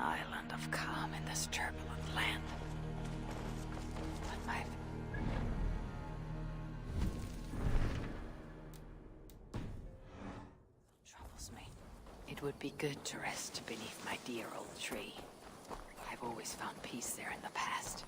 island of calm in this turbulent land. But my... troubles me. It would be good to rest beneath my dear old tree. I've always found peace there in the past.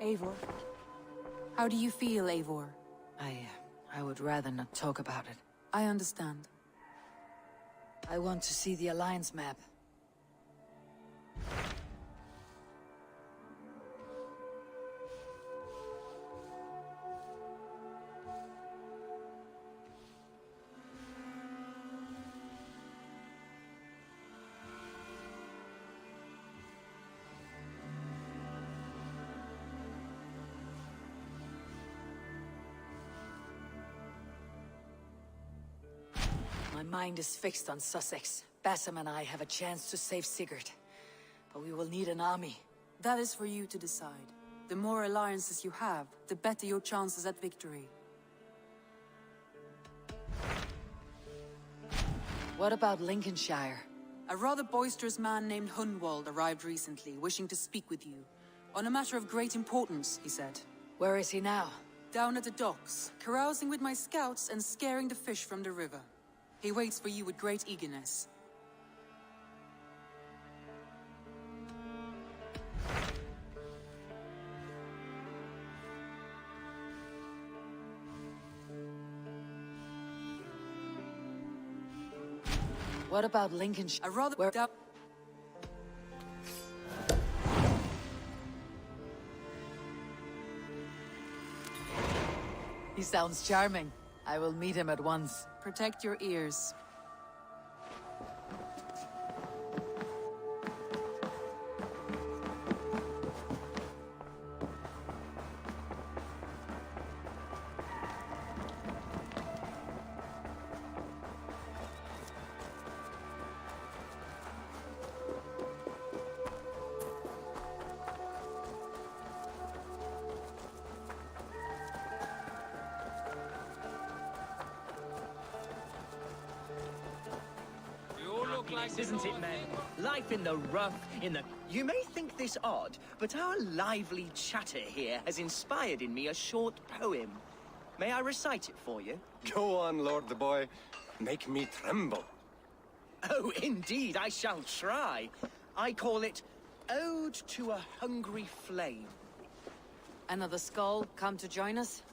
Eivor. How do you feel, Eivor? I would rather not talk about it. I understand. I want to see the Alliance map. My mind is fixed on Suthsexe. Basim and I have a chance to save Sigurd. But we will need an army. That is for you to decide. The more alliances you have, the better your chances at victory. What about Lincolnshire? A rather boisterous man named Hunwald arrived recently, wishing to speak with you. On a matter of great importance, he said. Where is he now? Down at the docks, carousing with my scouts and scaring the fish from the river. He waits for you with great eagerness. What about Lincolnshire? A rather He sounds charming. I will meet him at once. Protect your ears. Isn't it, men? Life in the rough, in the... You may think this odd, but our lively chatter here has inspired in me a short poem. May I recite it for you? Go on, Lord the Boy. Make me tremble. Oh, indeed, I shall try. I call it Ode to a Hungry Flame. Another skull come to join us?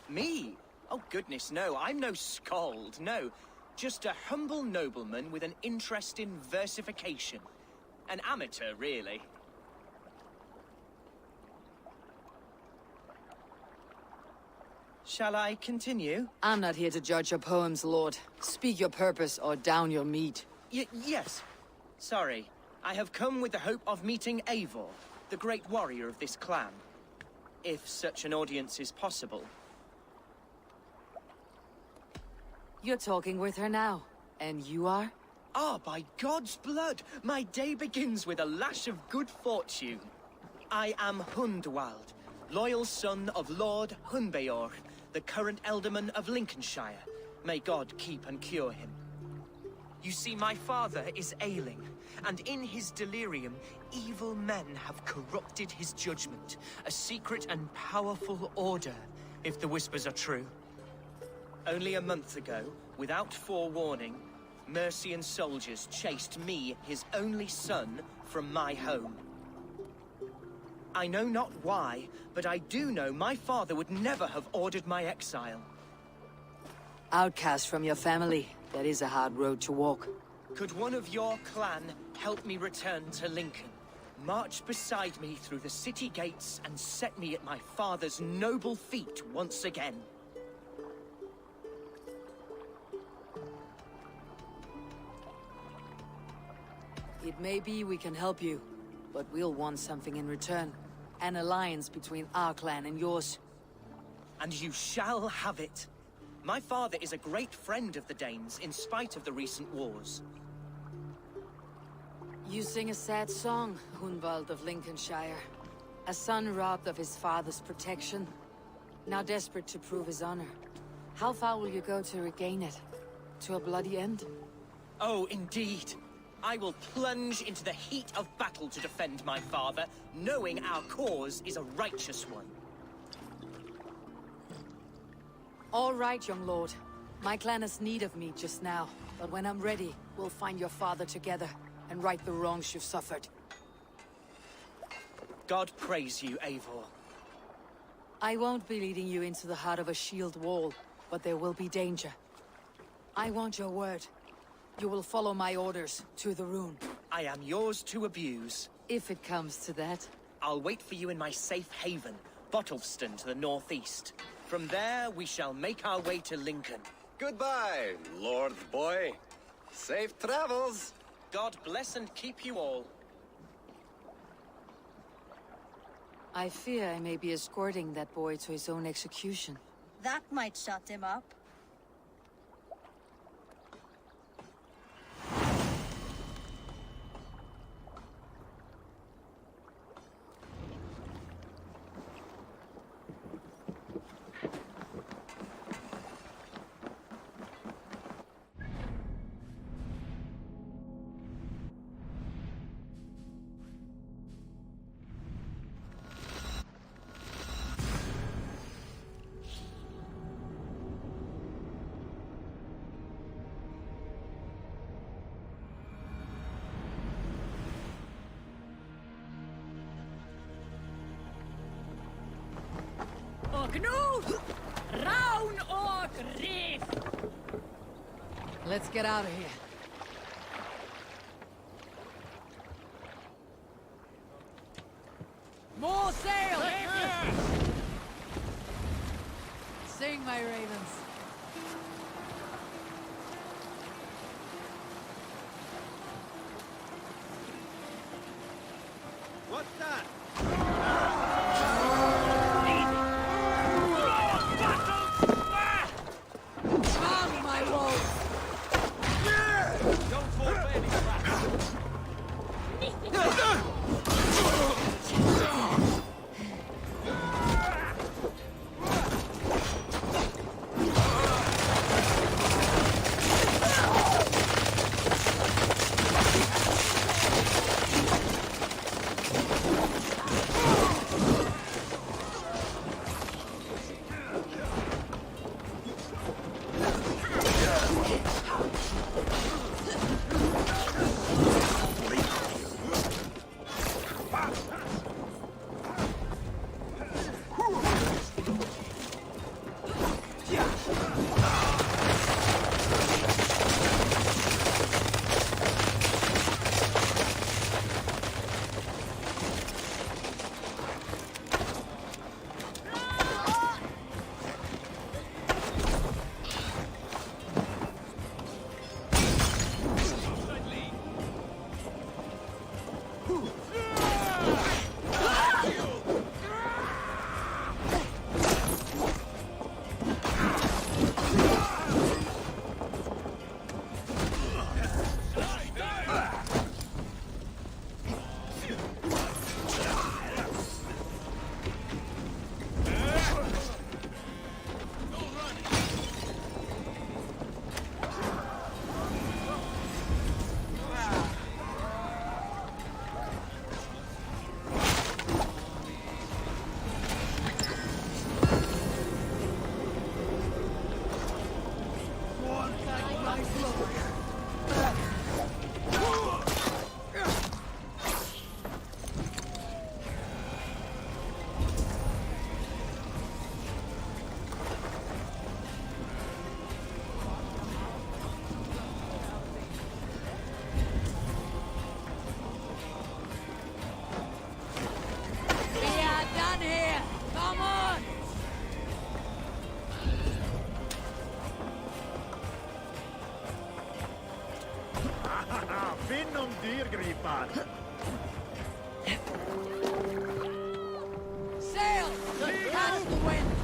Me? Oh, goodness, no. I'm no skald, no. Just a humble nobleman with an interest in versification. An amateur, really. Shall I continue? I'm not here to judge your poems, Lord. Speak your purpose or down your meat. Yes. Sorry. I have come with the hope of meeting Eivor, the great warrior of this clan. If such an audience is possible. You're talking with her now. And you are? Ah, by God's blood! My day begins with a lash of good fortune. I am Hundwald, loyal son of Lord Hunbeor, the current Ealdorman of Lincolnshire. May God keep and cure him. You see, my father is ailing, and in his delirium, evil men have corrupted his judgment. A secret and powerful order, if the whispers are true. Only a month ago, without forewarning, Mercian soldiers chased me, his only son, from my home. I know not why, but I do know my father would never have ordered my exile. Outcast from your family, that is a hard road to walk. Could one of your clan help me return to Lincoln? March beside me through the city gates and set me at my father's noble feet once again. It may be we can help you, but we'll want something in return. An alliance between our clan and yours. And you shall have it. My father is a great friend of the Danes, in spite of the recent wars. You sing a sad song, Hunwald of Lincolnshire. A son robbed of his father's protection, now desperate to prove his honor. How far will you go to regain it? To a bloody end? Oh, indeed. I will plunge into the heat of battle to defend my father, knowing our cause is a righteous one. All right, young lord. My clan has need of me just now, but when I'm ready, we'll find your father together and right the wrongs you've suffered. God praise you, Eivor. I won't be leading you into the heart of a shield wall, but there will be danger. I want your word. You will follow my orders to the rune. I am yours to abuse. If it comes to that. I'll wait for you in my safe haven, Bottleston to the northeast. From there, we shall make our way to Lincoln. Goodbye, Lord Boy. Safe travels. God bless and keep you all. I fear I may be escorting that boy to his own execution. That might shut him up. Let's get out of here. More sail! Sing, my ravens. What's that? Come, my wolves! Don't fall for any traps. vind om dyrgripan. Sail! Catch the wind!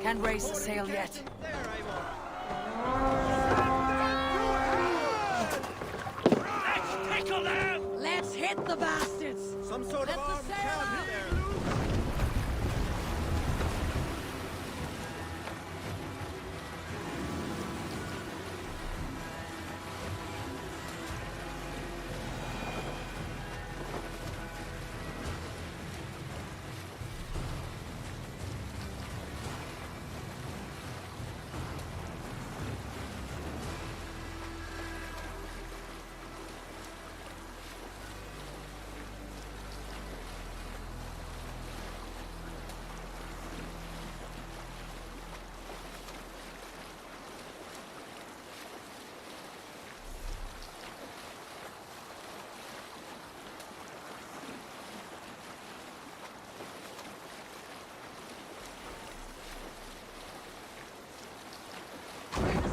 Can't raise the sail yet. There I The bastards! Some sort of Let the armed sail camp out. there.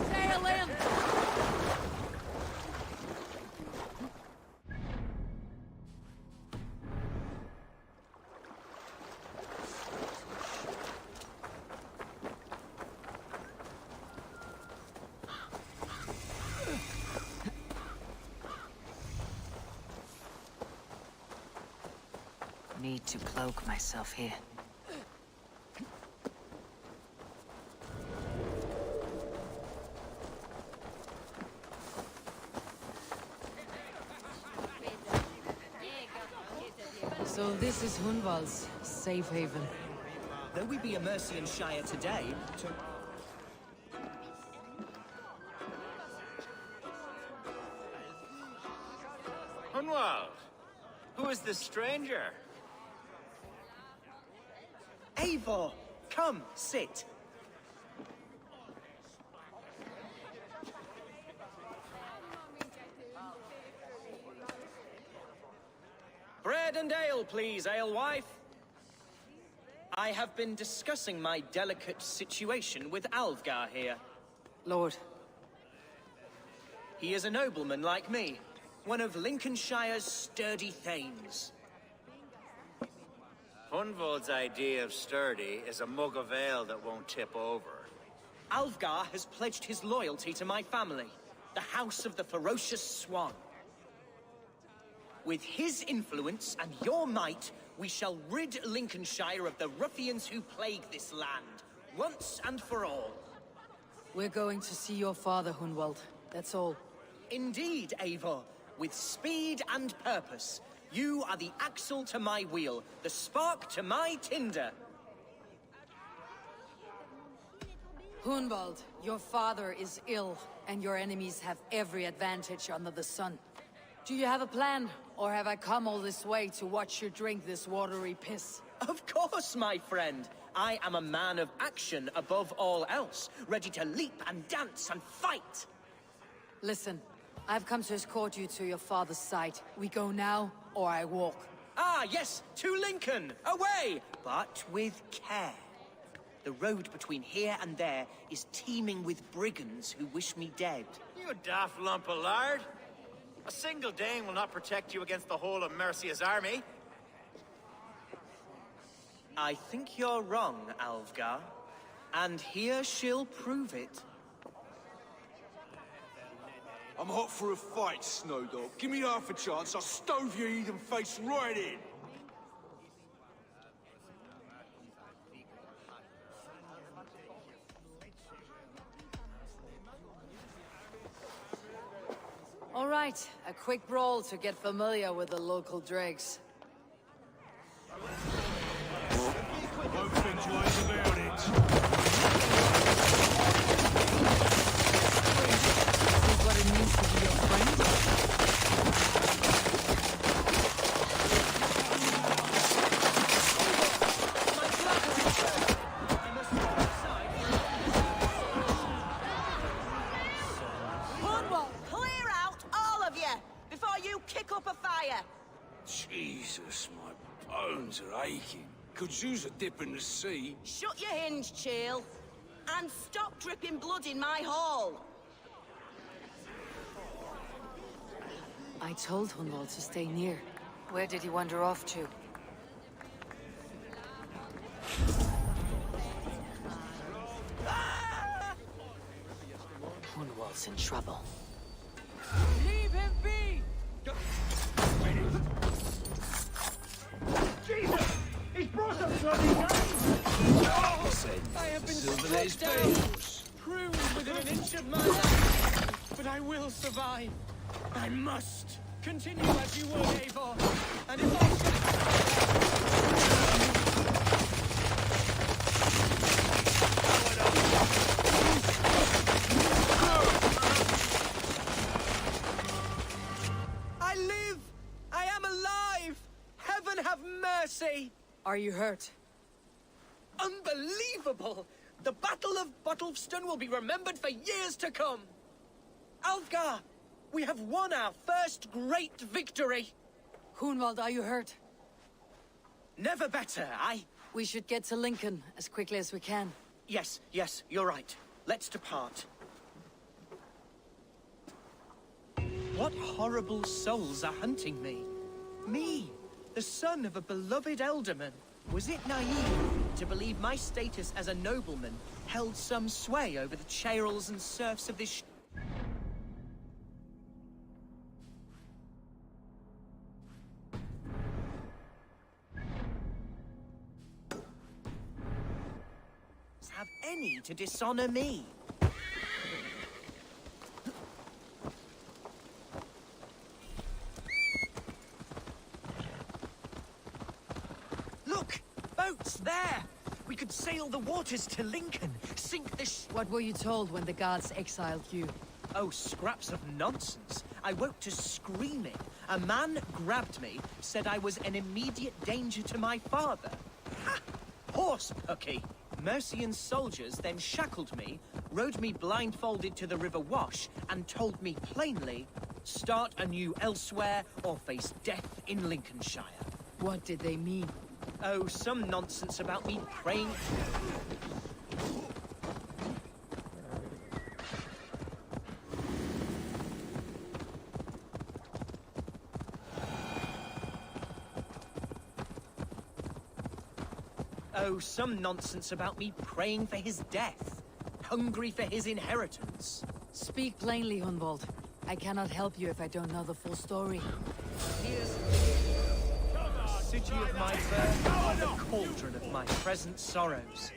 Sail in! Need to cloak myself here. So this is Hunwald's safe haven. Though we be a Mercian Shire today, Hunwald, who is this stranger? Eivor, come, sit. Bread and ale, please, alewife. I have been discussing my delicate situation with Alvgar here. Lord, He is a nobleman like me, one of Lincolnshire's sturdy thanes. Hunwald's idea of sturdy is a mug of ale that won't tip over. Alvgar has pledged his loyalty to my family, the House of the Ferocious Swan. With his influence and your might, we shall rid Lincolnshire of the ruffians who plague this land, once and for all. we're going to see your father, Hunwald. That's all. Indeed, Eivor, with speed and purpose. You are the axle to my wheel, the spark to my tinder. Hunwald, your father is ill, and your enemies have every advantage under the sun. Do you have a plan, or have I come all this way to watch you drink this watery piss? Of course, my friend. I am a man of action above all else, ready to leap and dance and fight. Listen, I've come to escort you to your father's side. We go now, or I walk. Ah, yes, to Lincoln! Away! But with care. The road between here and there is teeming with brigands who wish me dead. You daft lump of lard! A single Dane will not protect you against the whole of Mercia's army. I think you're wrong, Alvgar. And here she'll prove it. I'm hot for a fight, Snowdog. Give me half a chance, I'll stove your heathen face right in. All right, a quick brawl to get familiar with the local dregs. Won't think twice about it. This is what it means to be your friend? Hunwald, clear out, all of you, before you kick up a fire. Jesus, my bones are aching. Could use a dip in the sea. Shut your hinge, Chill. And stop dripping blood in my hall. I told Hunwald to stay near. Where did he wander off to? Hunwald's in trouble. Leave him be! I have been struck down, pruned within an inch of my life, but I will survive. I must continue as you were, Eivor, and if I I live! I am alive! Heaven have mercy! Are you hurt? Unbelievable! The Battle of Bottlefston will be remembered for years to come! Alfgar, we have won our first great victory! Hunwald, are you hurt? Never better, We should get to Lincoln as quickly as we can. Yes, you're right. Let's depart. What horrible souls are hunting me? Me, the son of a beloved elderman. Was it naive to believe my status as a nobleman held some sway over the chairels and serfs of this have any to dishonor me? Look! Boats there! We could sail the waters to Lincoln, sink the What were you told when the gods exiled you? Oh, scraps of nonsense. I woke to screaming. A man grabbed me, said I was an immediate danger to my father. Ha! Horse pucky! Mercian soldiers then shackled me, rode me blindfolded to the River Wash, and told me plainly, start anew elsewhere or face death in Lincolnshire. What did they mean? Oh, some nonsense about me praying... Oh, some nonsense about me praying for his death, hungry for his inheritance. Speak plainly, Hunwald. I cannot help you if I don't know the full story. Here's the city of my birth and the cauldron of my present sorrows.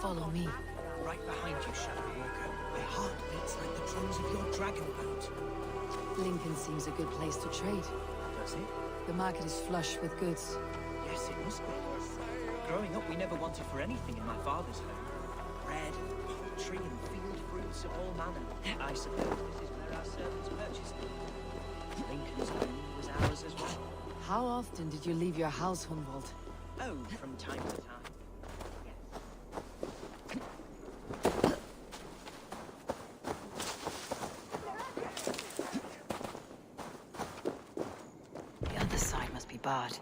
Follow me. Right behind you, Shadow Walker. My heart beats like the drums of your dragon boat. Lincoln seems a good place to trade. Does it? The market is flush with goods. Yes, it must be. Growing up, we never wanted for anything in my father's home. Bread, poultry, and field fruits of all manner. I suppose this is where our servants purchased them. Lincoln's home was ours as well. How often did you leave your house, Hunwald? Oh, from time to time. The other side must be barred.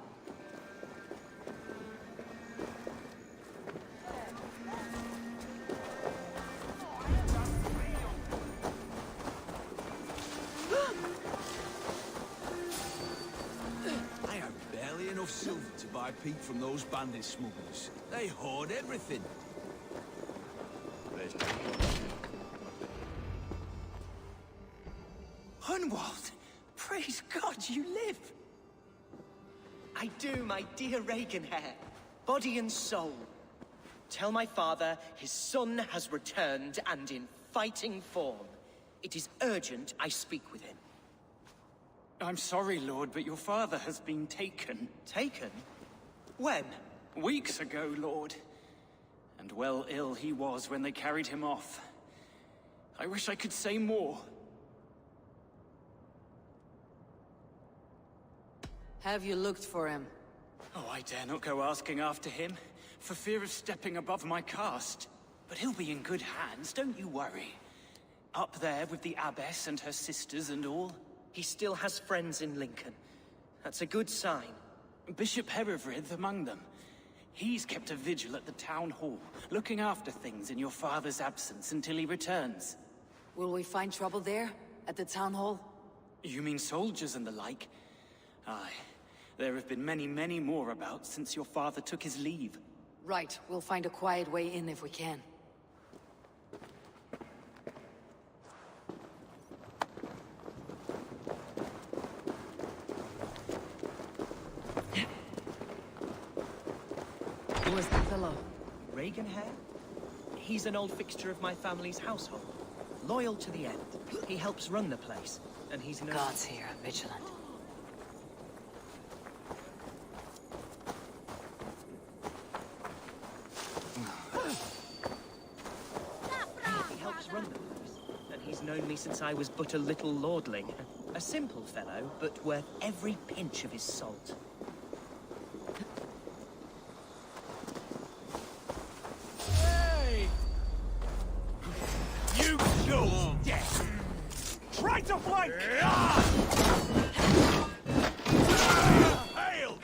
buy peat from those bandit smugglers. They hoard everything. Hunwald! Praise God you live! I do, my dear Ragenhair. Body and soul. Tell my father his son has returned and in fighting form. It is urgent I speak with him. I'm sorry, Lord, but your father has been taken. Taken? When? Weeks ago, Lord. And well ill he was when they carried him off. I wish I could say more. Have you looked for him? Oh, I dare not go asking after him, for fear of stepping above my caste. But he'll be in good hands, don't you worry. Up there with the abbess and her sisters and all. He still has friends in Lincoln. That's a good sign. Bishop Herefrith among them. He's kept a vigil at the town hall, looking after things in your father's absence until he returns. Will we find trouble there? At the town hall? You mean soldiers and the like? Aye. There have been many, many more about since your father took his leave. Right, we'll find a quiet way in if we can. Who is that fellow? Ragenhair? He's an old fixture of my family's household. Loyal to the end. He helps run the place, and he's no... God's here, vigilant. He helps run the place, and he's known me since I was but a little lordling. A simple fellow, but worth every pinch of his salt. Hey! You chose death! Try to flank! Failed!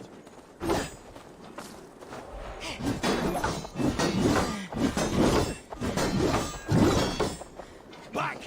Back!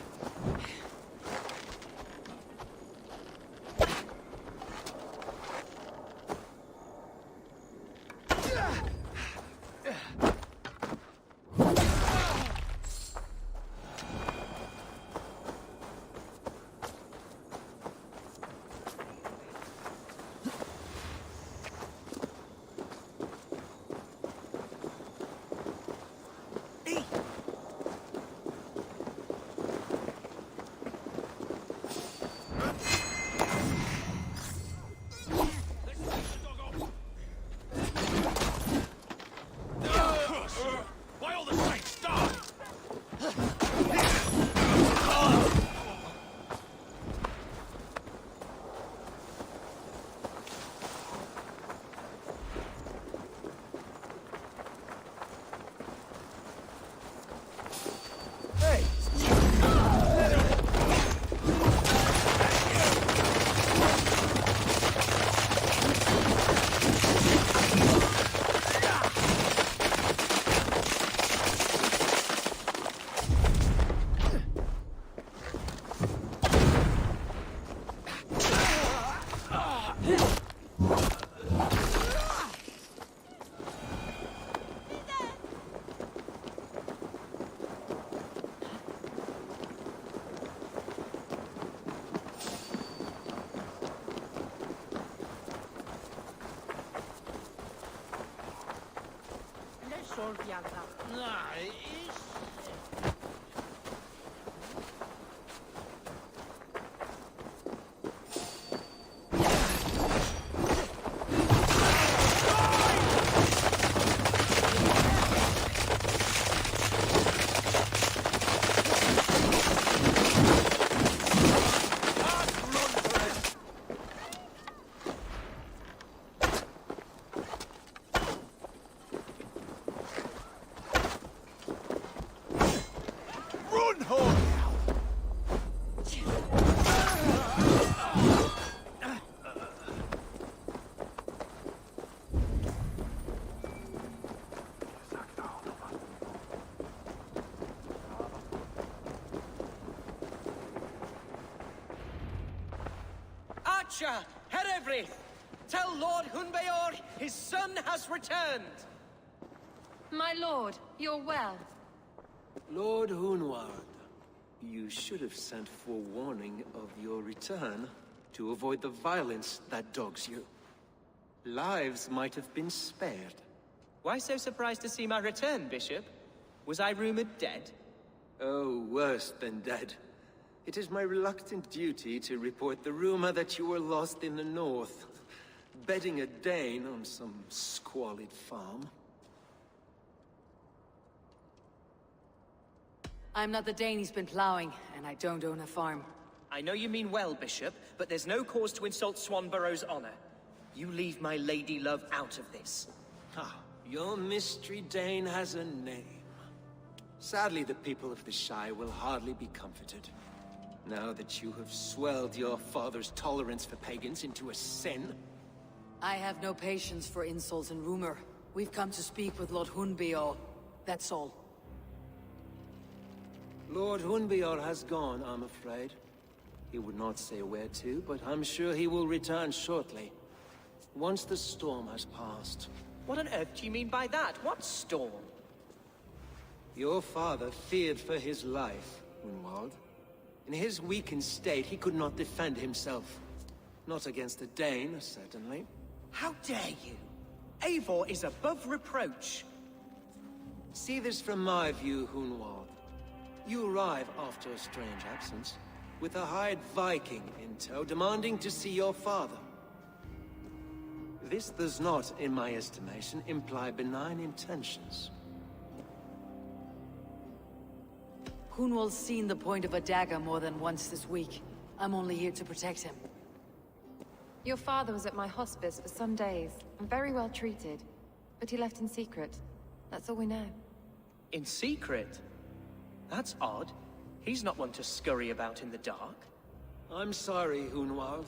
By all the saints, stop! Hey! Archer! Herefrith! Tell Lord Hunbeor his son has returned! My lord, you're well. Lord Hunwald, you should have sent forewarning of your return to avoid the violence that dogs you. Lives might have been spared. Why so surprised to see my return, Bishop? Was I rumored dead? Oh, worse than dead. It is my reluctant duty to report the rumor that you were lost in the north, bedding a Dane on some squalid farm. I'm not the Dane he's been plowing, and I don't own a farm. I know you mean well, Bishop, but there's no cause to insult Swanborough's honor. You leave my lady love out of this. Ah, your mystery Dane has a name. Sadly, the people of the Shire will hardly be comforted. Now that you have swelled your father's tolerance for pagans into a sin. I have no patience for insults and rumor. We've come to speak with Lord Hunbeor. That's all. Lord Hunbeor has gone, I'm afraid. He would not say where to, but I'm sure he will return shortly. Once the storm has passed. What on earth do you mean by that? What storm? Your father feared for his life, Hunwald. In his weakened state, he could not defend himself. Not against a Dane, certainly. How dare you? Eivor is above reproach. See this from my view, Hunwald. You arrive after a strange absence, with a hired Viking in tow, demanding to see your father. This does not, in my estimation, imply benign intentions. Hunwald's seen the point of a dagger more than once this week. I'm only here to protect him. Your father was at my hospice for some days, and very well treated. But he left in secret. That's all we know. In secret? That's odd. He's not one to scurry about in the dark. I'm sorry, Hunwald.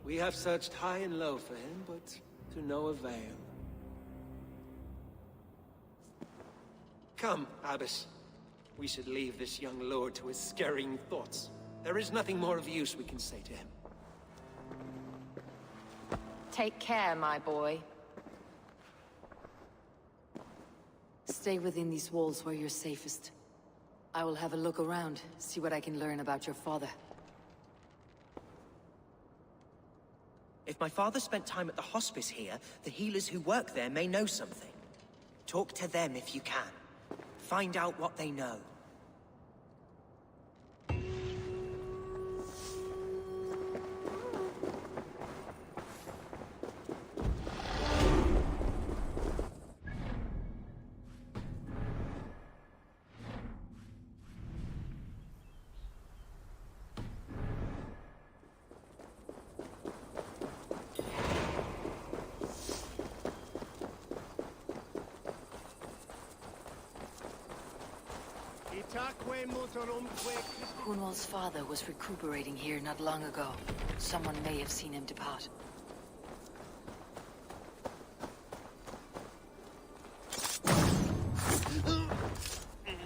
We have searched high and low for him, but to no avail. Come, Abbess. We should leave this young lord to his scurrying thoughts. There is nothing more of use we can say to him. Take care, my boy. Stay within these walls where you're safest. I will have a look around, see what I can learn about your father. If my father spent time at the hospice here, the healers who work there may know something. Talk to them if you can. Find out what they know. Hunwald's father was recuperating here not long ago. Someone may have seen him depart.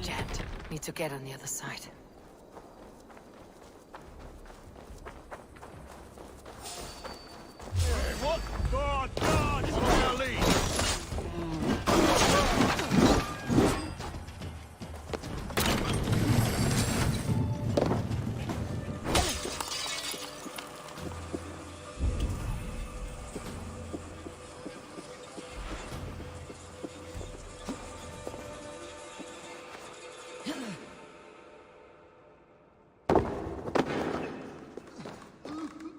Jammed. Need to get on the other side. What? God! It's my lead!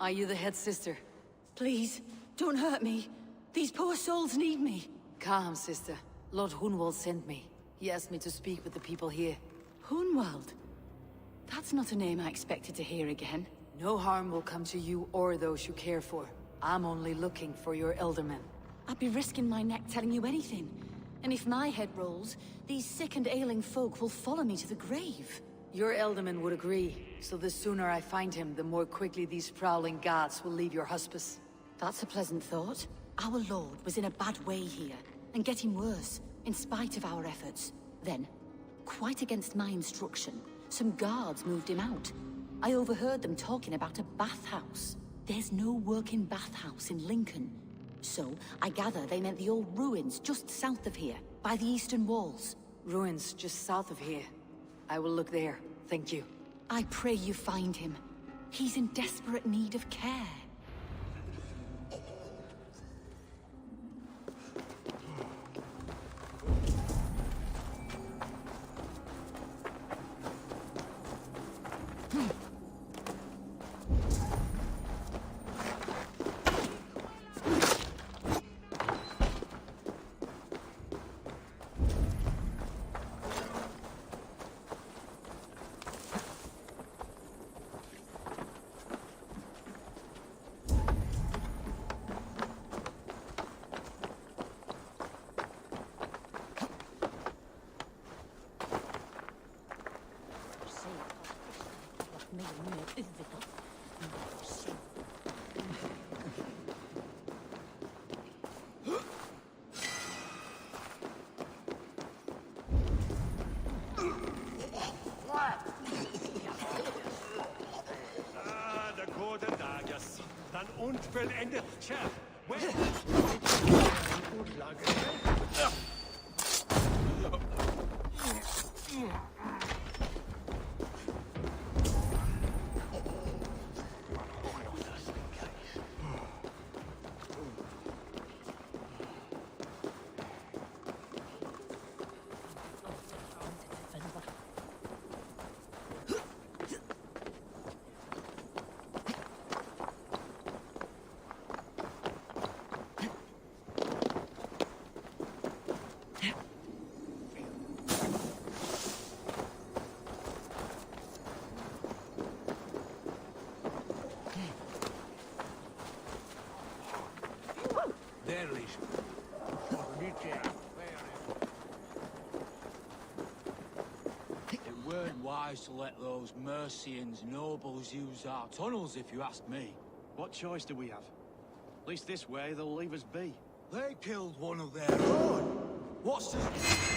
Are you the head sister? Please, don't hurt me. These poor souls need me. Calm, sister. Lord Hunwald sent me. He asked me to speak with the people here. Hunwald? That's not a name I expected to hear again. No harm will come to you or those you care for. I'm only looking for your eldermen. I'd be risking my neck telling you anything. And if my head rolls, these sick and ailing folk will follow me to the grave. Your elderman would agree, so the sooner I find him, the more quickly these prowling guards will leave your hospice. That's a pleasant thought. Our lord was in a bad way here, and getting worse, in spite of our efforts. Then, quite against my instruction, some guards moved him out. I overheard them talking about a bathhouse. There's no working bathhouse in Lincoln, So, I gather they meant the old ruins just south of here, by the eastern walls. Ruins just south of here. I will look there. Thank you. I pray you find him. He's in desperate need of care. Der gute Dagas. Dann unvollendet Tja. It weren't wise to let those Mercians nobles use our tunnels, if you ask me. What choice do we have? At least this way, they'll leave us be. They killed one of their own. What's this?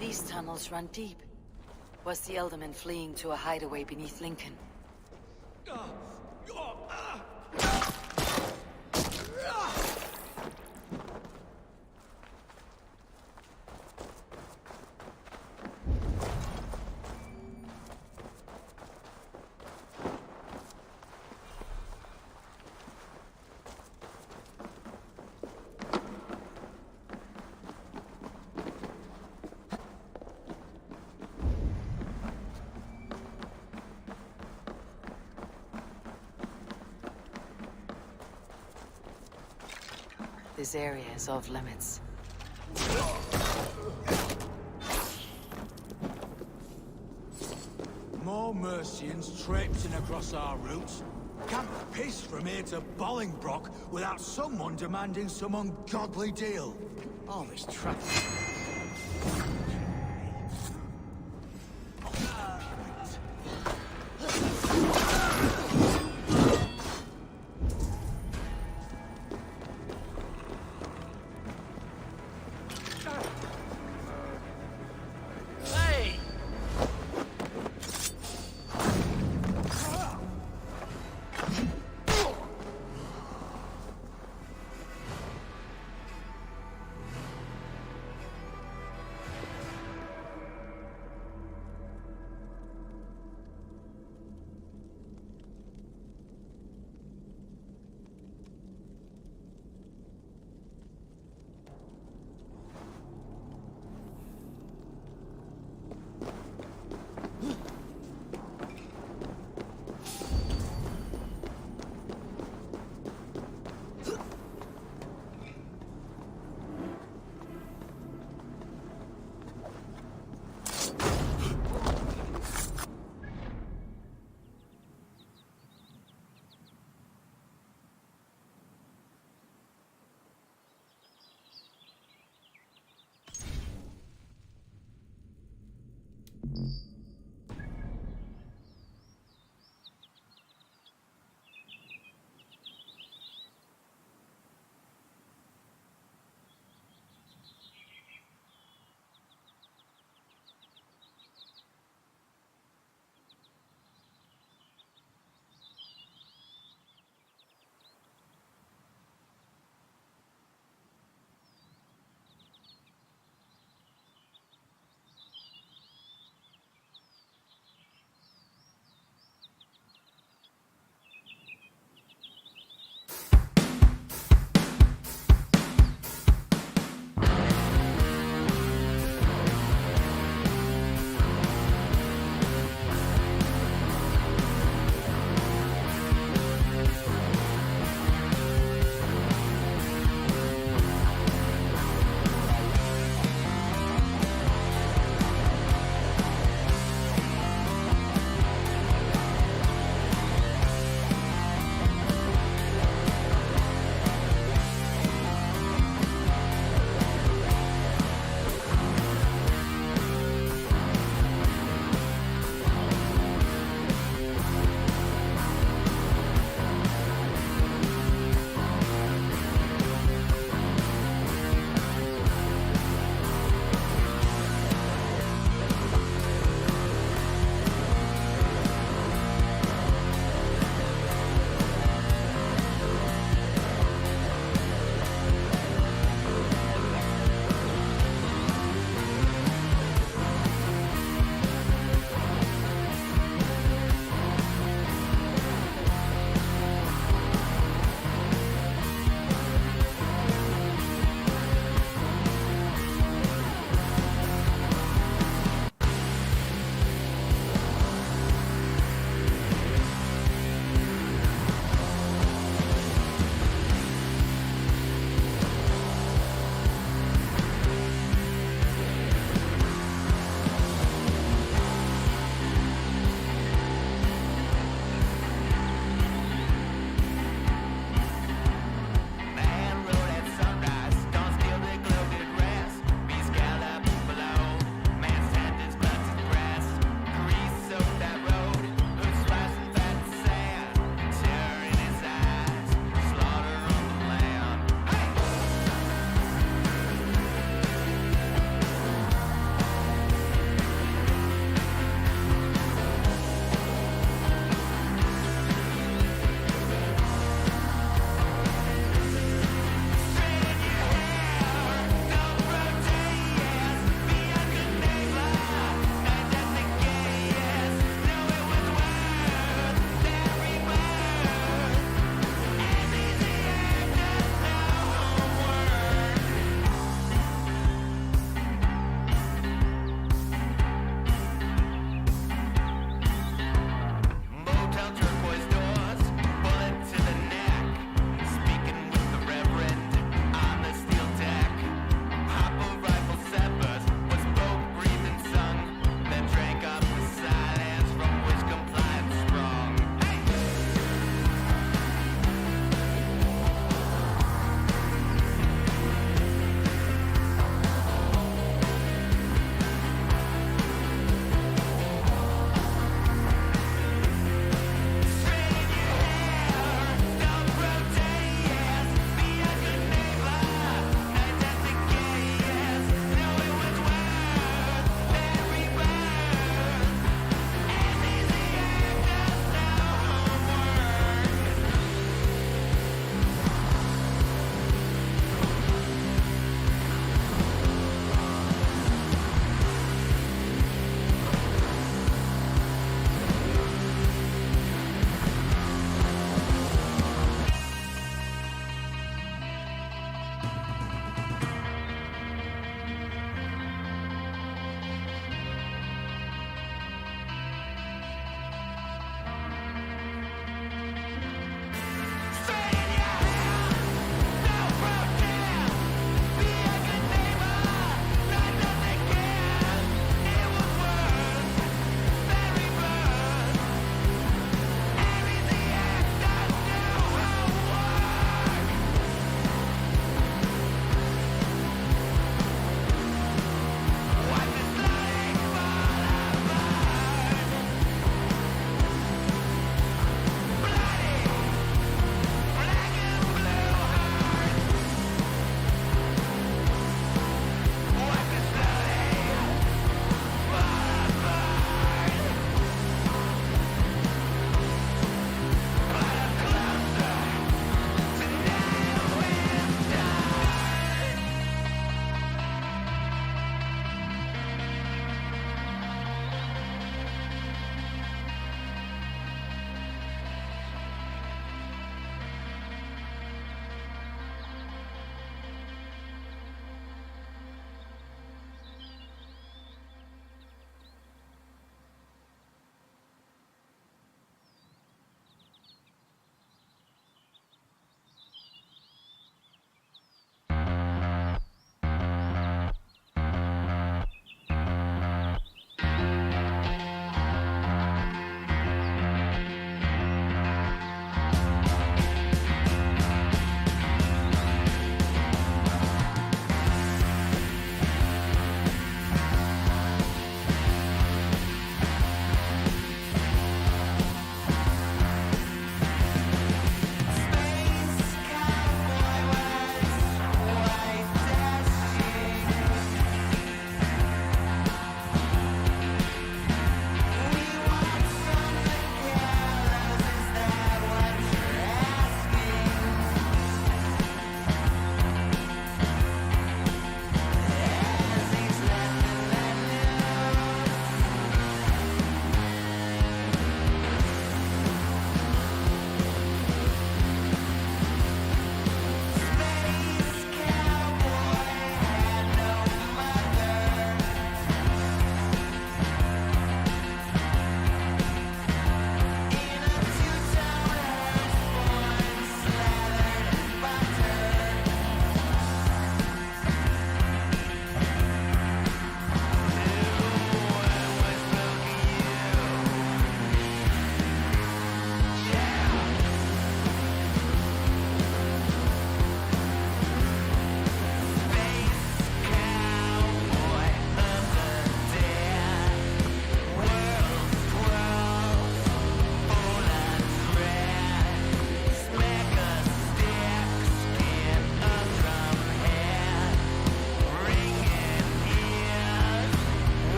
These tunnels run deep. Was the Elderman fleeing to a hideaway beneath Lincoln? This area is off limits. More Mercians traipsing across our routes. Can't piss from here to Bolingbroke without someone demanding some ungodly deal. All this traffic.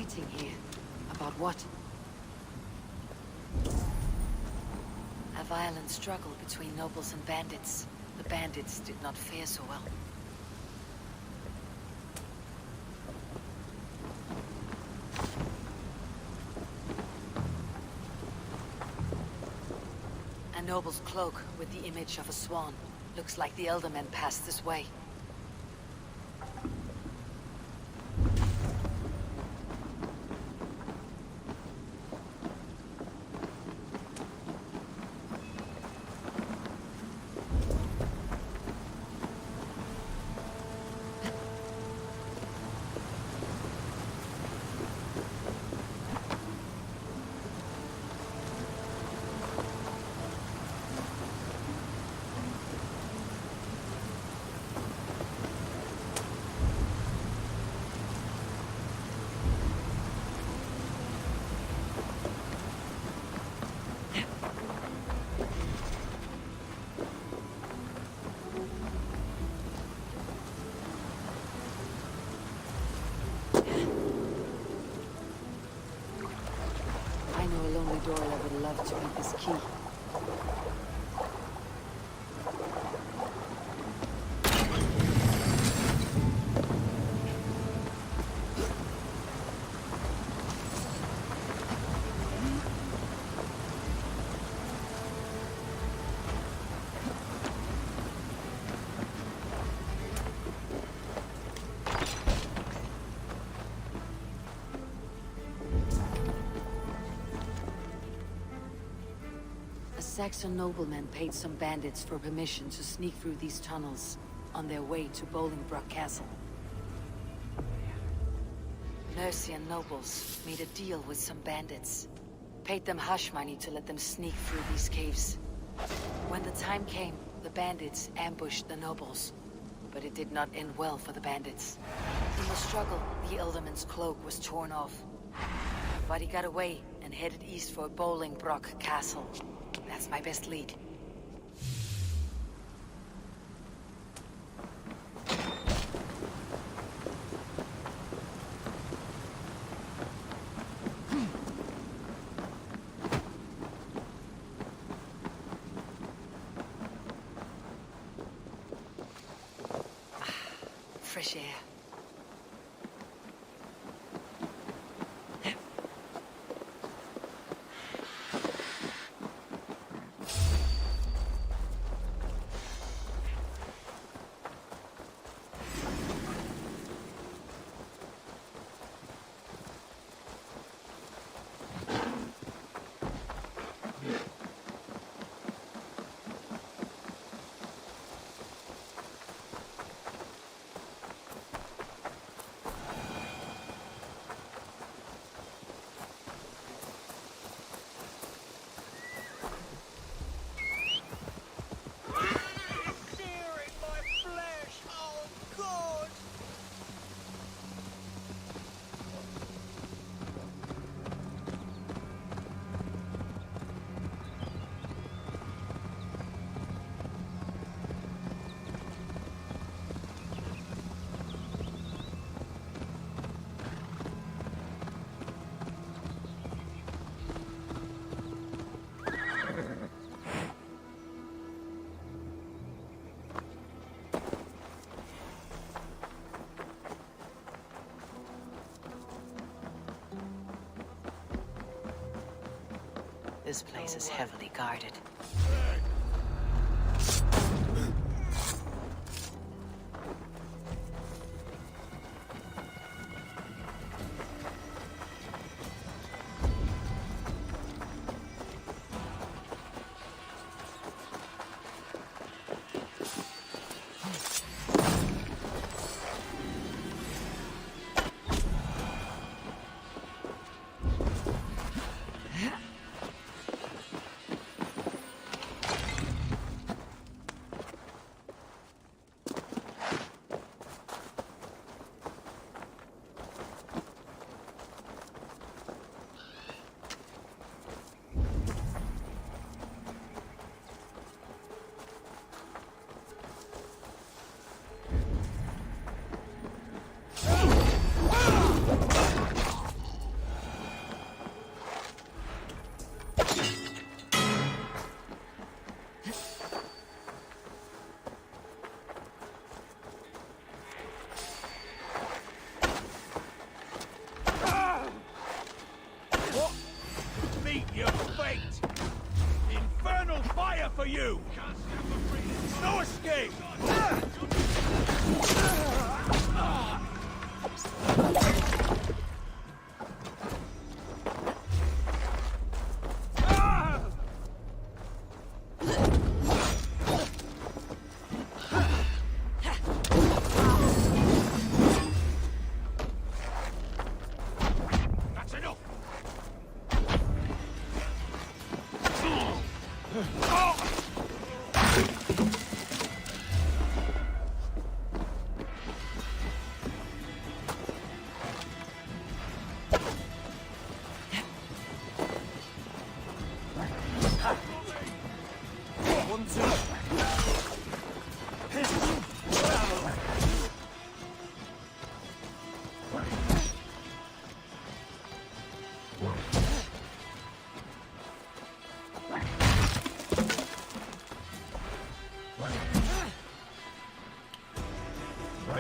fighting here. About what? A violent struggle between nobles and bandits. The bandits did not fare so well. A noble's cloak with the image of a swan. Looks like the elder men passed this way. Door, I would love to be this key. Saxon noblemen paid some bandits for permission to sneak through these tunnels on their way to Bolingbroke Castle. Mercian nobles made a deal with some bandits, paid them hush money to let them sneak through these caves. When the time came, the bandits ambushed the nobles, but it did not end well for the bandits. In the struggle, the Elderman's cloak was torn off, but he got away and headed east for Bolingbroke Castle. That's my best lead. Fresh air. This place is heavily guarded.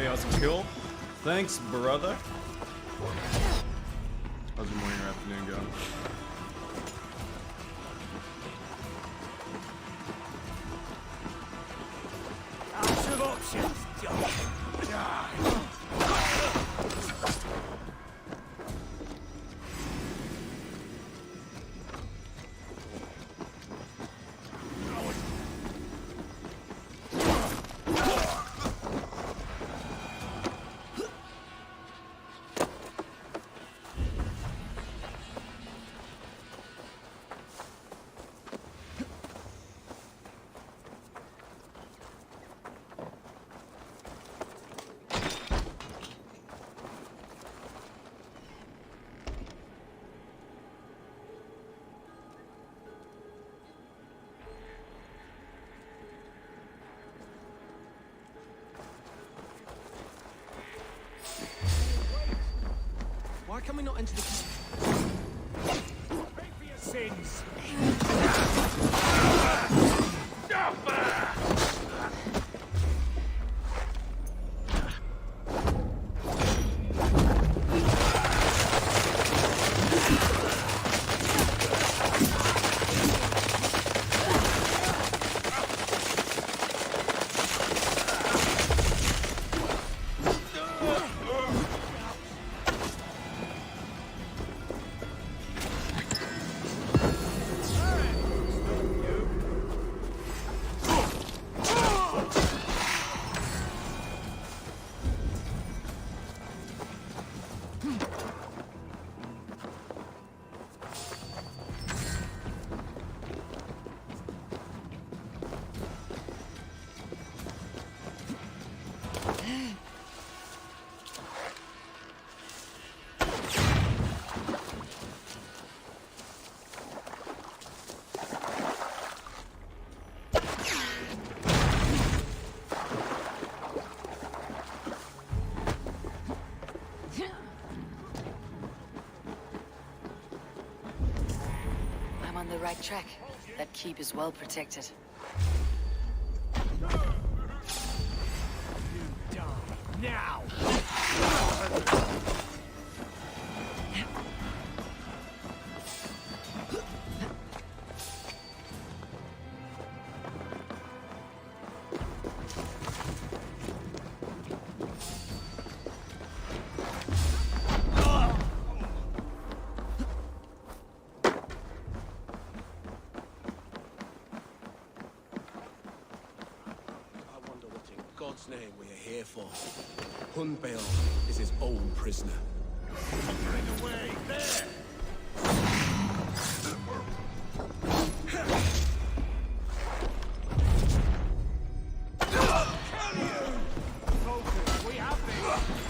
Hey, awesome kill. Thanks, brother. How's your morning or afternoon going? Out of options, Why can we not enter the... Pay for your sins! I'm on the right track. That keep is well protected. Now! God's name we are here for. Hunbeor is his own prisoner. Bring away, there! Focus, we have this!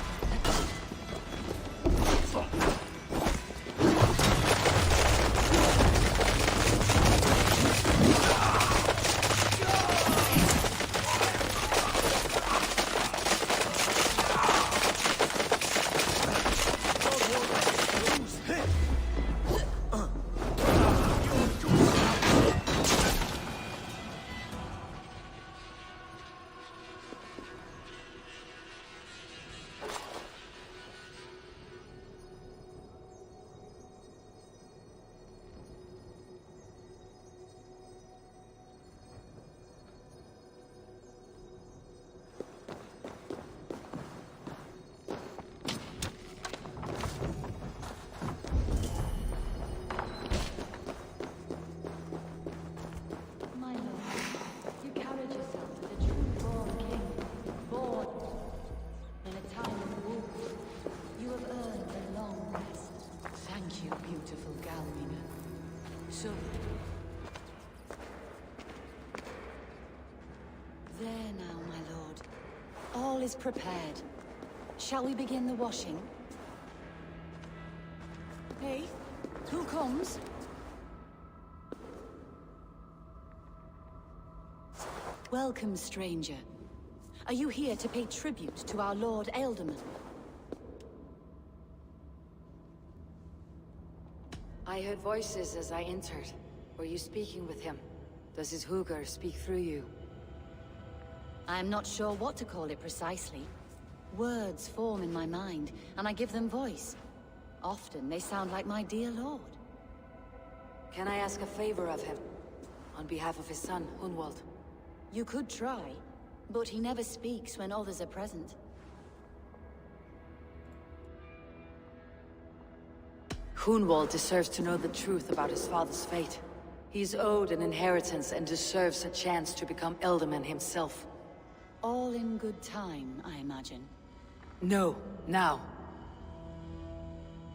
so. There now, my lord. All is prepared. Shall we begin the washing? Hey, who comes? Welcome, stranger. Are you here to pay tribute to our Lord Ealdorman? I heard voices as I entered. Were you speaking with him? Does his hooger speak through you? I'm not sure what to call it precisely. Words form in my mind, and I give them voice. Often they sound like my dear lord. Can I ask a favor of him? On behalf of his son, Hunwald? You could try, but he never speaks when others are present. Hunwald deserves to know the truth about his father's fate. He's owed an inheritance and deserves a chance to become Ealdorman himself. All in good time, I imagine. No, now.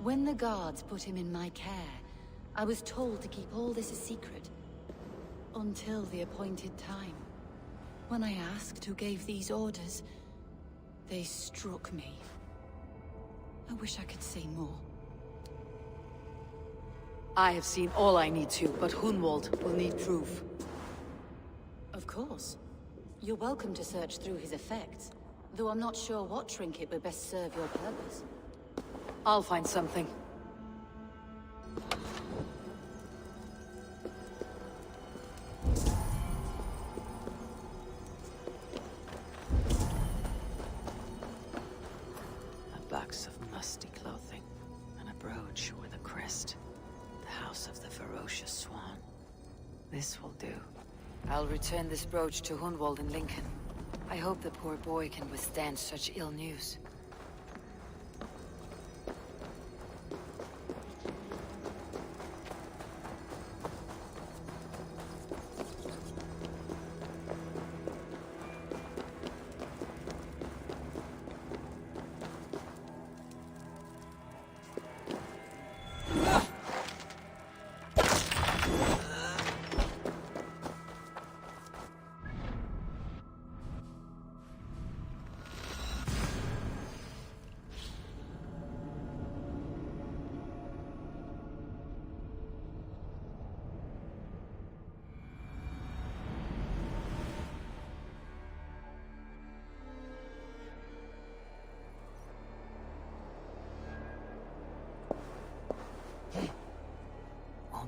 When the guards put him in my care, I was told to keep all this a secret. Until the appointed time. When I asked who gave these orders, they struck me. I wish I could say more. I have seen all I need to, but Hunwald will need proof. Of course. You're welcome to search through his effects, though I'm not sure what trinket would best serve your purpose. I'll find something. A box of musty clothing, and a brooch with a crest. The house of the ferocious swan. This will do. I'll return this brooch to Hunwald in Lincoln. I hope the poor boy can withstand such ill news.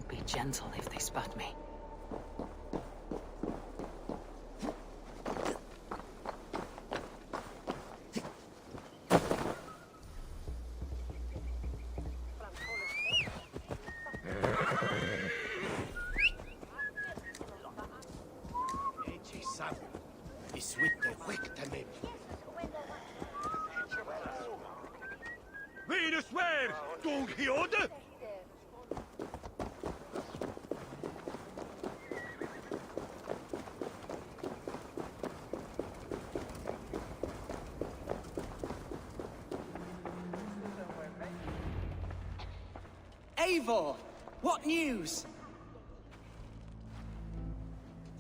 Be gentle if they spot me. Venus where? Don Quixote? Eivor! What news?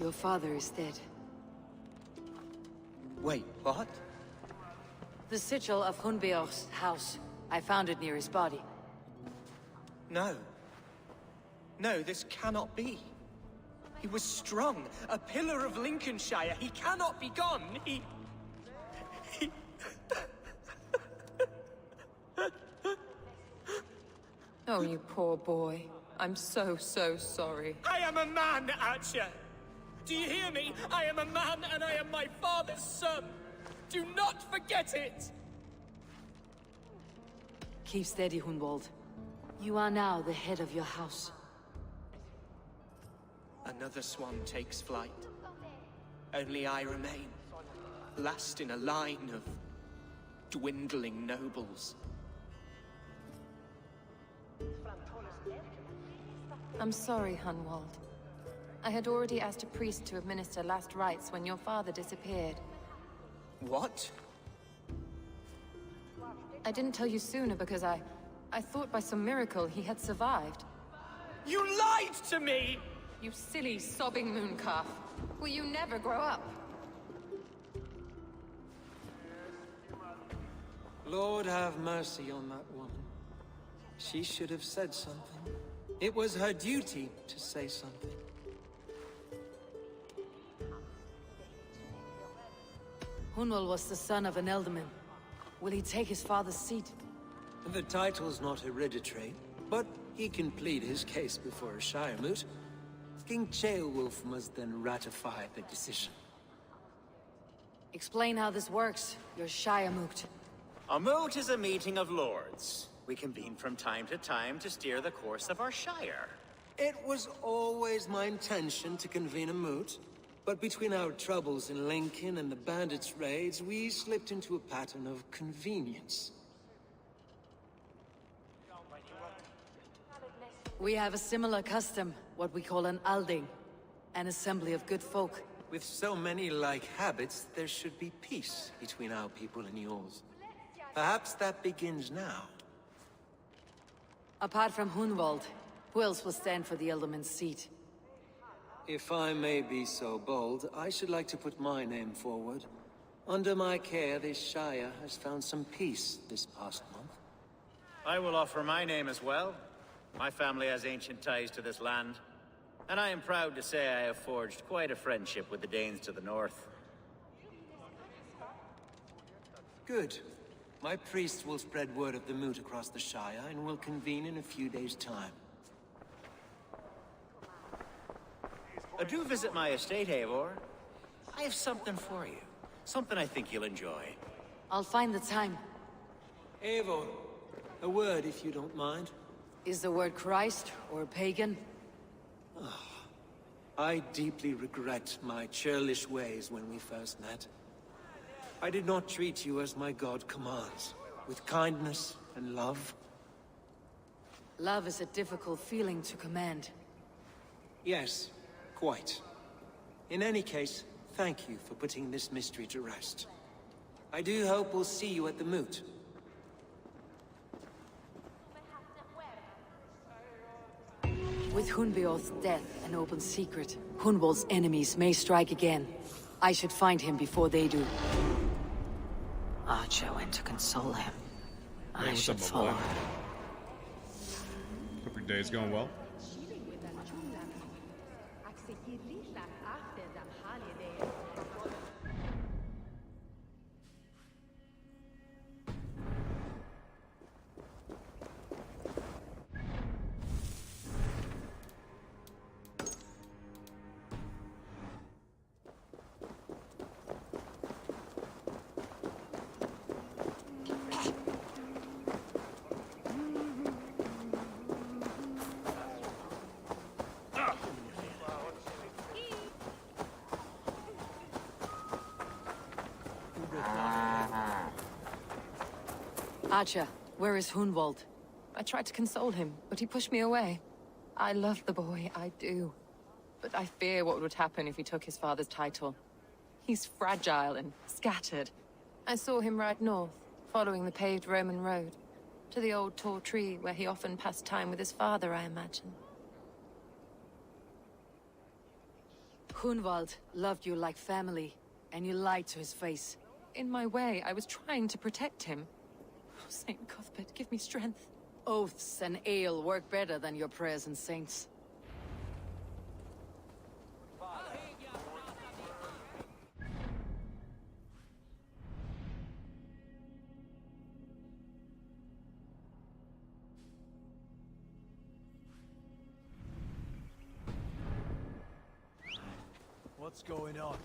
Your father is dead. Wait, what? The sigil of Hunbeor's house. I found it near his body. No. No, this cannot be. He was strong, a pillar of Lincolnshire. He cannot be gone. He... Oh, you poor boy. I'm so sorry. I am a man, Archer! Do you hear me? I am a man and I am my father's son! Do not forget it! Keep steady, Hunwald. You are now the head of your house. Another swan takes flight. Only I remain. Last in a line of dwindling nobles. I'm sorry, Hunwald. I had already asked a priest to administer last rites when your father disappeared. What? I didn't tell you sooner because I thought by some miracle he had survived. You lied to me! You silly, sobbing mooncalf. Will you never grow up? Lord have mercy on that woman. She should have said something. It was her duty to say something. Hunwald was the son of an Elderman. Will he take his father's seat? The title's not hereditary, but he can plead his case before a Shire moot. King Ceolwulf must then ratify the decision. Explain how this works, your Shire moot. A moot is a meeting of lords. We convene from time to time to steer the course of our Shire. It was always my intention to convene a moot, but between our troubles in Lincoln and the bandits' raids, we slipped into a pattern of convenience. We have a similar custom, what we call an alding, an assembly of good folk. With so many like habits, there should be peace between our people and yours. Perhaps that begins now. Apart from Hunwald, who else will stand for the Elderman's seat? If I may be so bold, I should like to put my name forward. Under my care, this Shire has found some peace this past month. I will offer my name as well. My family has ancient ties to this land, and I am proud to say I have forged quite a friendship with the Danes to the north. Good. My priest will spread word of the moot across the Shire, and will convene in a few days' time. Do visit my estate, Eivor. I have something for you. Something I think you'll enjoy. I'll find the time. Eivor, a word if you don't mind. Is the word Christ or pagan? I deeply regret my churlish ways when we first met. I did not treat you as my god commands, with kindness and love. Love is a difficult feeling to command. Yes, quite. In any case, thank you for putting this mystery to rest. I do hope we'll see you at the moot. With Hunbeorth's death an open secret, Hunwald's enemies may strike again. I should find him before they do. Archer went to console him. Hey, I what's should up, my follow. boy? Hope your day's going well. Archer, where is Hunwald? I tried to console him, but he pushed me away. I love the boy, I do. But I fear what would happen if he took his father's title. He's fragile and scattered. I saw him ride north, following the paved Roman road. To the old tall tree where he often passed time with his father, I imagine. Hunwald loved you like family, and you lied to his face. In my way, I was trying to protect him. Oh, Saint Cuthbert, give me strength. Oaths and ale work better than your prayers and saints. What's going on?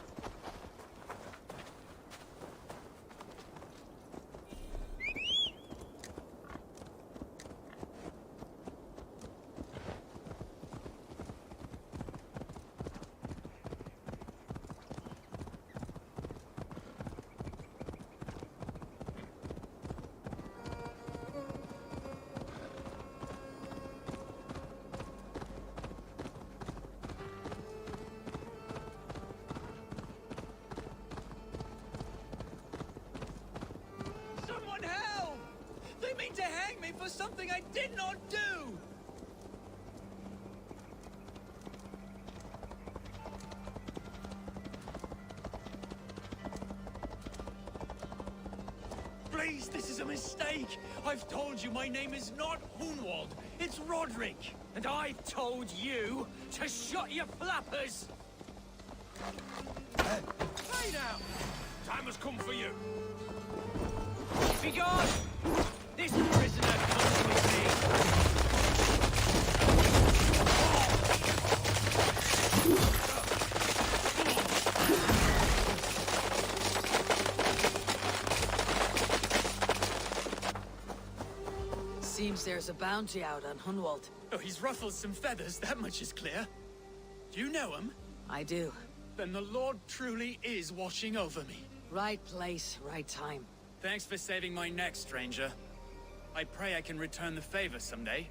Someone help! They mean to hang me for something I did not do! Please, this is a mistake. I've told you my name is not Hunwald. It's Roderick. And I've told you to shut your flappers. Lay down! Time has come for you. Be gone! This prisoner comes with me. Seems there's a bounty out on Hunwald. Oh, he's ruffled some feathers, that much is clear. Do you know him? I do. Then the Lord truly is watching over me. Right place, right time. Thanks for saving my neck, stranger. I pray I can return the favor someday.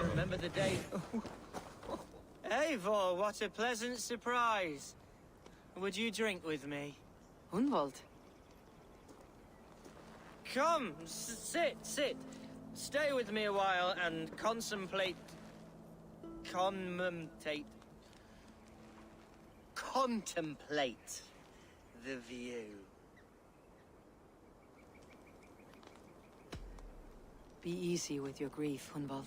Remember the day... Eivor, what a pleasant surprise. Would you drink with me? Hunwald? Come, sit. Stay with me a while and contemplate the view. Be easy with your grief, Hunwald.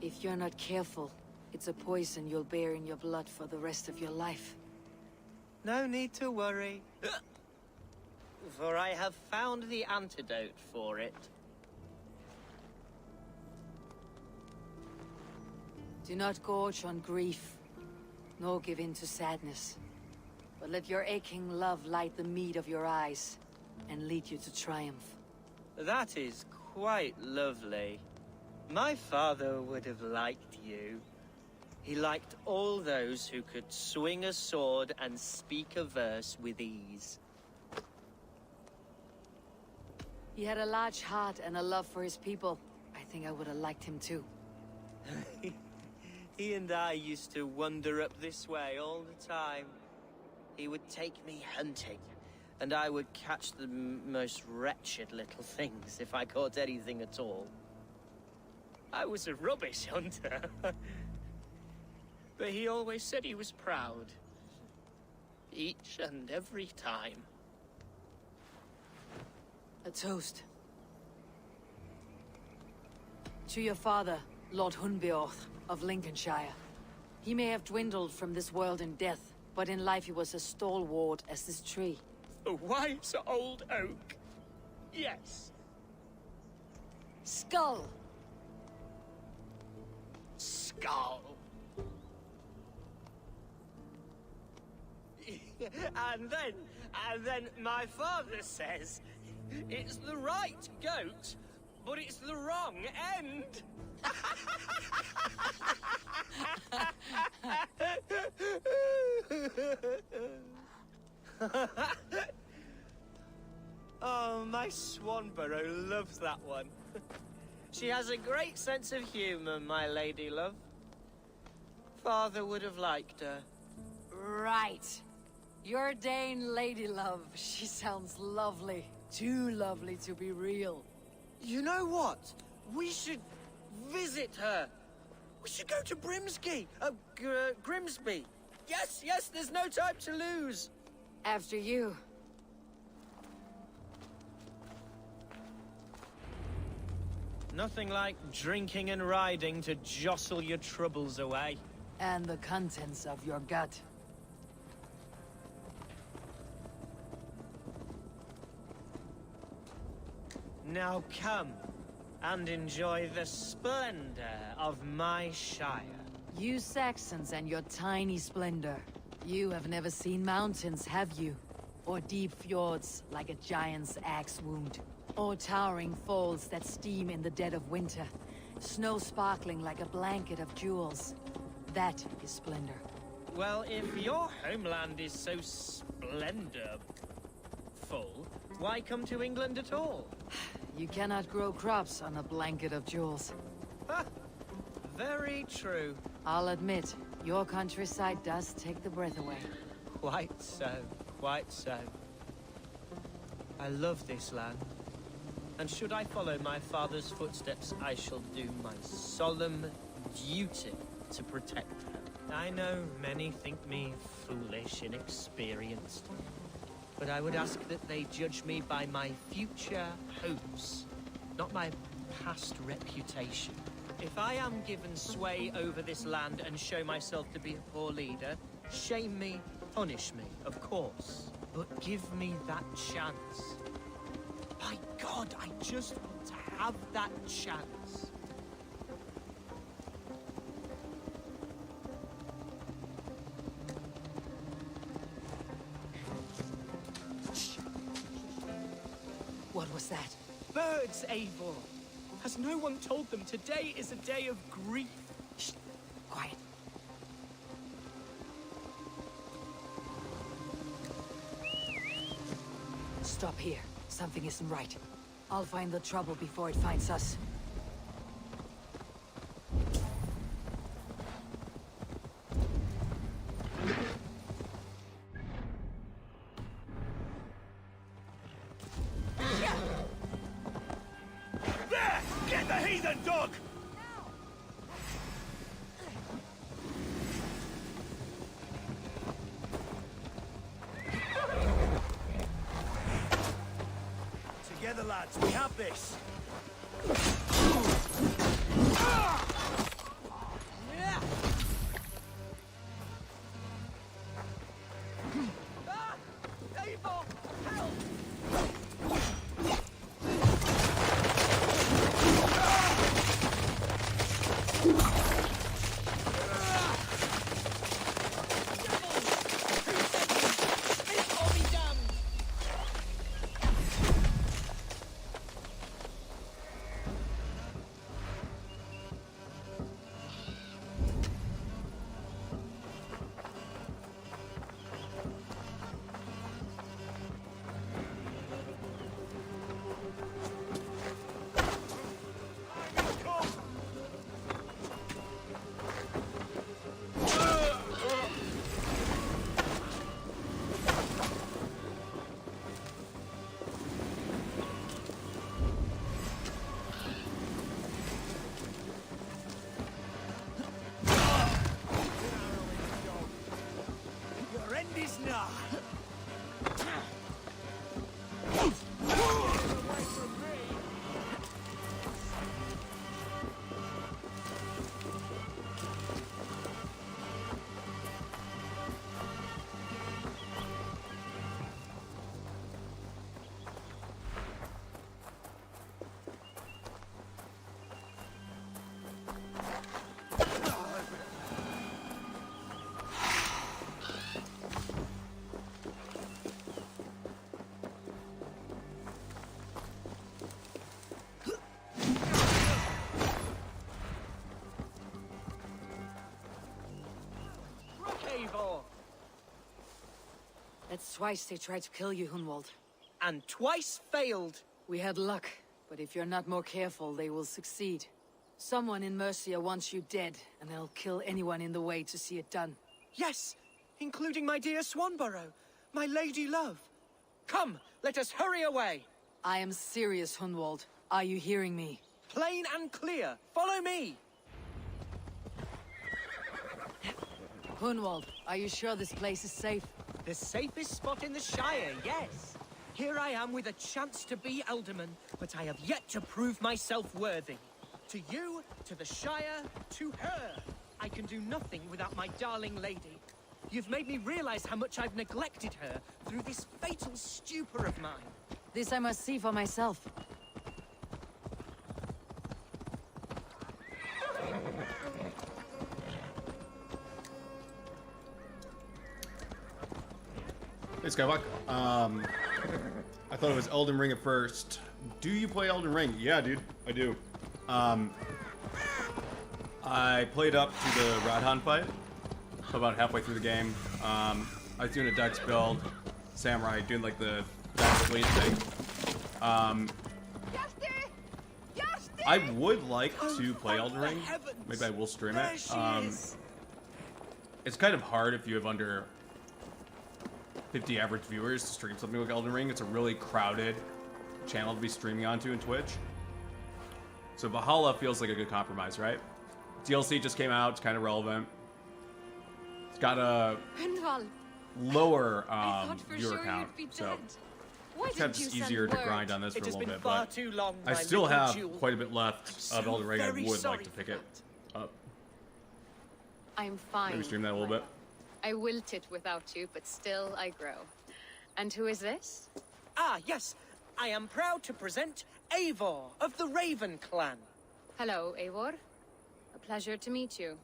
If you're not careful, it's a poison you'll bear in your blood for the rest of your life. No need to worry. For I have found the antidote for it. Do not gorge on grief, nor give in to sadness. But let your aching love light the mead of your eyes, and lead you to triumph. That is quite lovely. My father would have liked you. He liked all those who could swing a sword and speak a verse with ease. He had a large heart and a love for his people. I think I would have liked him too. He and I used to wander up this way all the time. He would take me hunting, and I would catch the most wretched little things if I caught anything at all. I was a rubbish hunter. But he always said he was proud. Each and every time. A toast. To your father, Lord Hunbeorth of Lincolnshire. He may have dwindled from this world in death, but in life he was as stalwart as this tree. A wise old oak. Yes. Skull! Skull. And then my father says, it's the right goat, but it's the wrong end. Oh, my Swanborough loves that one. She has a great sense of humor, my lady love. Father would have liked her. Right. Your Dane lady love. She sounds lovely. Too lovely to be real. You know what? We should visit her. We should go to Grimsby. Yes, there's no time to lose. After you. Nothing like drinking and riding to jostle your troubles away. And the contents of your gut. Now come and enjoy the splendor of my Shire. You Saxons and your tiny splendor. You have never seen mountains, have you? Or deep fjords like a giant's axe wound? Or towering falls that steam in the dead of winter? Snow sparkling like a blanket of jewels? That is splendor. Well, if your homeland is so splendorful, why come to England at all? You cannot grow crops on a blanket of jewels. Very true. I'll admit, your countryside does take the breath away. Quite so, quite so. I love this land. And should I follow my father's footsteps, I shall do my solemn duty to protect her. I know many think me foolish, inexperienced. But I would ask that they judge me by my future hopes, not my past reputation. If I am given sway over this land and show myself to be a poor leader, shame me, punish me, of course. But give me that chance. By God, I just want to have that chance. What was that? Birds, Eivor! Has no one told them today is a day of grief? Shh! Quiet. Stop here. Something isn't right. I'll find the trouble before it finds us. There! Get the heathen dog! Together, lads, we have this. Eivor! Help! Your end is nigh. Eivor! That's twice they tried to kill you, Hunwald. And twice failed. We had luck, but if you're not more careful, they will succeed. Someone in Mercia wants you dead, and they'll kill anyone in the way to see it done. Yes, including my dear Swanborough, my lady love. Come, let us hurry away. I am serious, Hunwald. Are you hearing me? Plain and clear. Follow me. Hunwald, are you sure this place is safe? The safest spot in the Shire, yes. Here I am with a chance to be Alderman, but I have yet to prove myself worthy. To you, to the Shire, to her. I can do nothing without my darling lady. You've made me realize how much I've neglected her through this fatal stupor of mine. This I must see for myself. Hey Skywalk. I thought it was Elden Ring at first. Do you play Elden Ring? Yeah, dude, I do. I played up to the Radhan fight, so about halfway through the game. I was doing a Dex build, Samurai, doing like the Dex blade thing. I would like to play Elden Ring. Maybe I will stream it. It's kind of hard if you have under 50 average viewers to stream something like Elden Ring. It's a really crowded channel to be streaming onto in Twitch. So Valhalla feels like a good compromise, right? DLC just came out. It's kind of relevant. It's got a lower viewer count, so it's kind of just easier to grind on this for a little bit. But I still have quite a bit left of Elden Ring. I would like to pick it up. I'm fine. Maybe stream that a little bit. I wilted without you, but still I grow. And who is this? Ah, yes. I am proud to present Eivor of the Raven clan. Hello, Eivor. A pleasure to meet you.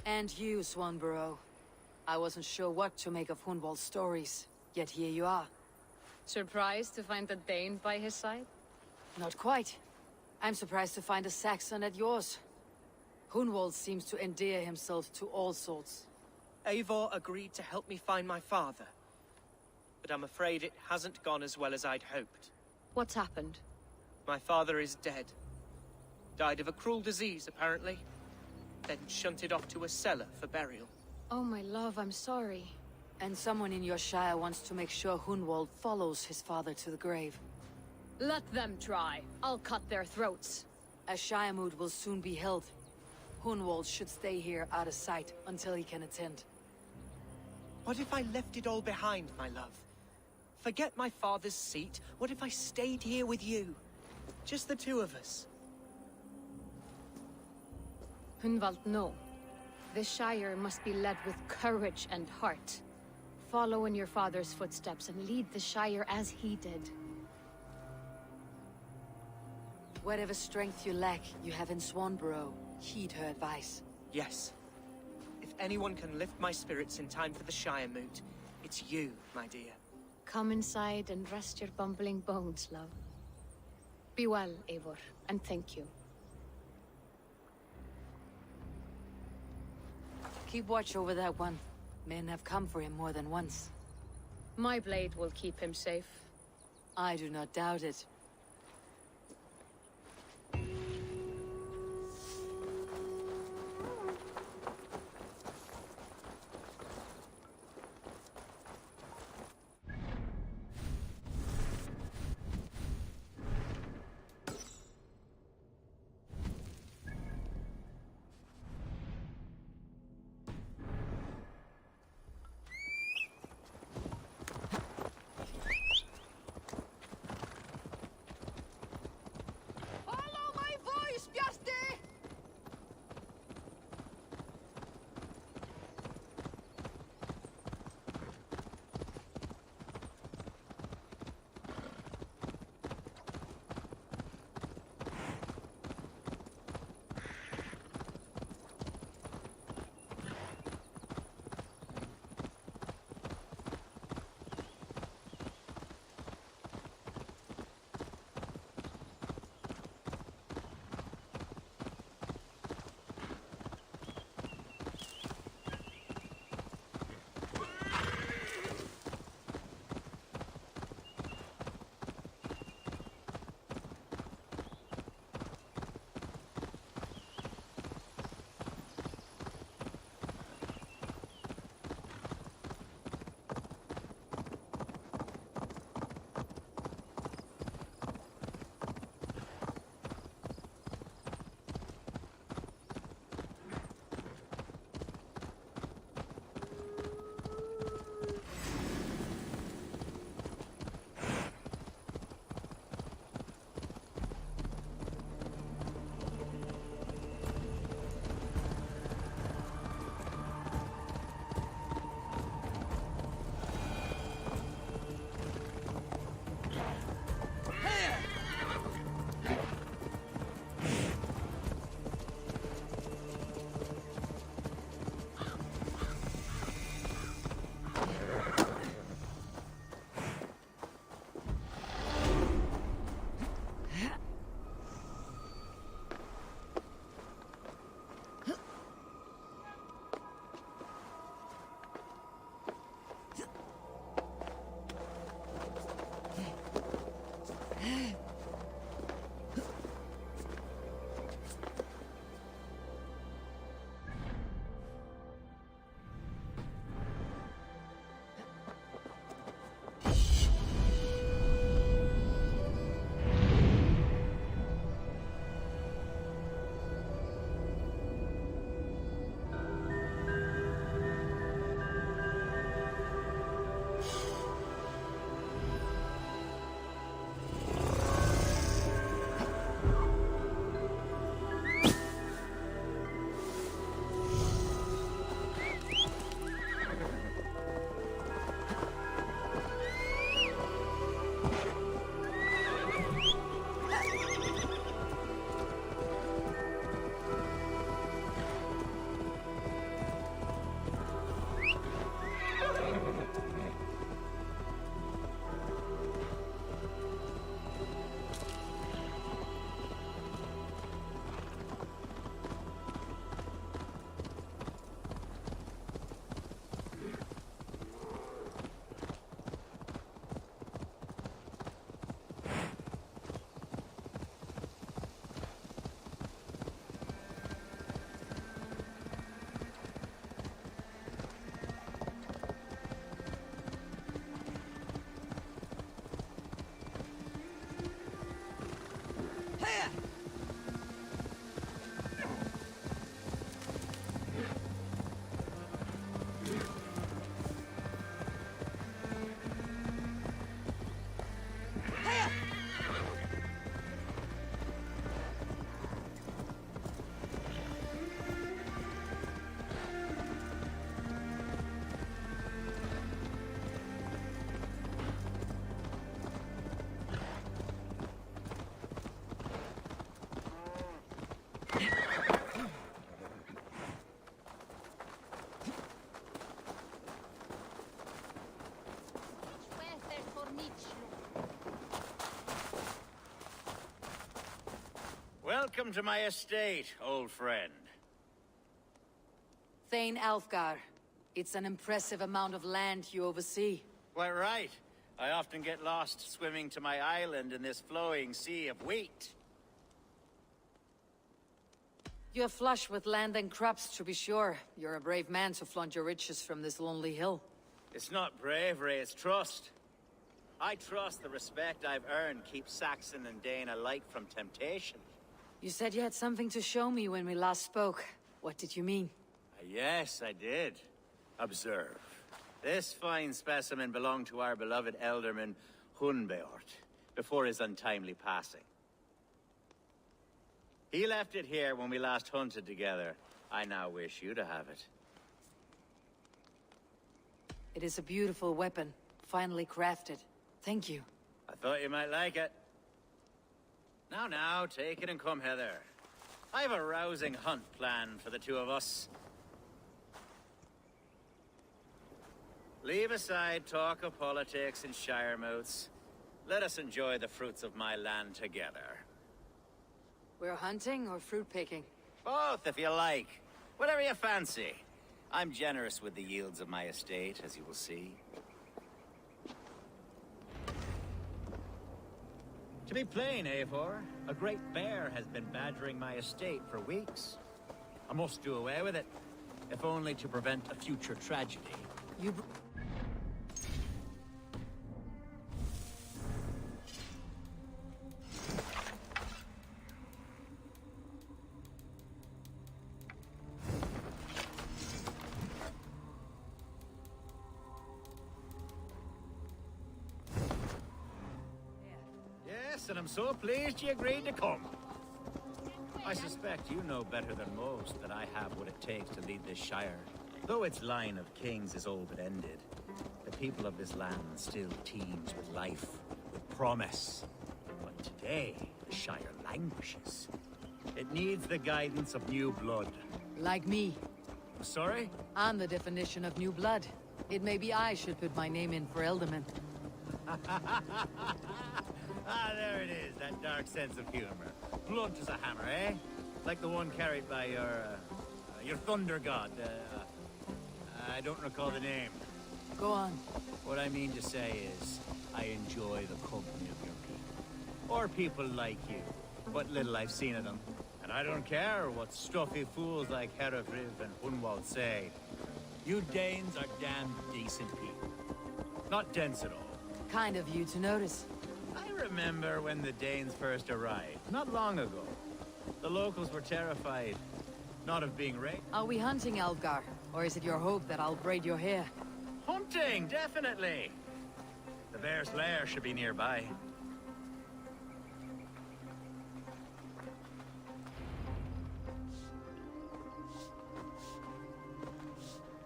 And you, Swanborough. I wasn't sure what to make of Hunwald's stories, yet here you are. Surprised to find a Dane by his side? Not quite. I'm surprised to find a Saxon at yours. Hunwald seems to endear himself to all sorts. Eivor agreed to help me find my father. But I'm afraid it hasn't gone as well as I'd hoped. What's happened? My father is dead. Died of a cruel disease, apparently. Then shunted off to a cellar for burial. Oh, my love, I'm sorry. And someone in your shire wants to make sure Hunwald follows his father to the grave. Let them try. I'll cut their throats. A shire moot will soon be held. Hunwald should stay here out of sight until he can attend. What if I left it all behind, my love? Forget my father's seat. What if I stayed here with you? Just the two of us. Hunwald, no. The Shire must be led with courage and heart. Follow in your father's footsteps and lead the Shire as he did. Whatever strength you lack, you have in Swanborough. Heed her advice. Yes. If anyone can lift my spirits in time for the Shire moot, it's you, my dear. Come inside and rest your bumbling bones, love. Be well, Eivor, and thank you. Keep watch over that one. Men have come for him more than once. My blade will keep him safe. I do not doubt it. Welcome to my estate, old friend. Thane Alfgar. It's an impressive amount of land you oversee. Quite right. I often get lost swimming to my island in this flowing sea of wheat. You're flush with land and crops, to be sure. You're a brave man to flaunt your riches from this lonely hill. It's not bravery, it's trust. I trust the respect I've earned keeps Saxon and Dane alike from temptation. You said you had something to show me when we last spoke. What did you mean? Yes, I did. Observe. This fine specimen belonged to our beloved elderman, Hunbeort, before his untimely passing. He left it here when we last hunted together. I now wish you to have it. It is a beautiful weapon, finely crafted. Thank you. I thought you might like it. Now, take it and come hither. I've a rousing hunt planned for the two of us. Leave aside talk of politics and shire moats. Let us enjoy the fruits of my land together. We're hunting or fruit picking? Both, if you like. Whatever you fancy. I'm generous with the yields of my estate, as you will see. To be plain, Eivor, a great bear has been badgering my estate for weeks. I must do away with it, if only to prevent a future tragedy. You... And I'm so pleased you agreed to come. I suspect you know better than most that I have what it takes to lead this shire. Though its line of kings is all but ended, the people of this land still teems with life, with promise. But today, the shire languishes. It needs the guidance of new blood. Like me. Sorry? I'm the definition of new blood. It may be I should put my name in for Elderman. Ah, there it is, that dark sense of humor. Blunt as a hammer, eh? Like the one carried by your thunder god. I don't recall the name. Go on. What I mean to say is, I enjoy the company of your people. Or people like you. What little I've seen of them. And I don't care what stuffy fools like Herefriv and Hunwald say. You Danes are damn decent people. Not dense at all. Kind of you to notice. I remember when the Danes first arrived, not long ago. The locals were terrified, not of being raped. Are we hunting, Alfgar? Or is it your hope that I'll braid your hair? Hunting, definitely! The bear's lair should be nearby.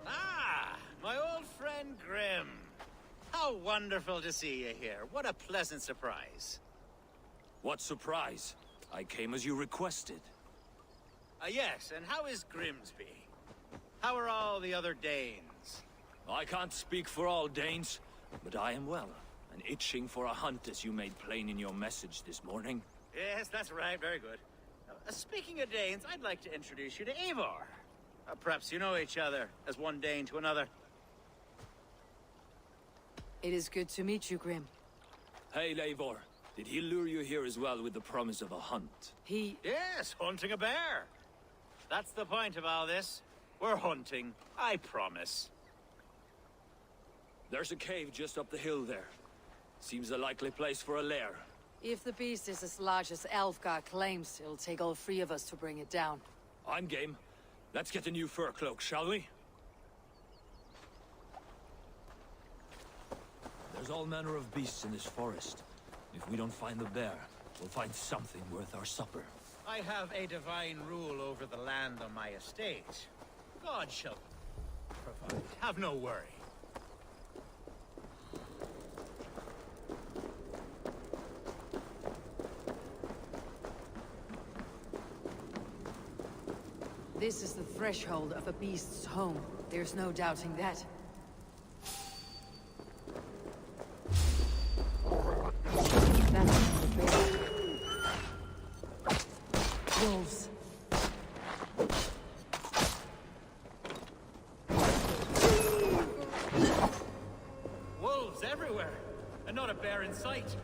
Ah! My old friend Grim. How wonderful to see you here. What a pleasant surprise. What surprise? I came as you requested. Yes, and how is Grimsby? How are all the other Danes? I can't speak for all Danes, but I am well, and itching for a hunt as you made plain in your message this morning. Yes, that's right. Very good. Speaking of Danes, I'd like to introduce you to Eivor. Perhaps you know each other, as one Dane to another. It is good to meet you, Grim. Hey, Eivor. Did he lure you here as well with the promise of a hunt? He... Yes, hunting a bear. That's the point of all this. We're hunting, I promise. There's a cave just up the hill there. Seems a likely place for a lair. If the beast is as large as Alfgar claims, it'll take all three of us to bring it down. I'm game. Let's get a new fur cloak, shall we? There's all manner of beasts in this forest. If we don't find the bear, we'll find something worth our supper. I have a divine rule over the land on my estate. God shall provide. Have no worry. This is the threshold of a beast's home. There's no doubting that. That's the bear. Wolves. Wolves everywhere, and not a bear in sight.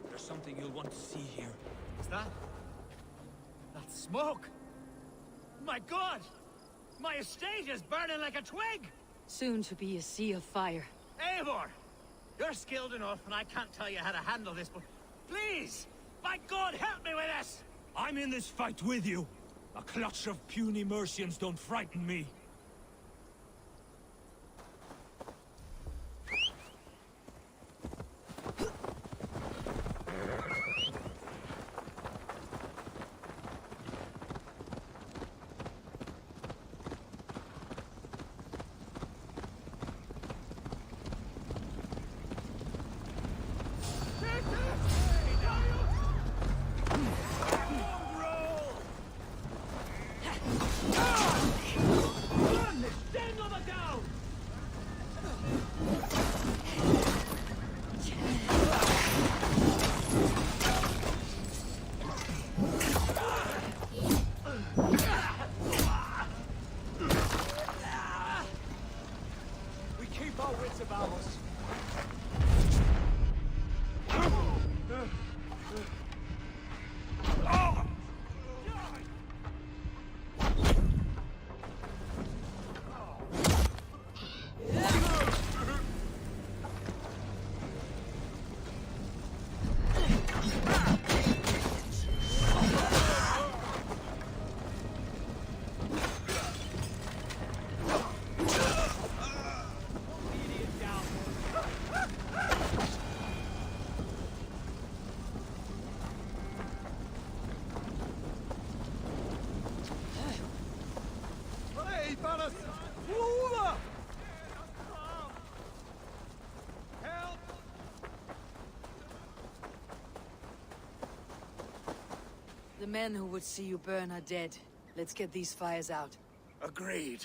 There's something you'll want to see here. What's that? That's smoke! My god! My estate is burning like a twig! Soon to be a sea of fire. Eivor! You're skilled enough, and I can't tell you how to handle this, but please! My god, help me with this! I'm in this fight with you. A clutch of puny Mercians don't frighten me. The men who would see you burn are dead. Let's get these fires out. Agreed.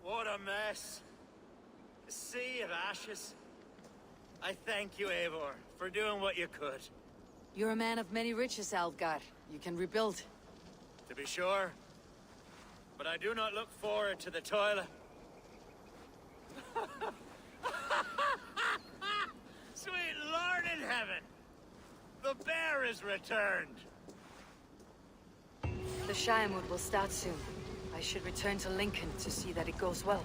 What a mess. A sea of ashes. I thank you, Eivor, for doing what you could. You're a man of many riches, Algar. You can rebuild. To be sure. But I do not look forward to the toil. Sweet Lord in heaven! The bear is returned! The Shiremood will start soon. I should return to Lincoln to see that it goes well.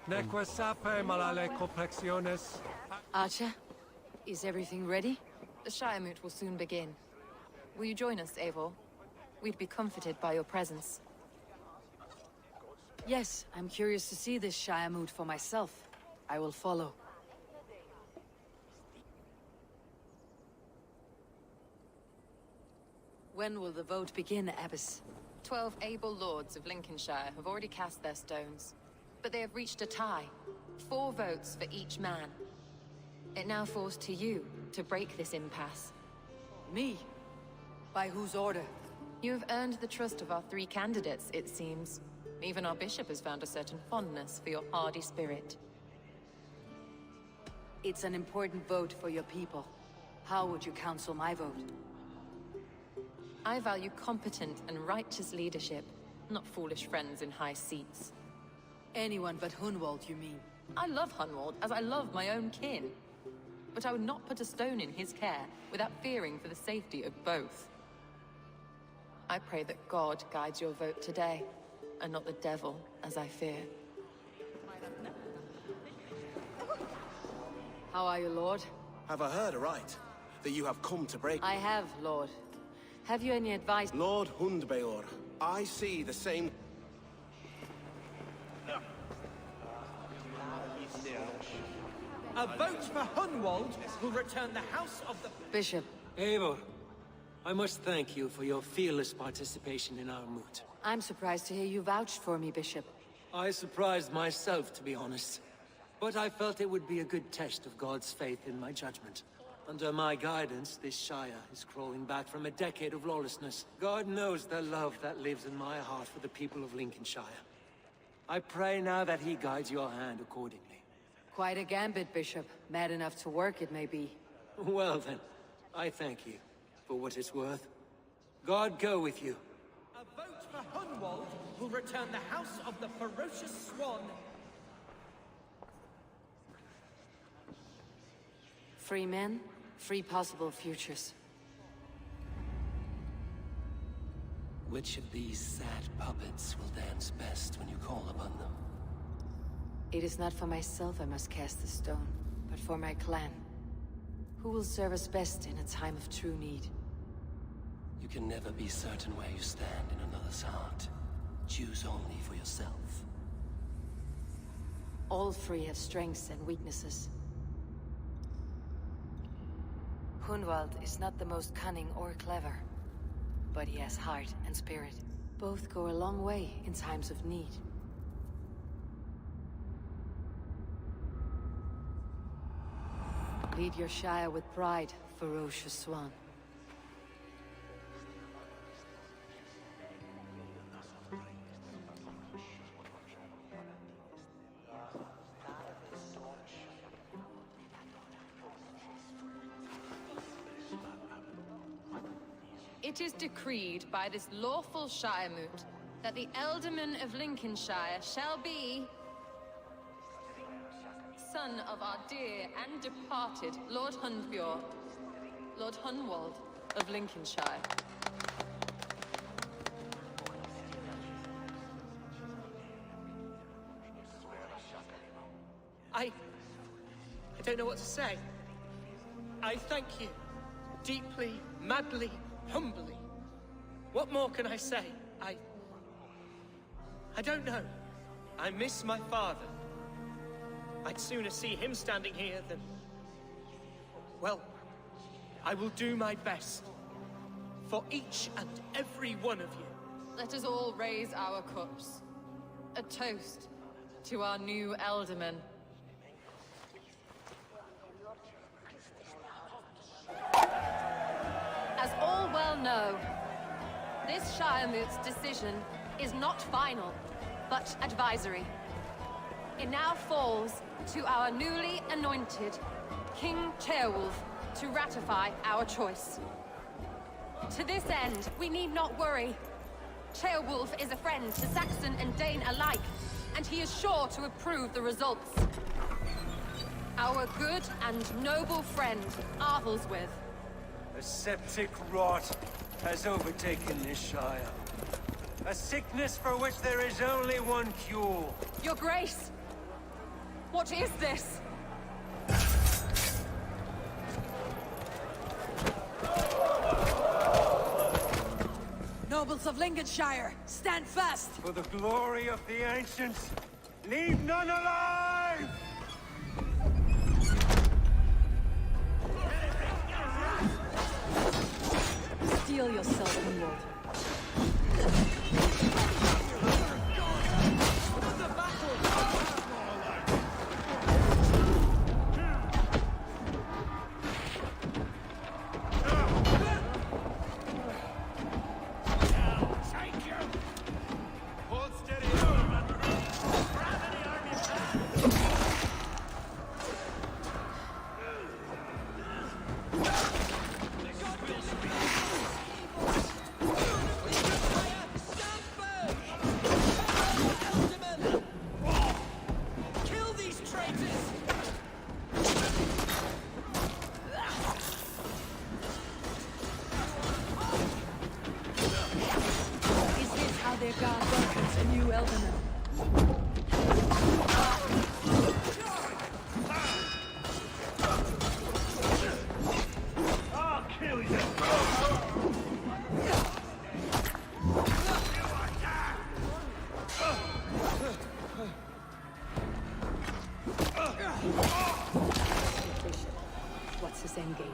Neque sape malale complexiones. Archer, is everything ready? The Shire Moot will soon begin. Will you join us, Eivor? We'd be comforted by your presence. Yes, I'm curious to see this Shire Moot for myself. I will follow. When will the vote begin, Abbess? 12 able lords of Lincolnshire have already cast their stones, but they have reached a tie. 4 votes for each man. It now falls to you to break this impasse. Me? By whose order? You have earned the trust of our 3 candidates, it seems. Even our bishop has found a certain fondness for your hardy spirit. It's an important vote for your people. How would you counsel my vote? I value competent and righteous leadership, not foolish friends in high seats. Anyone but Hunwald, you mean? I love Hunwald as I love my own kin. But I would not put a stone in his care without fearing for the safety of both. I pray that God guides your vote today, and not the devil, as I fear. How are you, Lord? Have I heard aright? That you have come to break... I have, Lord. Have you any advice? Lord Hundbeor, I see the same... A vote for Hunwald will return the House of the... Bishop. Eivor, I must thank you for your fearless participation in our moot. I'm surprised to hear you vouched for me, Bishop. I surprised myself, to be honest. But I felt it would be a good test of God's faith in my judgment. Under my guidance, this Shire is crawling back from a decade of lawlessness. God knows the love that lives in my heart for the people of Lincolnshire. I pray now that he guides your hand accordingly. Quite a gambit, Bishop. Mad enough to work, it may be. Well then, I thank you for what it's worth. God go with you. A vote for Hunwald will return the House of the Ferocious Swan. Free men, free possible futures. Which of these sad puppets will dance best when you call upon them? It is not for myself I must cast the stone, but for my clan. Who will serve us best in a time of true need? You can never be certain where you stand in another's heart. Choose only for yourself. All 3 have strengths and weaknesses. Hunwald is not the most cunning or clever, but he has heart and spirit. Both go a long way in times of need. Lead your Shire with pride, ferocious swan. It is decreed by this lawful Shire Moot that the Ealdorman of Lincolnshire shall be... son of our dear and departed Lord Hundbeor, Lord Hunwald of Lincolnshire. I don't know what to say. I thank you. Deeply, madly, humbly. What more can I say? I don't know. I miss my father. I'd sooner see him standing here than... Well, I will do my best. For each and every one of you. Let us all raise our cups. A toast to our new Ealdorman. As all well know, this Shire Moot's decision is not final, but advisory. It now falls to our newly anointed King Ceolwulf to ratify our choice. To this end, we need not worry. Ceolwulf is a friend to Saxon and Dane alike, and he is sure to approve the results. Our good and noble friend, Arthelswith. A septic rot has overtaken this Shire. A sickness for which there is only one cure. Your Grace, What is this? Nobles of Lincolnshire, stand fast! For the glory of the ancients, leave none alive! Steel yourself, Hunwald. What's his endgame?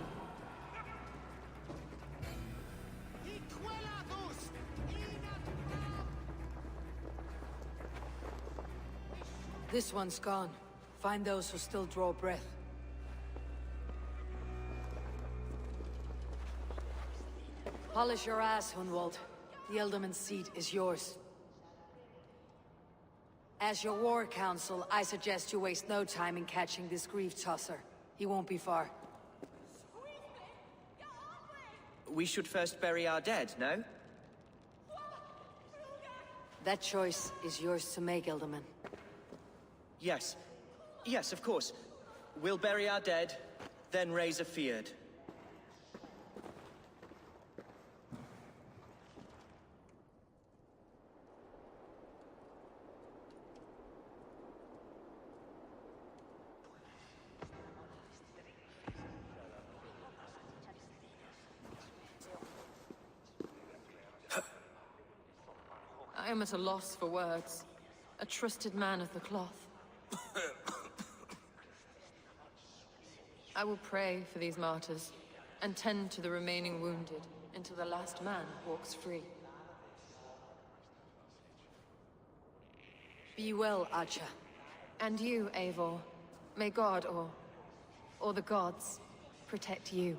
This one's gone. Find those who still draw breath. Polish your ass, Hunwald. The Ealdorman's seat is yours. As your war council, I suggest you waste no time in catching this grief tosser. He won't be far. We should first bury our dead, no? That choice is yours to make, Ealdorman. Yes. Yes, of course. We'll bury our dead, then raise a feard. I am at a loss for words. A trusted man of the cloth. I will pray for these martyrs, and tend to the remaining wounded, until the last man walks free. Be well, Archer. And you, Eivor. May God, or the gods, protect you.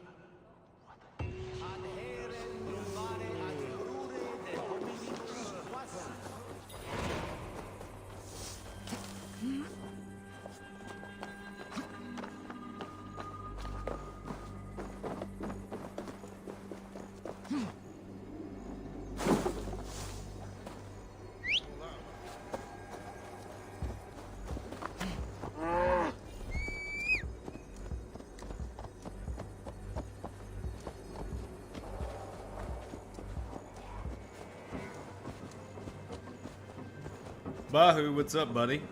Bahu, what's up, buddy?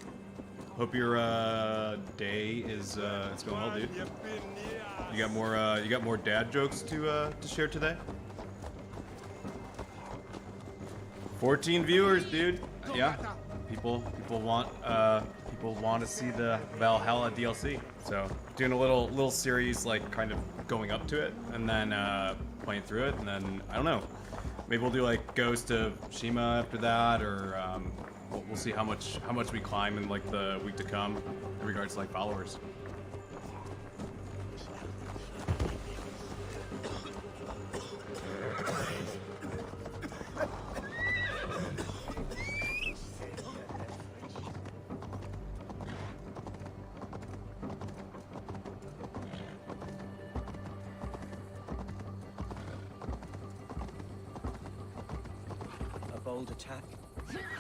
Hope your day is it's going well, dude. You got more dad jokes to share today? 14 viewers, dude. Yeah, people want to see the Valhalla DLC. So doing a little series, like kind of going up to it, and then playing through it, and then I don't know. Maybe we'll do like Ghost of Tsushima after that, or we'll see how much we climb in like the week to come in regards to like followers. A bold attack.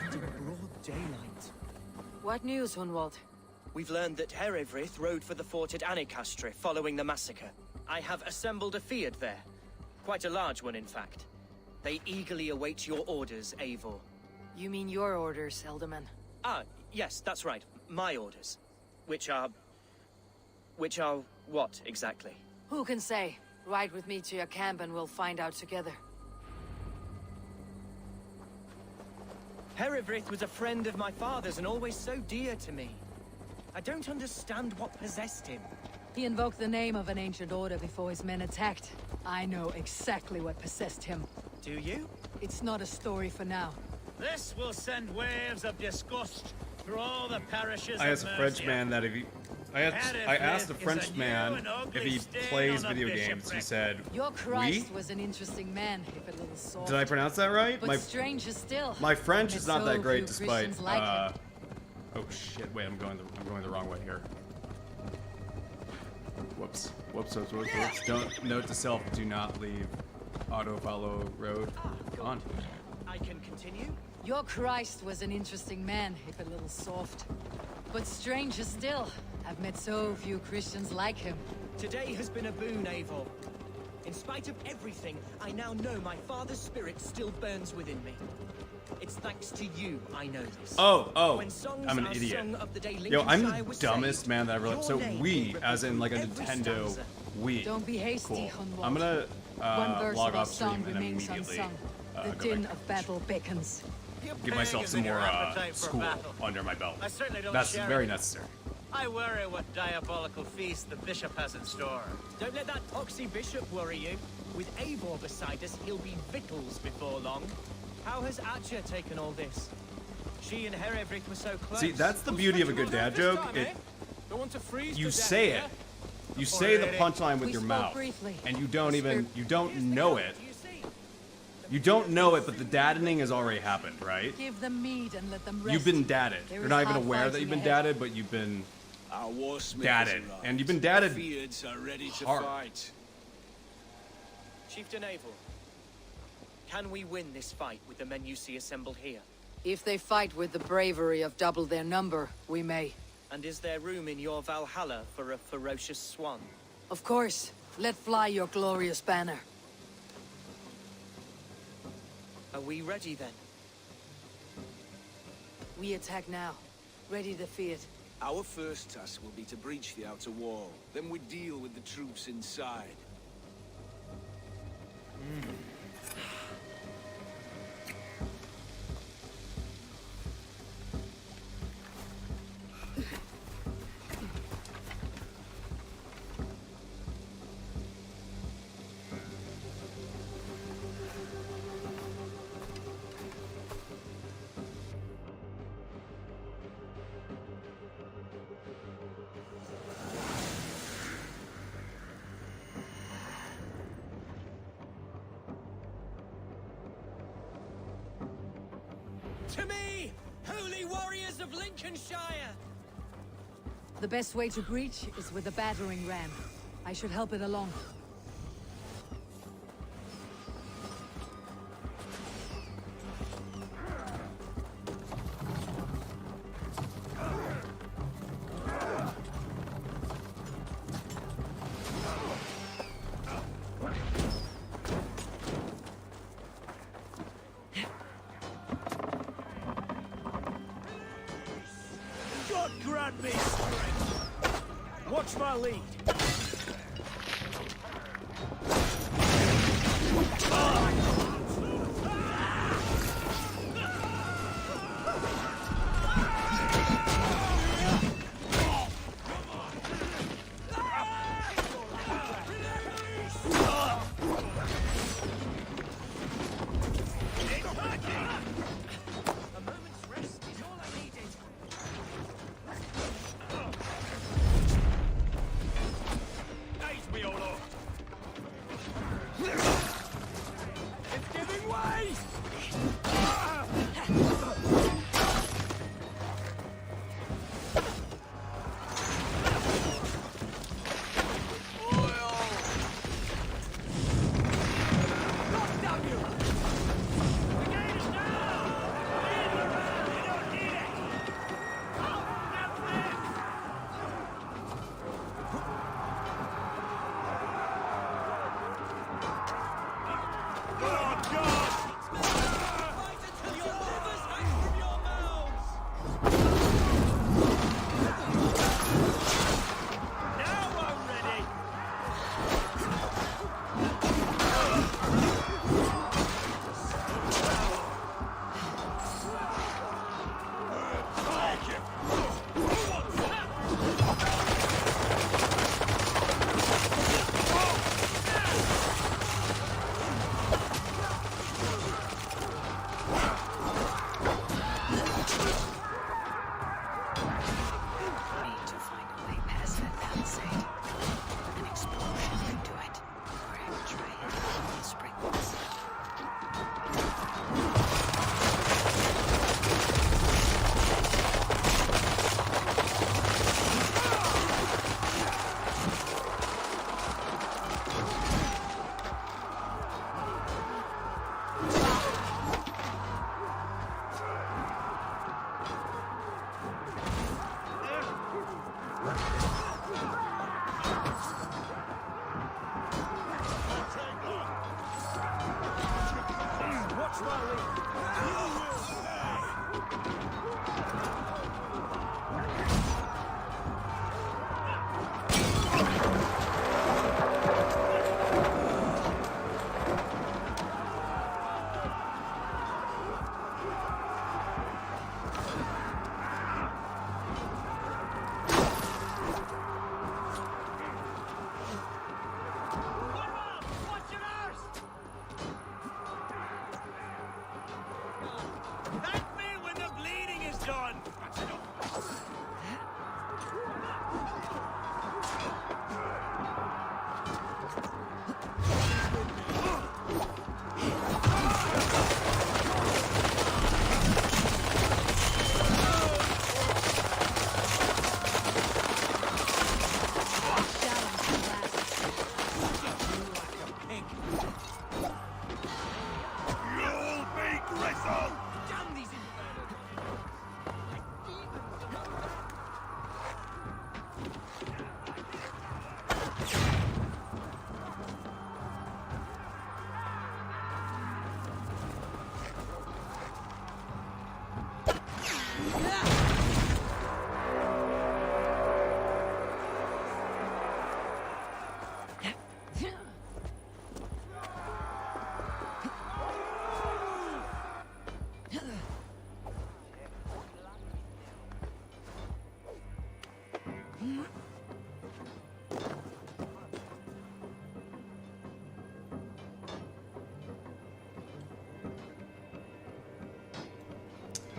Into broad daylight. What news, Hunwald? We've learned that Herefrith rode for the fort at Annikastre following the massacre. I have assembled a feard there. Quite a large one, in fact. They eagerly await your orders, Eivor. You mean your orders, Ealdorman? Ah, yes, that's right. My orders. Which are what, exactly? Who can say? Ride with me to your camp and we'll find out together. Herivryth was a friend of my father's and always so dear to me. I don't understand what possessed him. He invoked the name of an ancient order before his men attacked. I know exactly what possessed him. Do you? It's not a story for now. This will send waves of disgust through all the parishes I of asked a French man that if he... I asked a French man if he plays video games. He said, Your Christ was an interesting man, if a little soft. Did I pronounce that right? But stranger still. My French is not that great, few despite. Christians like him. Oh shit! Wait, I'm going the wrong way here. Whoops! Don't note to self: do not leave auto follow road on. I can continue. Your Christ was an interesting man, if a little soft. But stranger still. I've met so few Christians like him. Today has been a boon, Eivor. In spite of everything, I now know my father's spirit still burns within me. It's thanks to you I know this. Oh, I'm an idiot. Yo, I'm the dumbest man that ever lived. So we, as in like a Nintendo Wii. Don't be hasty, Cool. I'm gonna log off stream and then remains immediately unsung. The go din back. of battle beckons. Give myself some more school under my belt. I certainly don't That's share very it. necessary. I worry what diabolical feast the bishop has in store. Don't let that poxy bishop worry you. With Eivor beside us, he'll be victuals before long. How has Atcha taken all this? She and Herivryth were so close. See, that's the beauty of a good dad joke. You say it. You say the punchline with your mouth, and you don't know it. You don't know it, but the daddening has already happened, right? Give them mead and let them rest. You've been dadded. There You're is not even hard aware that fighting you've been ahead. dadded, but you've been Our warsmiths dadded, arrived. and you've been dadded Fiends are ready to hard. fight. Chieftain Eivor, can we win this fight with the men you see assembled here? If they fight with the bravery of double their number, we may. And is there room in your Valhalla for a ferocious swan? Of course. Let fly your glorious banner. Are we ready then? We attack now. Ready to fight. Our first task will be to breach the outer wall. Then we deal with the troops inside. To me, holy warriors of Lincolnshire! The best way to breach is with a battering ram. I should help it along. God grant me strength! Watch my lead!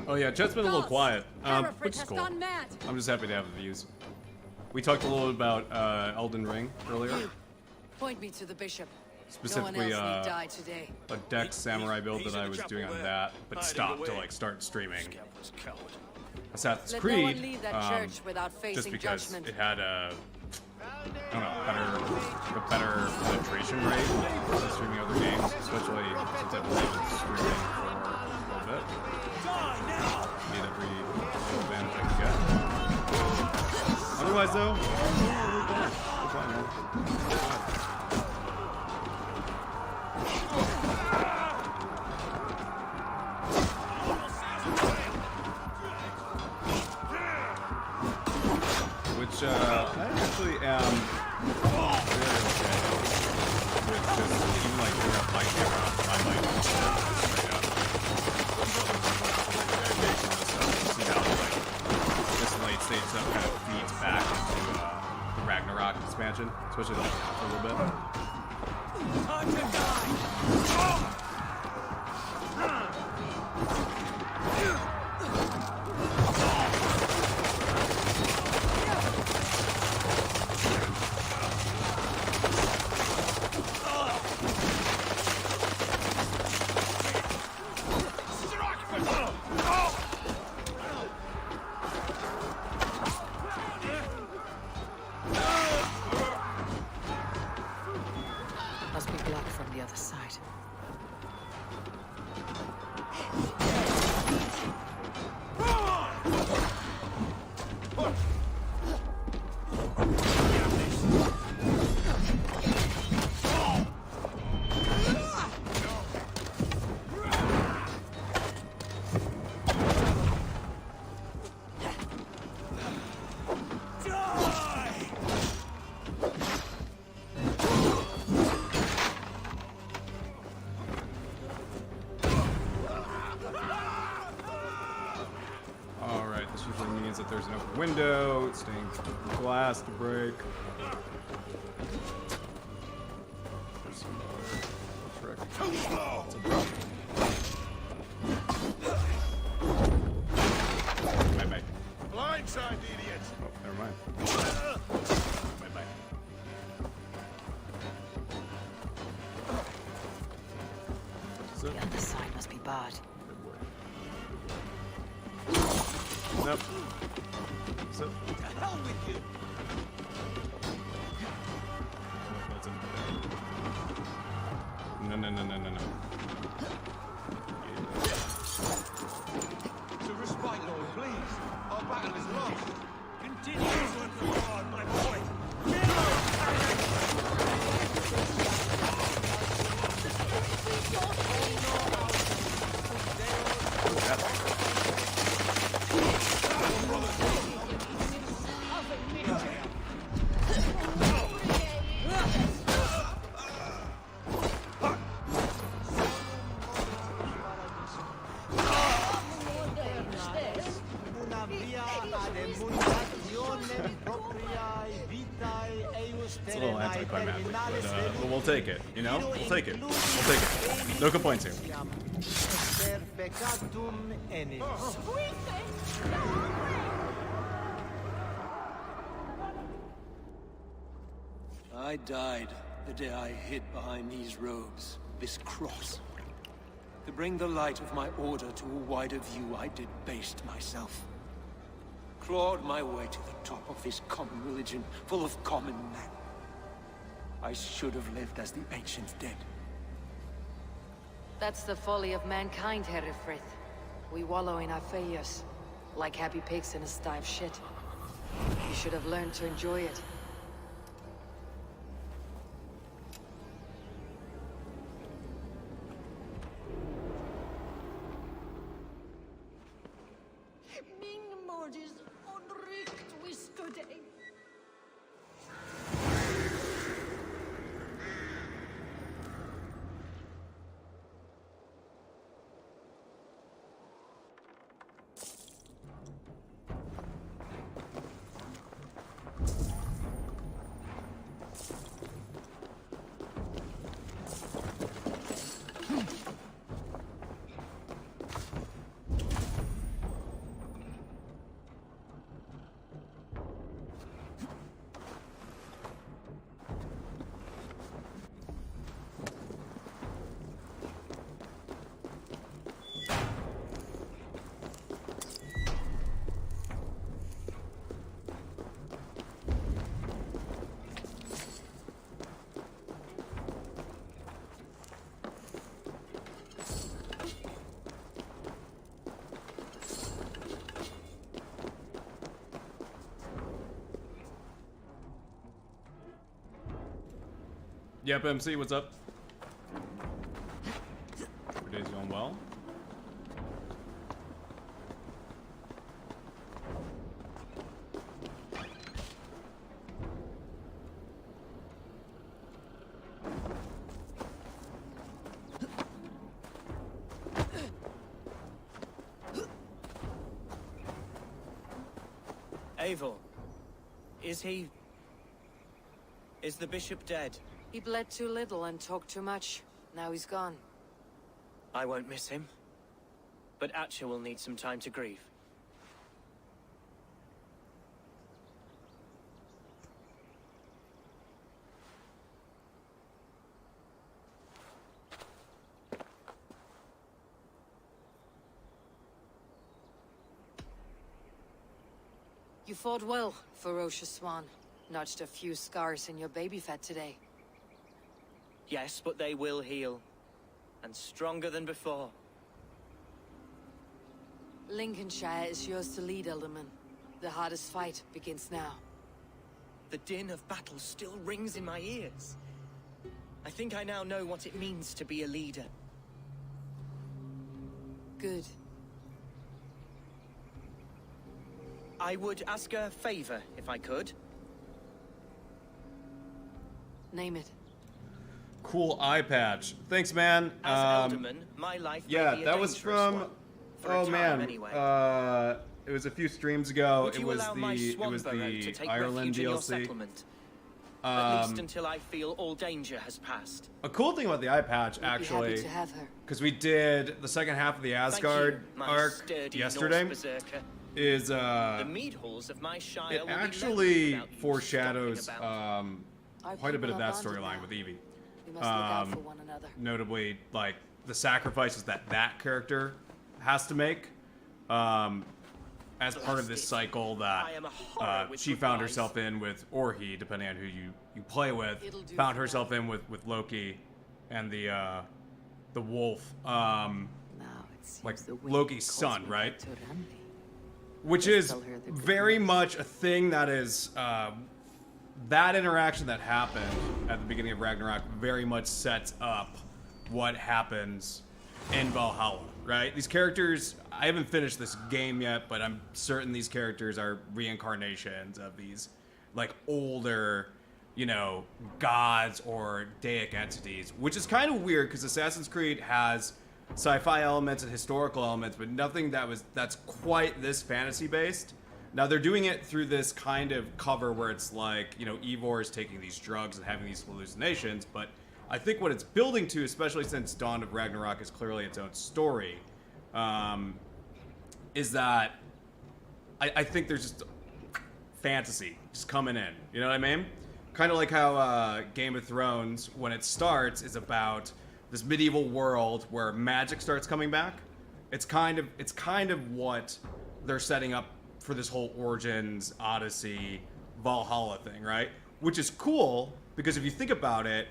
Oh yeah, chat's been a little quiet, which is cool. I'm just happy to have the views. We talked a little bit about Elden Ring earlier. Point me to the bishop. Specifically, no one else need die today. A Dex samurai build that I was doing on that, but stopped to like start streaming Assassin's Creed, no one leave that church without facing just because judgment. it had a, I don't know, a better penetration rate than streaming other games, especially since I've only been streaming for a little bit. Need every advantage I can get. Otherwise, though, we're fine, man. Which I actually am very okay with just even like doing up my camera on my mic straight up. See how like this late stage stuff kind of feeds back into the Ragnarok expansion, especially like for a little bit. Time to die! Must be blocked from the other side. There's an open window, staying glass to break. There's some other trick. Bye-bye. Blindside, idiot! Oh, never mind. Bye-bye. The other side must be barred. Nope. So, The hell with you! No. To respite, Lord, please. Our battle is lost. Continue to work hard, my boy. by Madly, but we'll take it. You know, we'll take it. We'll take it. No complaints here. I died the day I hid behind these robes, this cross. To bring the light of my order to a wider view, I debased myself. Clawed my way to the top of this common religion, full of common men. I should have lived as the ancient dead. That's the folly of mankind, Herefrith. We wallow in our failures, like happy pigs in a sty of shit. You should have learned to enjoy it. Yep, MC, what's up? Every day's going well. Eivor, is the bishop dead? He bled too little and talked too much. Now he's gone. I won't miss him. But Atcha will need some time to grieve. You fought well, ferocious swan. Notched a few scars in your baby fat today. Yes, but they will heal. And stronger than before. Lincolnshire is yours to lead, Elderman. The hardest fight begins now. The din of battle still rings in my ears. I think I now know what it means to be a leader. Good. I would ask a favor, if I could. Name it. Cool eye patch. Thanks, man. As Elderman, my life yeah, may be a that was dangerous from. one. For a Oh time, man. anyway. It was a few streams ago. Would It you was allow my the Swanborough to take Ireland refuge in your DLC. settlement? At least until I feel all danger has passed. A cool thing about the eye patch, We'd be happy actually, to have her. because we did the second half of the Asgard my arc sturdy yesterday, Norse berserker. is The mead halls of my shire it will be actually left without you foreshadows stomping about. quite a bit of that people are bonded storyline now. with Evie. We must look out for one another. Notably, like the sacrifices that that character has to make as part of this cycle that she found herself in with, or he, depending on who you play with, found herself in with Loki and the wolf, like Loki's son, right? Which is very much a thing that is that interaction that happened at the beginning of Ragnarok very much sets up what happens in Valhalla, right? These characters, I haven't finished this game yet, but I'm certain these characters are reincarnations of these, like, older, you know, gods or deic entities, which is kind of weird because Assassin's Creed has sci-fi elements and historical elements, but nothing that's quite this fantasy-based. Now they're doing it through this kind of cover where it's like, you know, Eivor is taking these drugs and having these hallucinations, but I think what it's building to, especially since Dawn of Ragnarok is clearly its own story, is that I think there's just fantasy just coming in. You know what I mean? Kind of like how Game of Thrones, when it starts, is about this medieval world where magic starts coming back. It's kind of what they're setting up for this whole Origins, Odyssey, Valhalla thing, right? Which is cool, because if you think about it,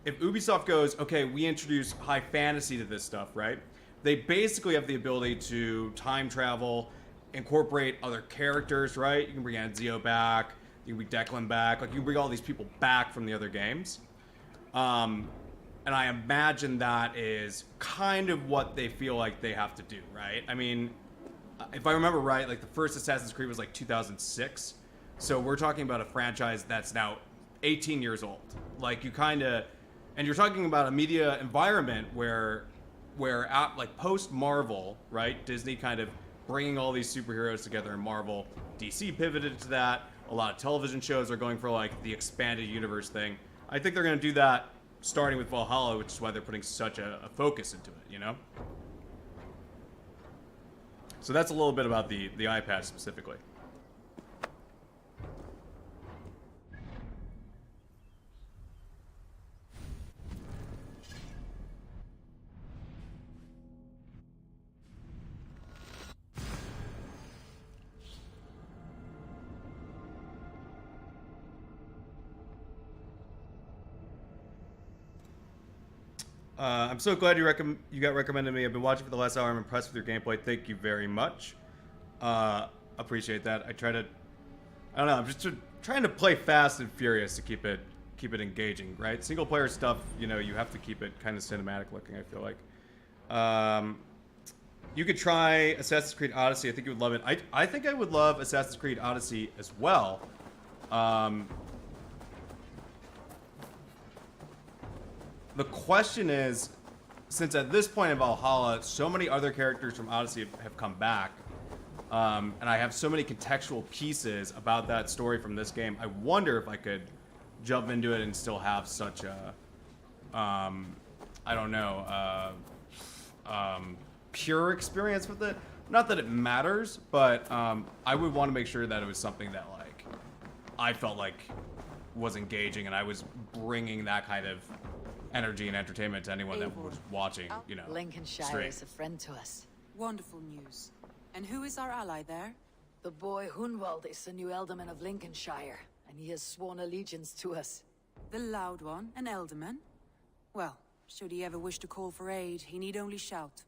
if Ubisoft goes, okay, we introduce high fantasy to this stuff, right? They basically have the ability to time travel, incorporate other characters, right? You can bring Ezio back, you can bring Declan back, like you can bring all these people back from the other games. And I imagine that is kind of what they feel like they have to do, right? I mean, if I remember right, like the first Assassin's Creed was like 2006. So we're talking about a franchise that's now 18 years old. Like you kind of, and you're talking about a media environment where at, like post Marvel, right? Disney kind of bringing all these superheroes together in Marvel. DC pivoted to that. A lot of television shows are going for like the expanded universe thing. I think they're going to do that starting with Valhalla, which is why they're putting such a focus into it, you know? So that's a little bit about the iPad specifically. I'm so glad you got recommended me. I've been watching for the last hour. I'm impressed with your gameplay. Thank you very much. Appreciate that. I don't know. I'm just trying to play fast and furious to keep it engaging, right? Single player stuff, you know, you have to keep it kind of cinematic looking, I feel like. You could try Assassin's Creed Odyssey. I think you would love it. I think I would love Assassin's Creed Odyssey as well. The question is, since at this point in Valhalla, so many other characters from Odyssey have come back, and I have so many contextual pieces about that story from this game, I wonder if I could jump into it and still have such a, I don't know, pure experience with it. Not that it matters, but I would want to make sure that it was something that, like, I felt like was engaging, and I was bringing that kind of energy and entertainment to anyone that was watching, you know, Lincolnshire stream. is a friend to us. Wonderful news. And who is our ally there? The boy Hunwald is the new Alderman of Lincolnshire, and he has sworn allegiance to us. The loud one, an Alderman? Well, should he ever wish to call for aid, he need only shout.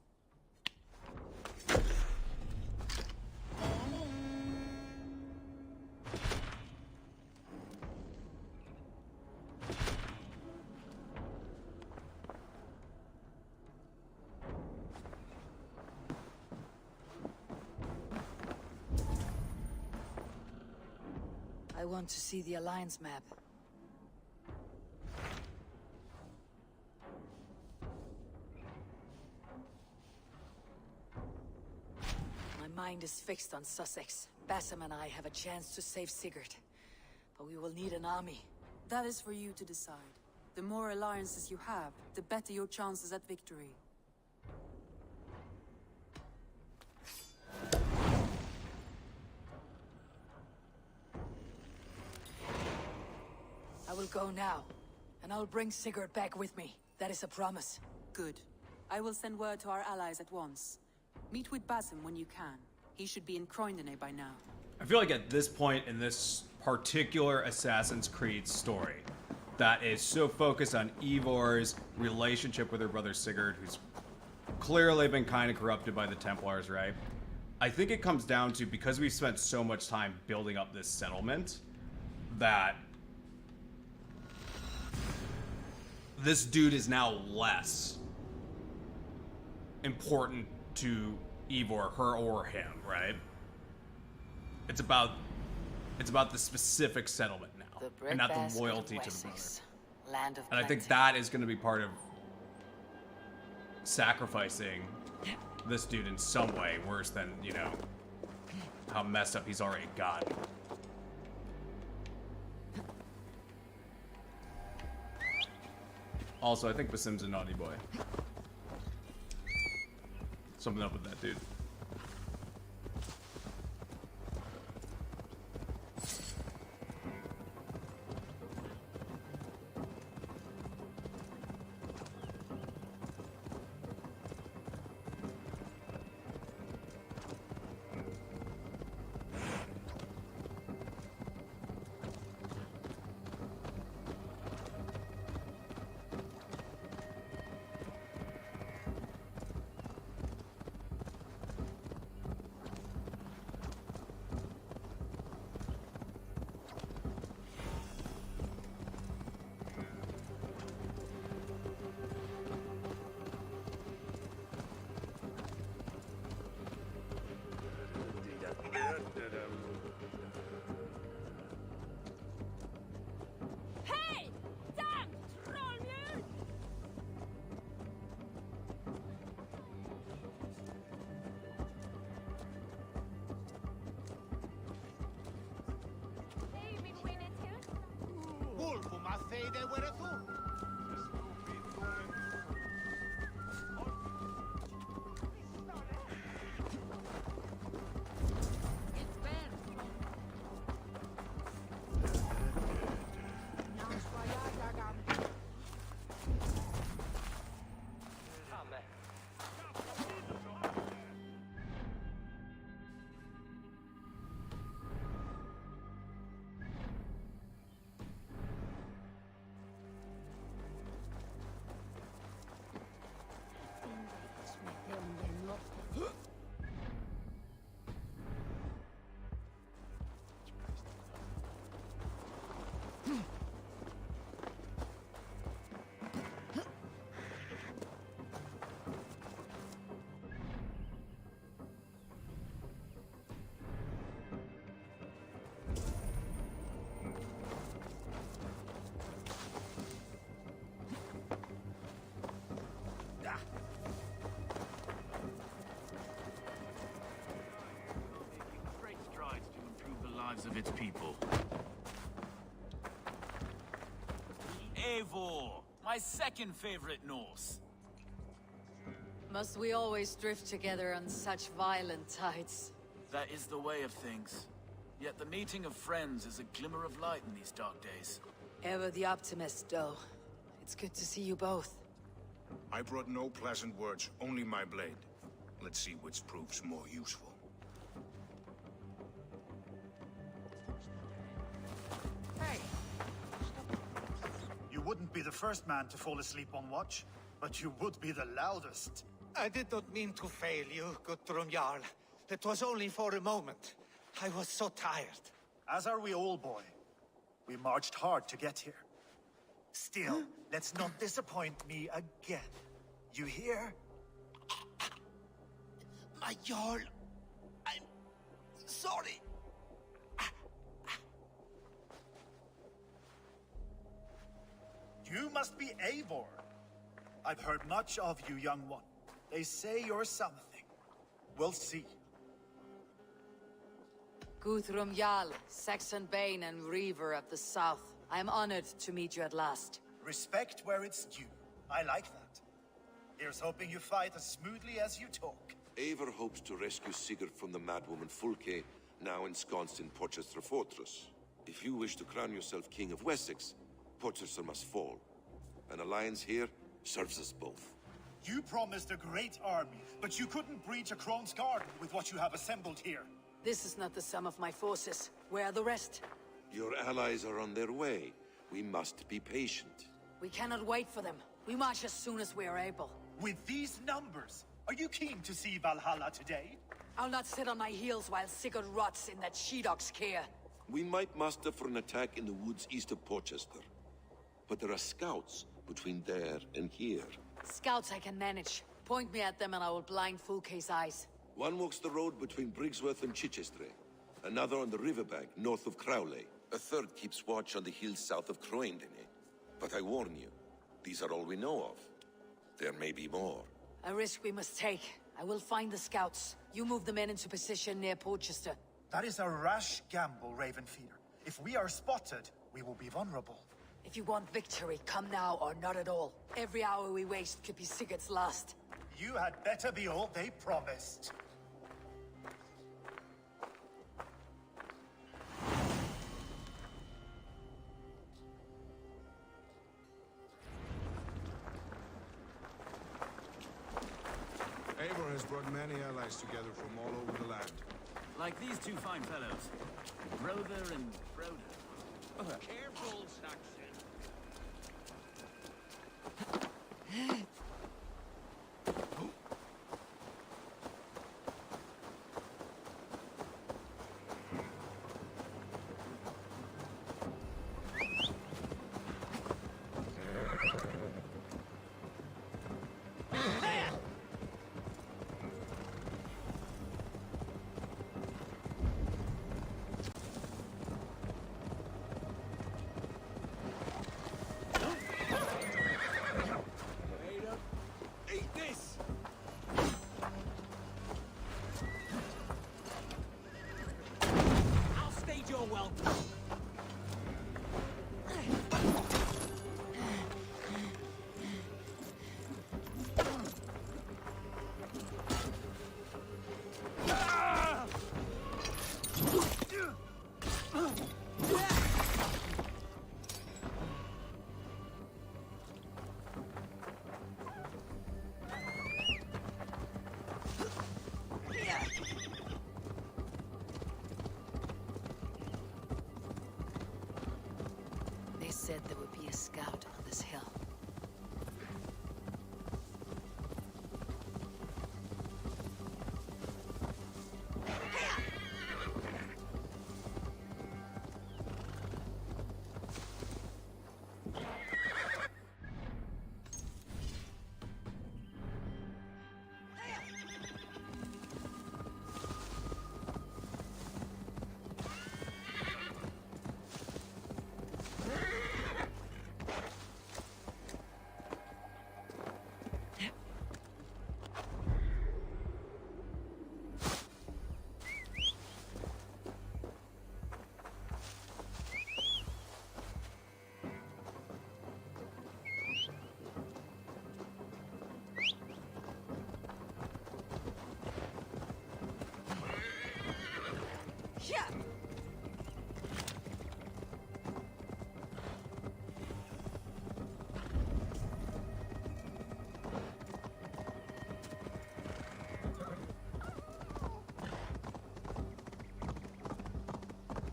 I want to see the Alliance map. My mind is fixed on Suthsexe. Basim and I have a chance to save Sigurd. But we will need an army. That is for you to decide. The more alliances you have, the better your chances at victory. I will go now, and I'll bring Sigurd back with me. That is a promise. Good. I will send word to our allies at once. Meet with Basim when you can. He should be in Croydon by now. I feel like at this point in this particular Assassin's Creed story, that is so focused on Eivor's relationship with her brother Sigurd, who's clearly been kind of corrupted by the Templars, right? I think it comes down to, because we've spent so much time building up this settlement, that this dude is now less important to Eivor, her or him, right? It's about the specific settlement now, and not the loyalty to the brother. Land of And I think that is going to be part of sacrificing this dude in some way, worse than, you know, how messed up he's already gotten. Also, I think Basim's a naughty boy. Something up with that dude. Hey! Damn! Trollmule! Great strides to improve the lives of its people. Eivor, my second favorite Norse. Must we always drift together on such violent tides? That is the way of things. Yet the meeting of friends is a glimmer of light in these dark days. Ever the optimist, though. It's good to see you both. I brought no pleasant words, only my blade. Let's see which proves more useful. You wouldn't be the first man to fall asleep on watch, but you would be the loudest. I did not mean to fail you, Guthrum Jarl. It was only for a moment. I was so tired. As are we all, boy. We marched hard to get here. Still, let's not disappoint me again. You hear? My Jarl, I'm sorry. You must be Eivor. I've heard much of you, young one. They say you're something. We'll see. Guthrum Jarl, Saxon Bane and Reaver of the South. I am honored to meet you at last. Respect where it's due. I like that. Here's hoping you fight as smoothly as you talk. Eivor hopes to rescue Sigurd from the madwoman Fulke, now ensconced in Porchester Fortress. If you wish to crown yourself King of Wessex, Porchester must fall. An alliance here serves us both. You promised a great army, but you couldn't breach a Crone's Garden with what you have assembled here. This is not the sum of my forces. Where are the rest? Your allies are on their way. We must be patient. We cannot wait for them. We march as soon as we are able. With these numbers, are you keen to see Valhalla today? I'll not sit on my heels while Sigurd rots in that she-dog's care. We might muster for an attack in the woods east of Porchester. But there are scouts between there and here. Scouts I can manage. Point me at them and I will blind Fulke's eyes. One walks the road between Briggsworth and Chichester. Another on the riverbank north of Crowley. A third keeps watch on the hills south of Croendene. But I warn you, these are all we know of. There may be more. A risk we must take. I will find the scouts. You move the men into position near Porchester. That is a rash gamble, Ravenfeeder. If we are spotted, we will be vulnerable. If you want victory, come now or not at all. Every hour we waste could be Sigurd's last. You had better be all they promised. Eivor has brought many allies together from all over the land. Like these two fine fellows. Brother and Broder. Careful, Saxon. They said there would be a scout on this hill.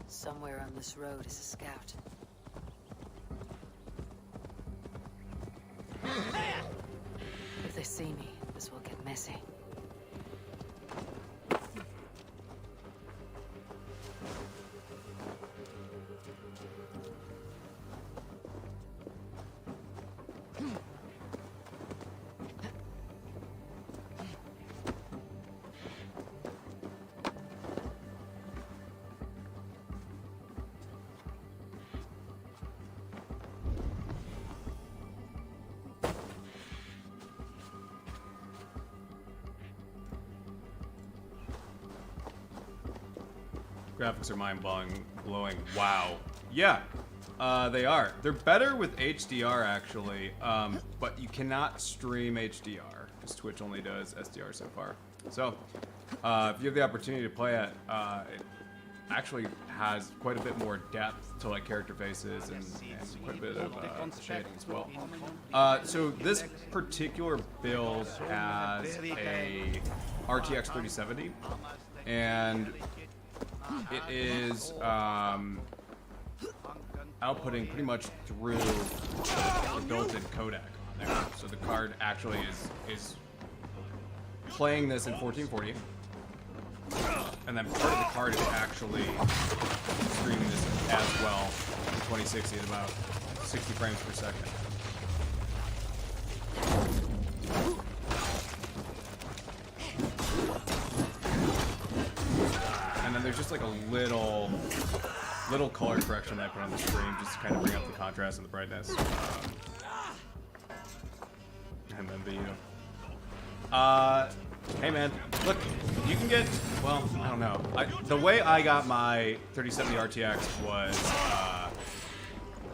Somewhere on this road is a scout. If they see me, this will get messy. Graphics are mind-blowing. Wow. Yeah, they are. They're better with HDR, actually, but you cannot stream HDR, because Twitch only does SDR so far. So, if you have the opportunity to play it, it actually has quite a bit more depth to like character faces and quite a bit of shading as well. So this particular build has a RTX 3070, and it is outputting pretty much through the built-in codec on there. So the card actually is playing this in 1440, and then part of the card is actually streaming this as well in 2060 at about 60 frames per second. And then there's just like a little color correction that I put on the screen just to kind of bring up the contrast and the brightness. And then the Hey man, look, you can get, well, I don't know. The way I got my 3070 RTX was,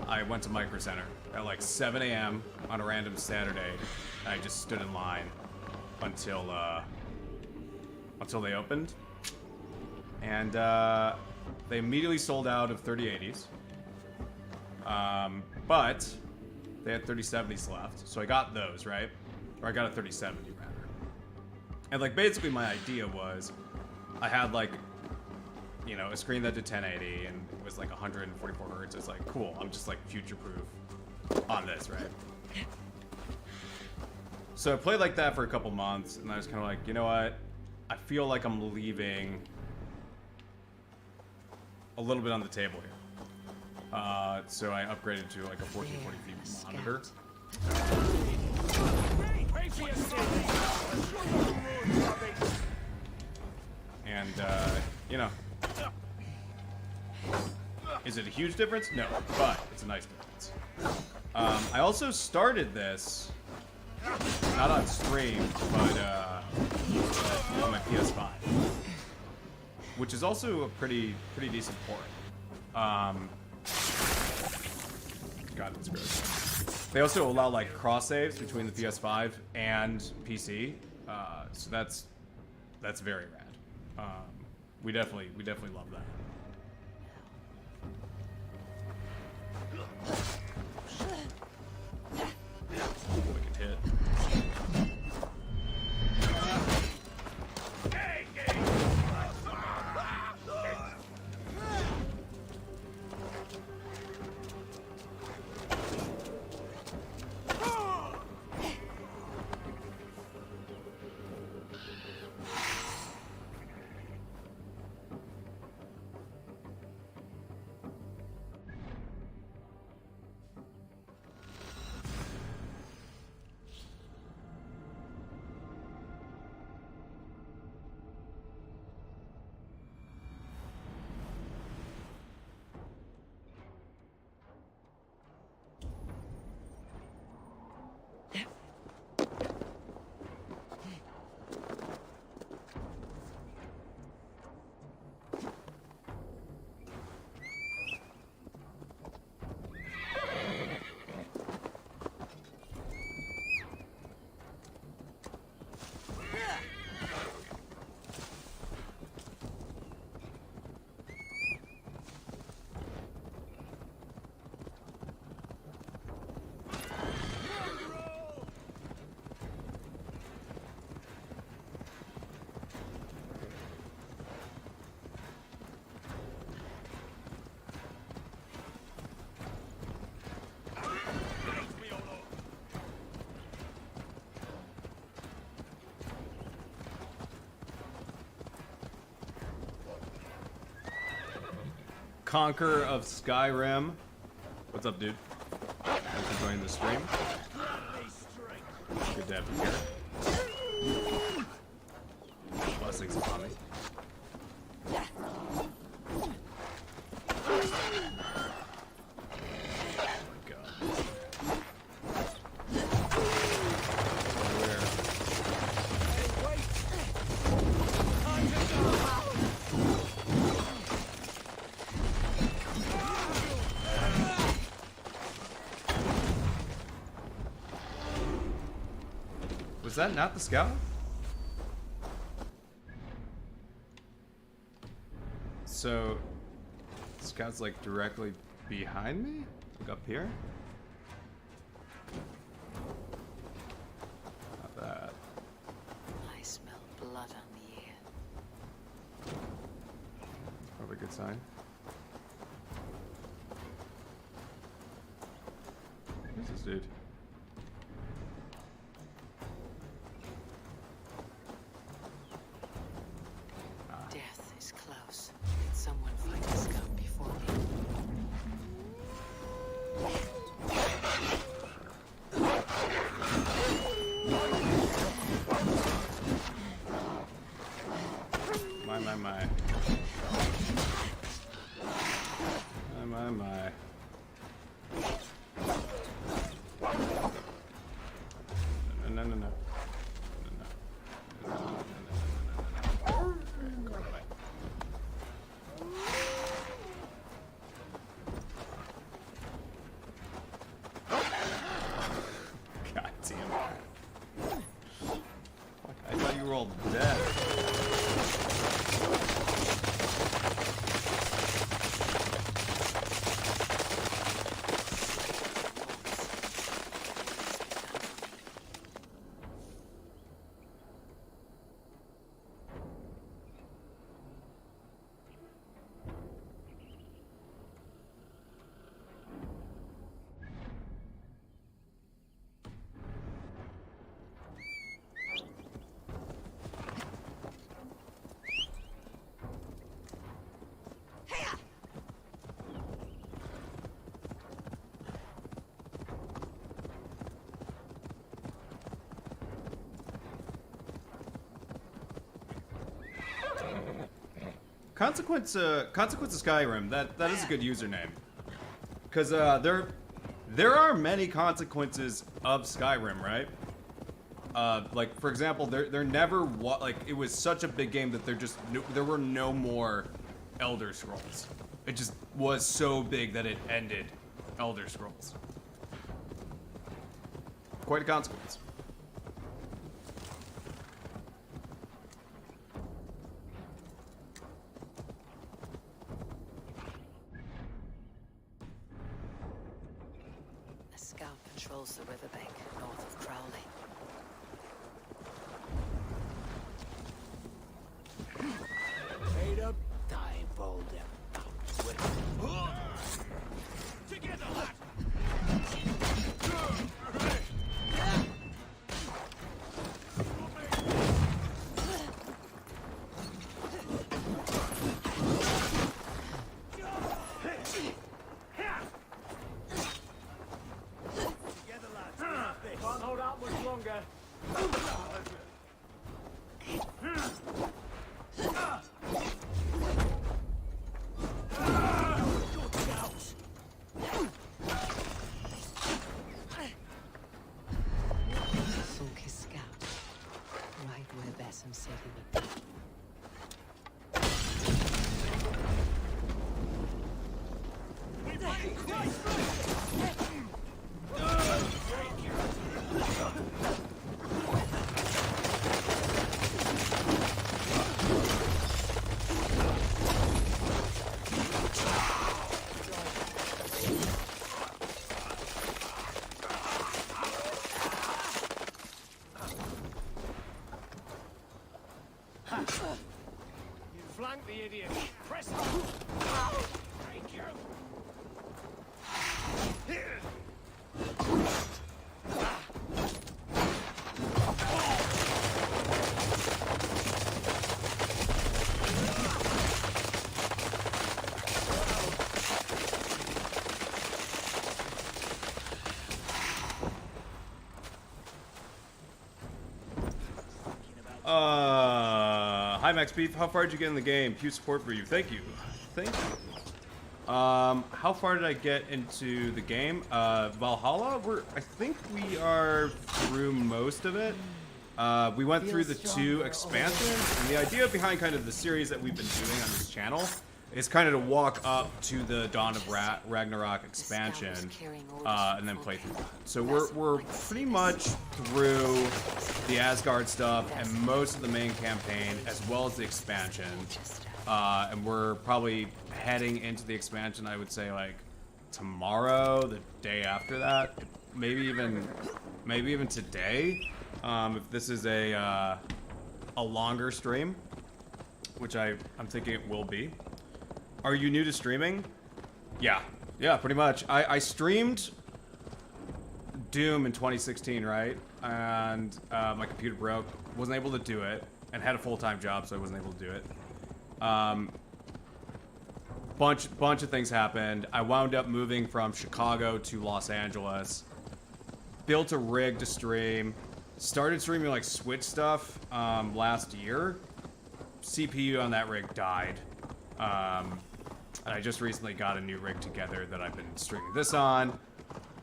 I went to Micro Center at like 7 a.m. on a random Saturday. I just stood in line until they opened. And they immediately sold out of 3080s. But they had 3070s left, so I got those, right? Or I got a 3070 rather. And like basically my idea was, I had like, you know, a screen that did 1080 and it was like 144 hertz. It's like cool. I'm just like future-proof on this, right? So I played like that for a couple months, and I was kind of like, you know what? I feel like I'm leaving a little bit on the table here. So I upgraded to like a 1440p monitor. And, you know, is it a huge difference? No, but it's a nice difference. I also started this, not on stream, but on my PS5, which is also a pretty decent port. God, it's gross. They also allow like cross saves between the PS5 and PC, so that's very rad. We definitely love that. Wicked hit. Conqueror of Skyrim. What's up, dude? Thanks for joining the stream. Good to have you here. Blessings upon me. Is that not the scout? So, the scout's like directly behind me? Like up here? Not bad. I smell blood on the air. Probably a good sign. Who's this dude? roll death. Consequence of Skyrim. That is a good username, because there are many consequences of Skyrim, right? Like for example, there never like it was such a big game that there were no more Elder Scrolls. It just was so big that it ended Elder Scrolls. Quite a consequence. Controls the riverbank north of Crowley. Made up, die, bold together, lad! Can't hold out much longer. Focus scout. Right where Basim said he would be. You flanked the idiot. Press on. Thank you. Hi Max Beef, how far did you get in the game? Huge support for you. Thank you. Thank you. How far did I get into the game? Valhalla, I think we are through most of it. We went through the 2 expansions, and the idea behind kind of the series that we've been doing on this channel is kind of to walk up to the Dawn of Ragnarok expansion, and then play through that. So we're pretty much through the Asgard stuff and most of the main campaign, as well as the expansion. And we're probably heading into the expansion, I would say, like, tomorrow, the day after that, maybe even today, if this is a longer stream, which I'm thinking it will be. Are you new to streaming? Yeah, pretty much. I streamed Doom in 2016, right? And my computer broke, wasn't able to do it, and had a full-time job, so I wasn't able to do it. Bunch of things happened. I wound up moving from Chicago to Los Angeles. Built a rig to stream. Started streaming like Switch stuff last year. CPU on that rig died. And I just recently got a new rig together that I've been streaming this on.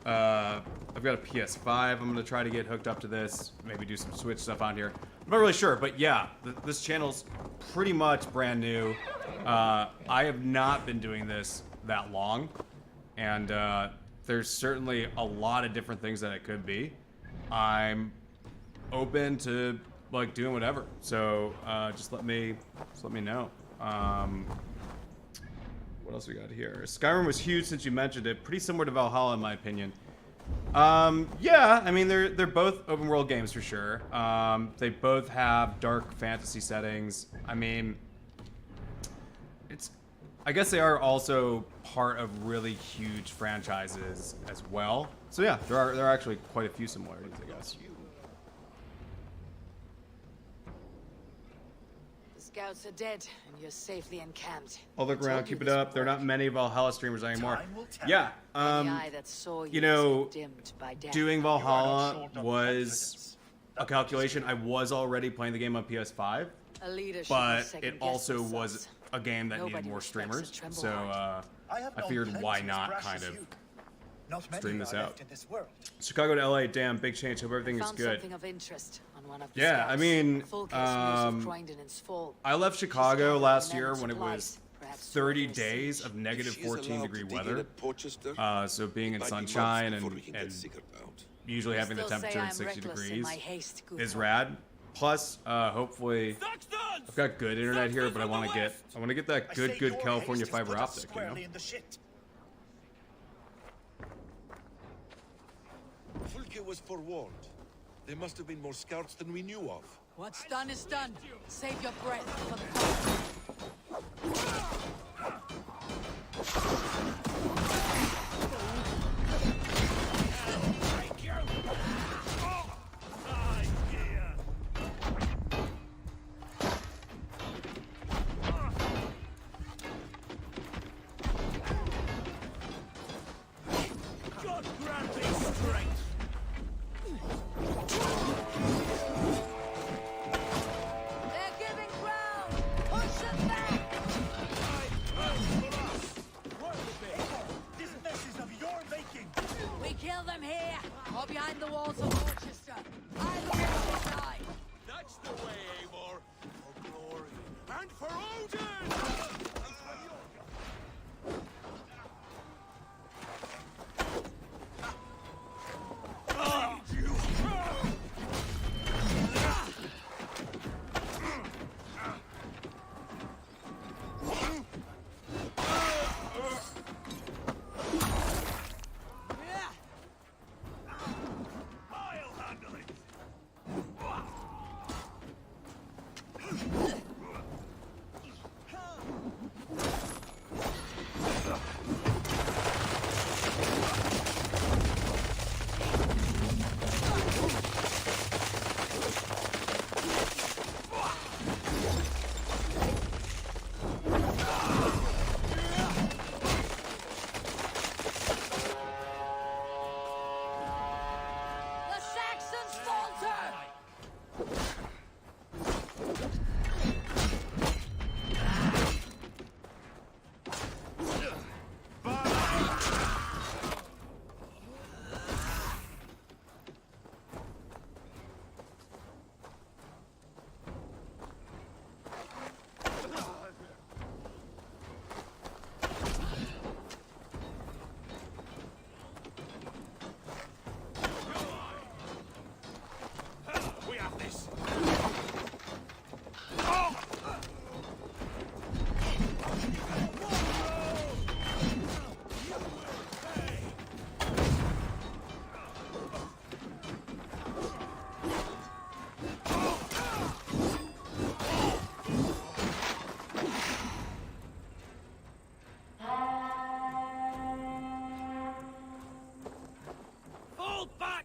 I've got a PS5. I'm going to try to get hooked up to this. Maybe do some Switch stuff on here. I'm not really sure, but yeah, this channel's pretty much brand new. I have not been doing this that long. And there's certainly a lot of different things that it could be. I'm open to like doing whatever. So just let me know. What else we got here? Skyrim was huge since you mentioned it. Pretty similar to Valhalla in my opinion. Yeah, I mean they're both open world games for sure. They both have dark fantasy settings. I mean, I guess they are also part of really huge franchises as well. So yeah, there are actually quite a few similarities, I guess. The scouts are dead, and you're safely encamped. I'll look around, keep it up. There are not many Valhalla streamers anymore. Yeah, you know, doing Valhalla was a calculation. I was already playing the game on PS5, but it also was a game that needed more streamers. So I figured why not kind of stream this out. Chicago to LA, damn, big change. Hope everything is good. Yeah, I mean, I left Chicago last year when it was 30 days of negative 14-degree weather. So being in sunshine and usually having the temperature at 60 degrees is rad. Plus, hopefully, I've got good internet here, but I want to get that good California fiber optic, you know. Fulke was forewarned. There must have been more scouts than we knew of. What's done is done. Save your breath for the God grant me strength! They're giving ground! Push them back! This mess is of your making! We kill them here, or behind the walls of Rochester. Either way we die. That's the way, Eivor. For glory. And for Odin!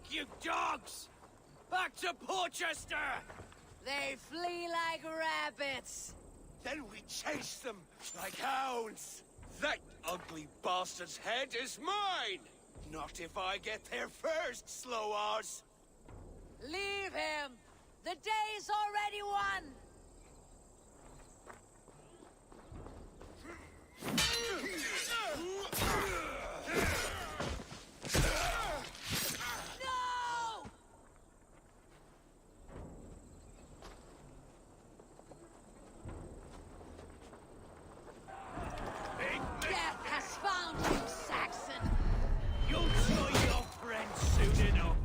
You dogs! Back to Porchester! They flee like rabbits. Then we chase them like hounds. That ugly bastard's head is mine! Not if I get there first, Slowars! Leave him! The day's already won! Death has found you, Saxon! You'll join your friends soon enough!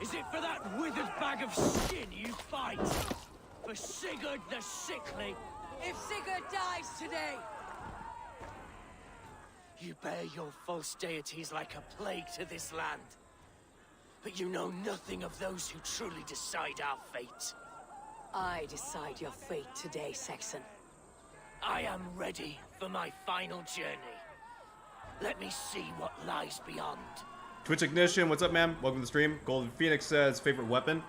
Is it for that withered bag of skin you fight? For Sigurd the Sickly? If Sigurd dies today, you bear your false deities like a plague to this land. But you know nothing of those who truly decide our fate. I decide your fate today, Saxon. I am ready for my final journey. Let me see what lies beyond. Twitch Ignition, what's up, man? Welcome to the stream. Golden Phoenix says, favorite weapon?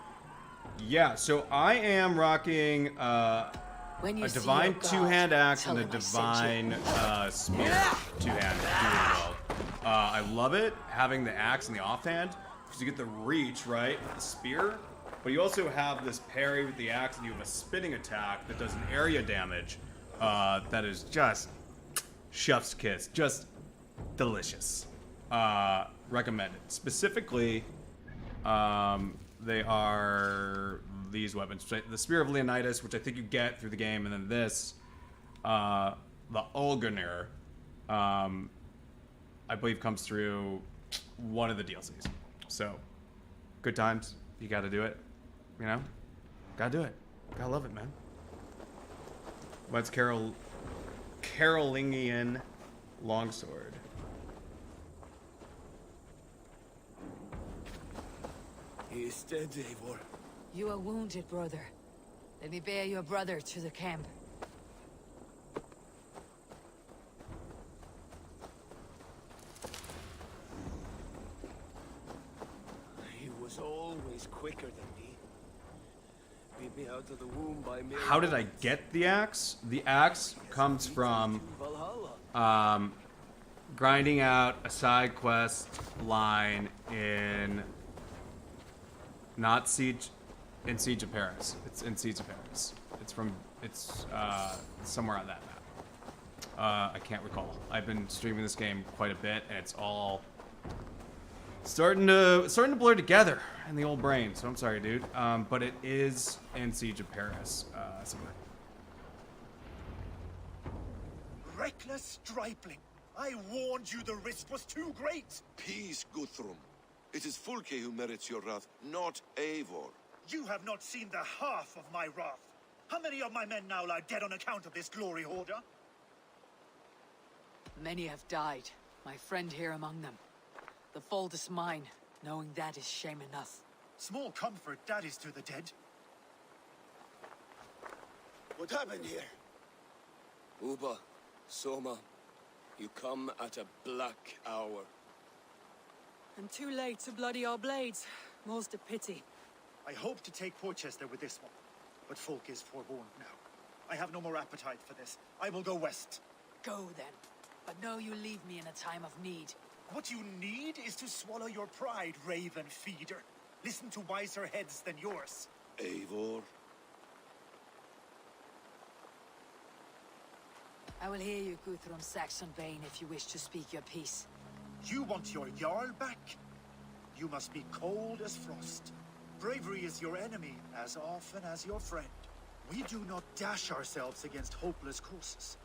Yeah, so I am rocking a divine two-hand axe and a divine spear two-hand really well. I love it, having the axe in the offhand, because you get the reach, right, with the spear, but you also have this parry with the axe, and you have a spinning attack that does an area damage that is just chef's kiss, just delicious. Recommended. Specifically, they are these weapons. The Spear of Leonidas, which I think you get through the game, and then this, the Olgunir, I believe comes through one of the DLCs. So, good times. You gotta do it. You know? Gotta do it. Gotta love it, man. What's Carolingian Longsword? He is dead, Eivor. You are wounded, brother. Let me bear your brother to the camp. He was always quicker than me. Beat me out of the womb by mere... How did I get the axe? The axe comes from grinding out a side quest line in Siege of Paris. It's in Siege of Paris. It's somewhere on that map. I can't recall. I've been streaming this game quite a bit, and it's all starting to blur together in the old brain. So I'm sorry, dude. But it is in Siege of Paris somewhere. Reckless stripling. I warned you the risk was too great. Peace, Guthrum. It is Fulke who merits your wrath, not Eivor. You have not seen the half of my wrath. How many of my men now lie dead on account of this glory hoarder? Many have died, my friend here among them. The fault is mine, knowing that is shame enough. Small comfort that is to the dead. What happened here? Uba, Soma, you come at a black hour. And too late to bloody our blades. Most a pity. I hope to take Porchester with this one, but folk is forewarned now. I have no more appetite for this. I will go west. Go then, but know you leave me in a time of need. What you need is to swallow your pride, raven feeder. Listen to wiser heads than yours. Eivor? I will hear you, Guthrum Saxonbane, if you wish to speak your piece. You want your Jarl back? You must be cold as frost. Bravery is your enemy as often as your friend. We do not dash ourselves against hopeless courses.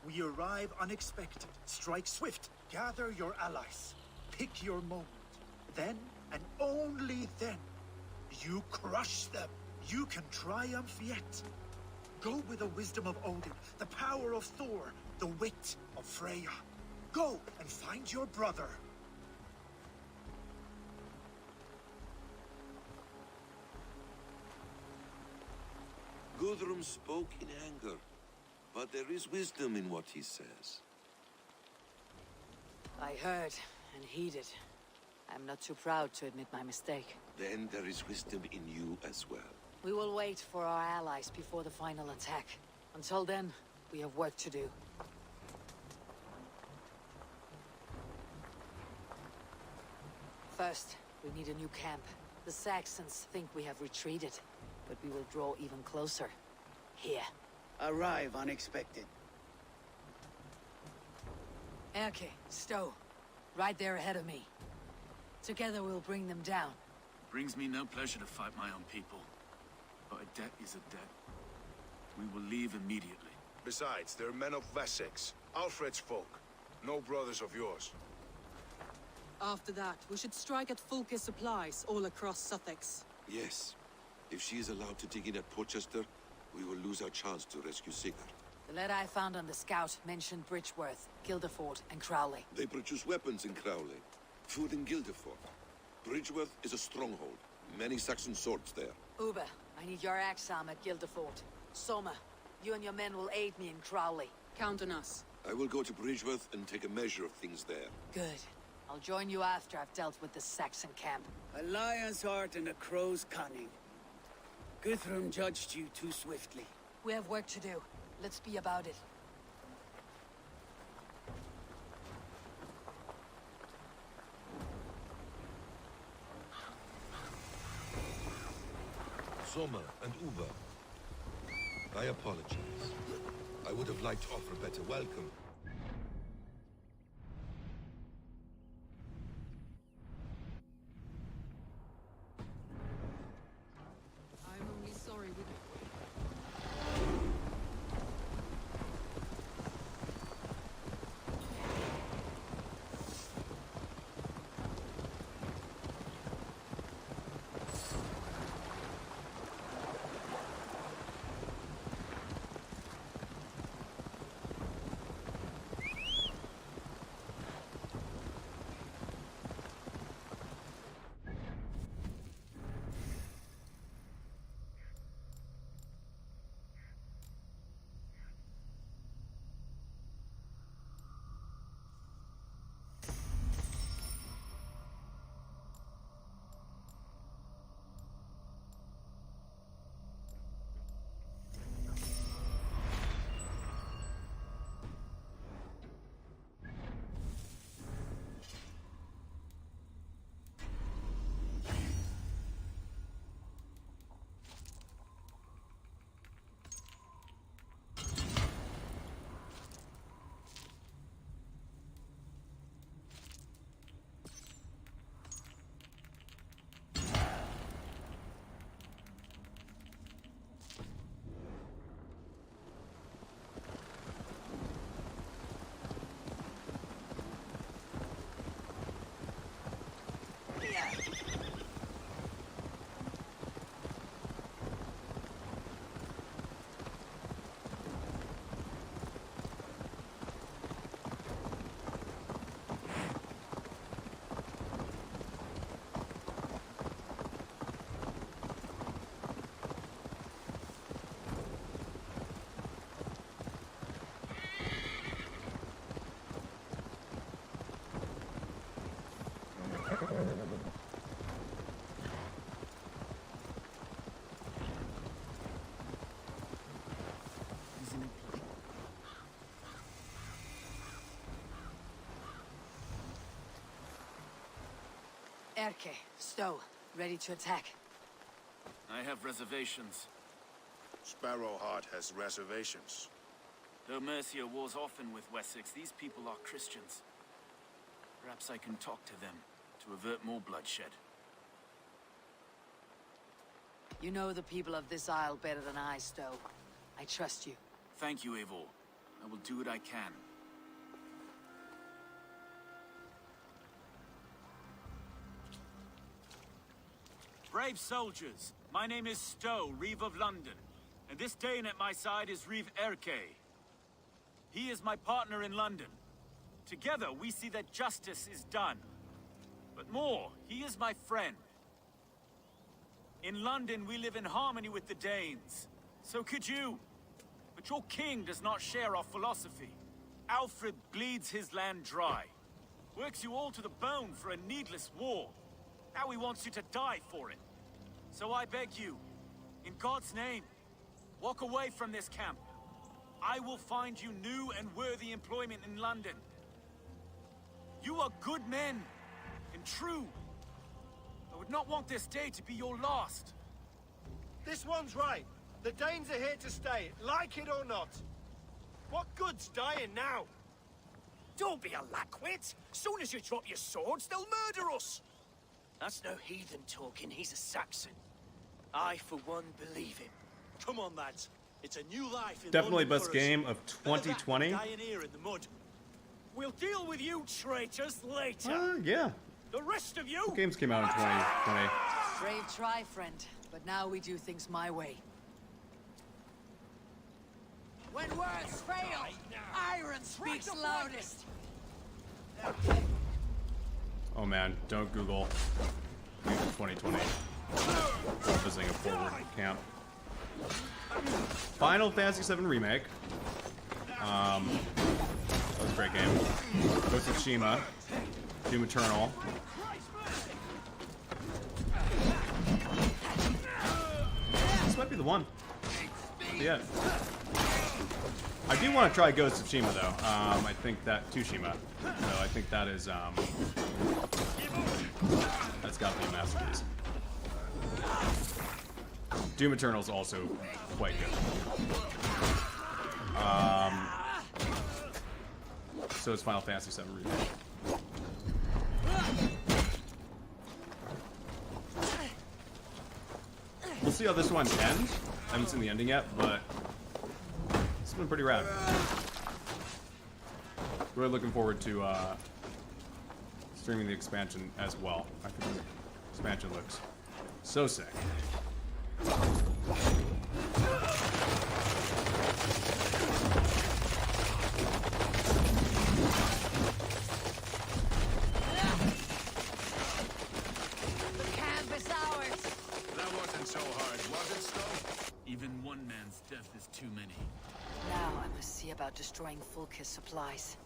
We arrive unexpected, strike swift, gather your allies, pick your moment. Then, and only then, you crush them. You can triumph yet. Go with the wisdom of Odin, the power of Thor, the wit of Freya. Go and find your brother. Guthrum spoke in anger, but there is wisdom in what he says. I heard and heeded. I'm not too proud to admit my mistake. Then there is wisdom in you as well. We will wait for our allies before the final attack. Until then, we have work to do. First, we need a new camp. The Saxons think we have retreated, but we will draw even closer. Here. Arrive unexpected. Erke, Stowe. Right there ahead of me. Together we'll bring them down. Brings me no pleasure to fight my own people. But a debt is a debt. We will leave immediately. Besides, they're men of Essexe, Alfred's folk. No brothers of yours. After that, we should strike at Fulke supplies all across Suthsexe. Yes. If she is allowed to dig in at Portchester, we will lose our chance to rescue Sigurd. The letter I found on the scout mentioned Bridgeworth, Guildeford, and Crowley. They produce weapons in Crowley, food in Guildeford. Bridgeworth is a stronghold. Many Saxon swords there. Ube, I need your axe arm at Guildeford. Soma, you and your men will aid me in Crowley. Count on us. I will go to Bridgeworth and take a measure of things there. Good. I'll join you after I've dealt with the Saxon camp. A lion's heart and a crow's cunning. Guthrum judged you too swiftly. We have work to do. Let's be about it. Soma and Uber. I apologize. I would have liked to offer a better welcome. I'm only sorry we... Erke, Stowe, ready to attack. I have reservations. Sparrowheart has reservations. Though Mercia wars often with Wessex, these people are Christians. Perhaps I can talk to them to avert more bloodshed. You know the people of this isle better than I, Stowe. I trust you. Thank you, Eivor. I will do what I can. Brave soldiers, my name is Stowe, Reeve of London, and this Dane at my side is Reeve Erke. He is my partner in London. Together, we see that justice is done. But more, he is my friend. In London, we live in harmony with the Danes. So could you. But your king does not share our philosophy. Alfred bleeds his land dry. Works you all to the bone for a needless war. Now he wants you to die for it. So I beg you, in God's name, walk away from this camp. I will find you new and worthy employment in London. You are good men, and true. I would not want this day to be your last. This one's right. The Danes are here to stay, like it or not. What good's dying now? Don't be a lackwit. Soon as you drop your swords, they'll murder us. That's no heathen talking, he's a Saxon. I, for one, believe him. Come on, lads. It's a new life in Definitely London best for us. game of 2020. Dying here in the mud. We'll deal with you traitors later. Yeah. The rest of you! What games came out in 2020? Brave try, friend. But now we do things my way. When words fail, iron speaks loudest. Oh man, don't Google 2020. Visiting a forward camp. Final Fantasy VII Remake. That was a great game. Ghost of Tsushima. Doom Eternal. This might be the one. Yeah. I do want to try Ghost of Tsushima though. I think that Tsushima. So I think that is that's got to be a masterpiece. Doom Eternal is also quite good. So is Final Fantasy VII Remake. We'll see how this one ends. I haven't seen the ending yet, but it's been pretty rad. Really looking forward to streaming the expansion as well. I think the expansion looks so sick. Even one man's death is too many. Now I must see about destroying Fulka's supplies.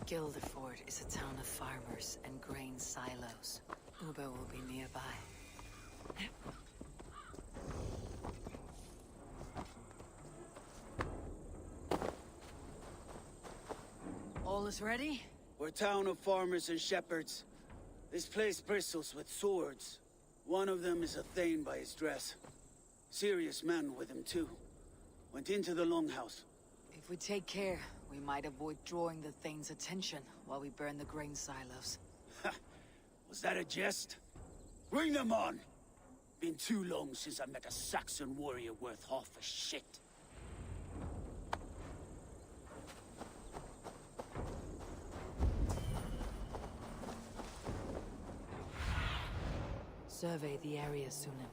Guildeford is a town of farmers and grain silos. Uber will be nearby. All is ready? We're a town of farmers and shepherds. This place bristles with swords. One of them is a Thane by his dress. Serious man with him too. Went into the longhouse. If we take care, we might avoid drawing the Thane's attention while we burn the grain silos. Was that a jest? Bring them on! Been too long since I met a Saxon warrior worth half a shit. Survey the area, Sunan.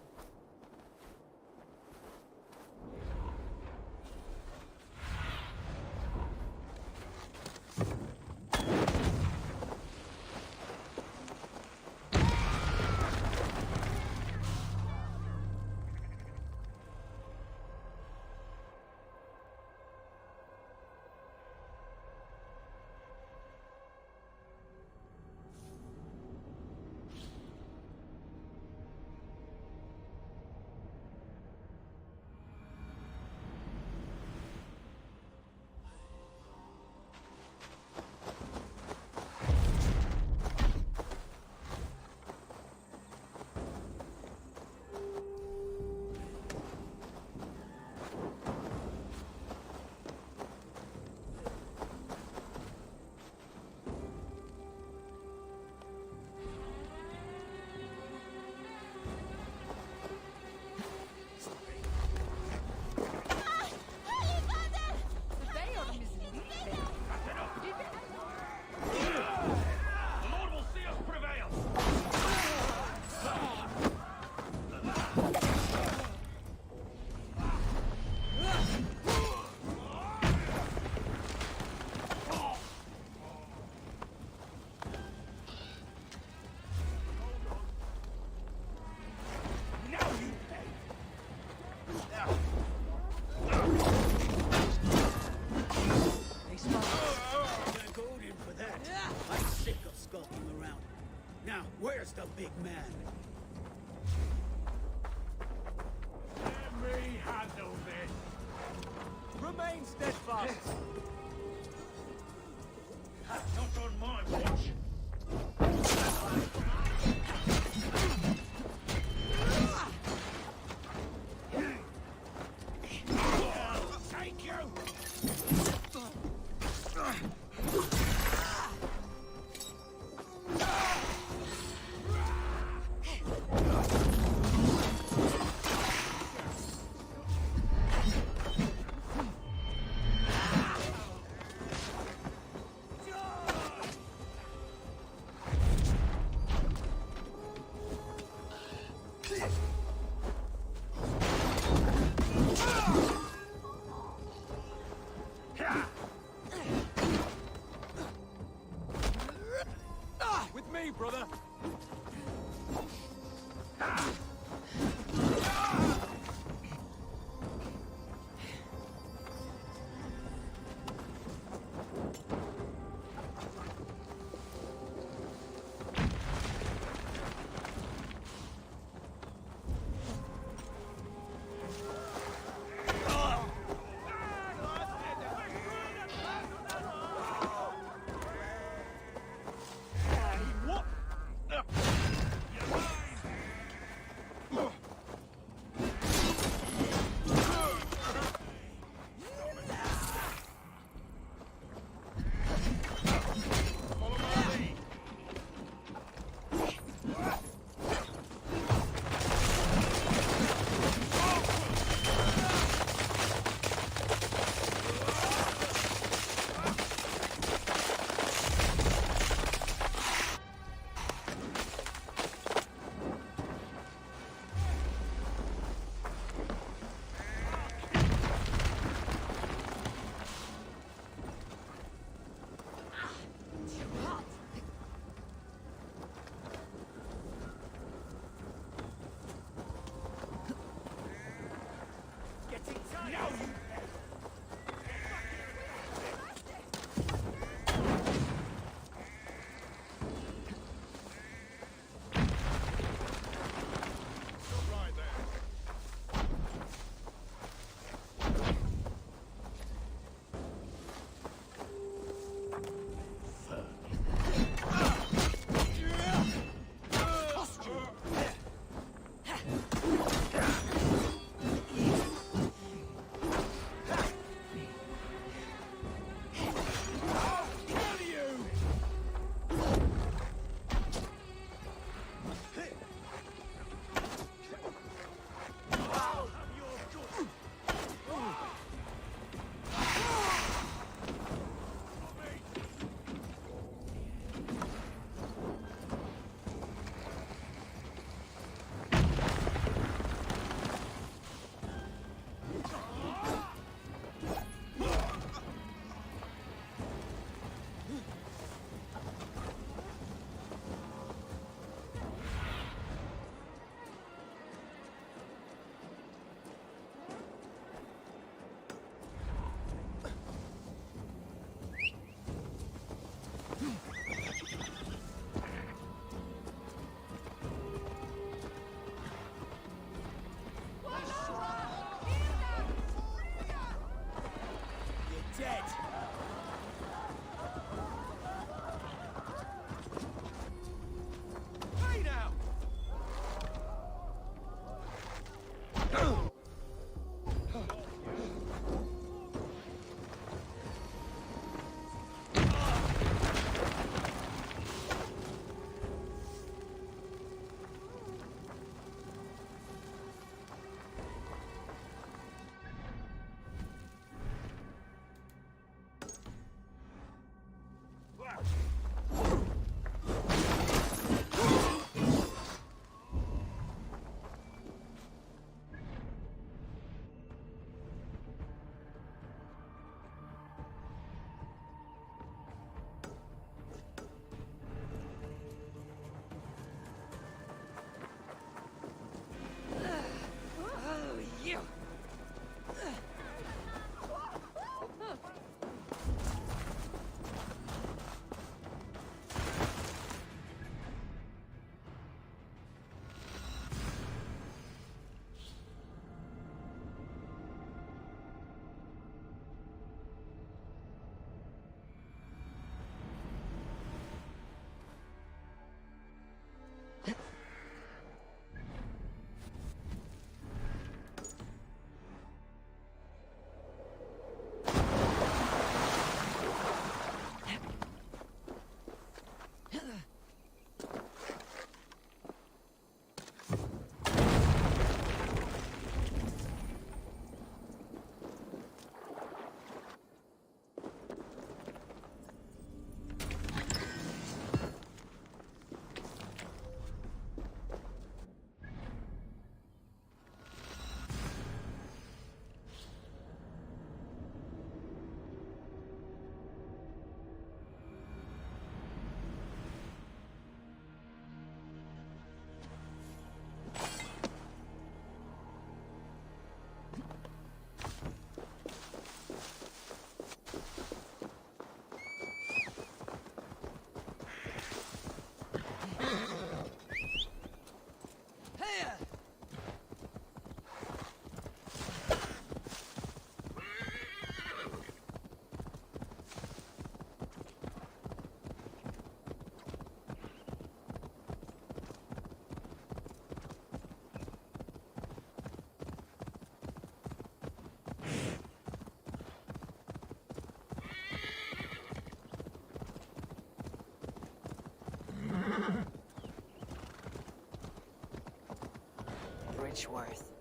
much worth.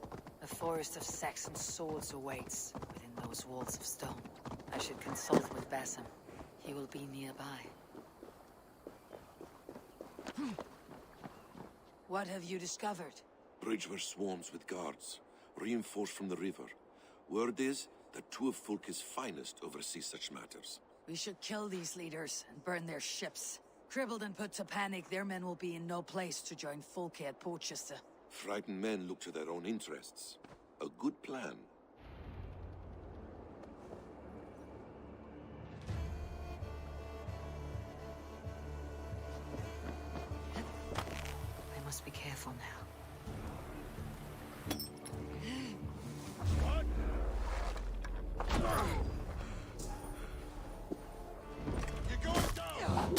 A forest of Saxon swords awaits within those walls of stone. I should consult with Basim. He will be nearby. What have you discovered? Bridge were swarms with guards, reinforced from the river. Word is that two of Fulke's finest oversee such matters. We should kill these leaders and burn their ships. Crippled and put to panic, their men will be in no place to join Fulke at Porchester. Frightened men look to their own interests. A good plan. I must be careful now. You're going down!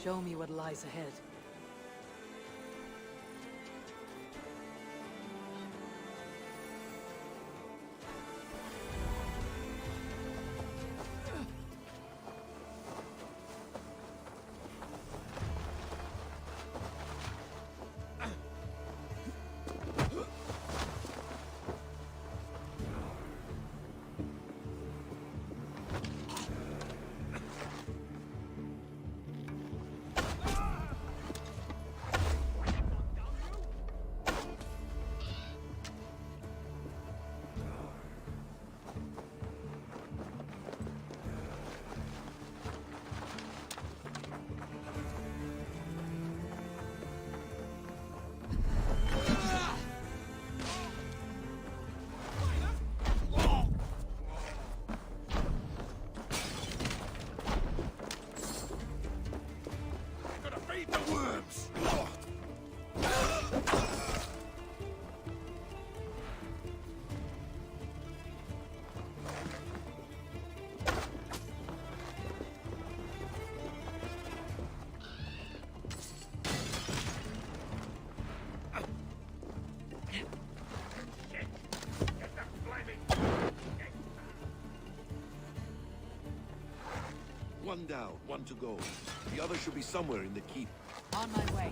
Show me what lies ahead. One down, one to go. The other should be somewhere in the keep. On my way.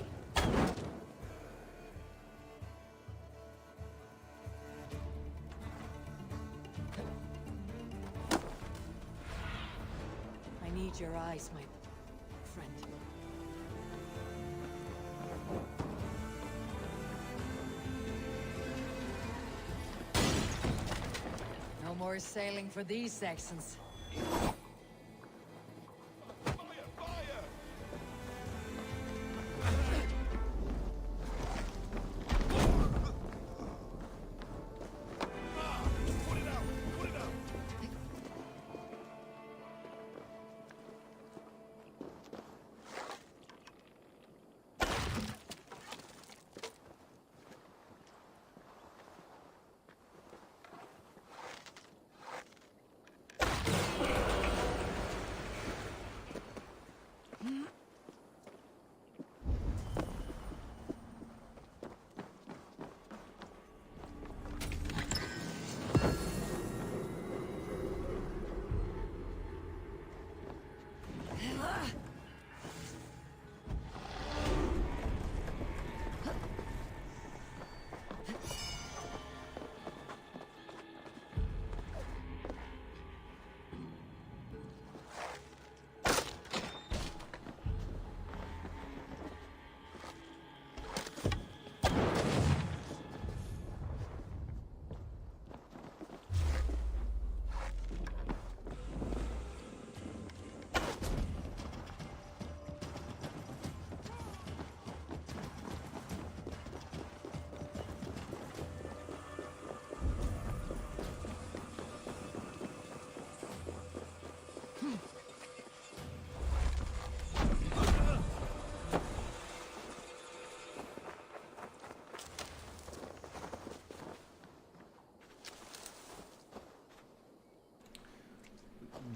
I need your eyes, my friend. No more sailing for these Saxons.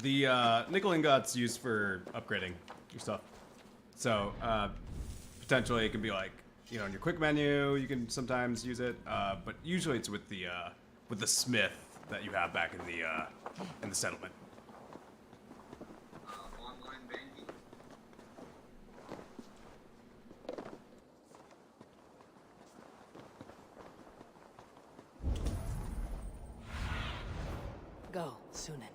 The nickel ingot's used for upgrading your stuff. So potentially it can be like, you know, in your quick menu you can sometimes use it, but usually it's with the smith that you have back in the settlement. Online banking. Go, Sunan.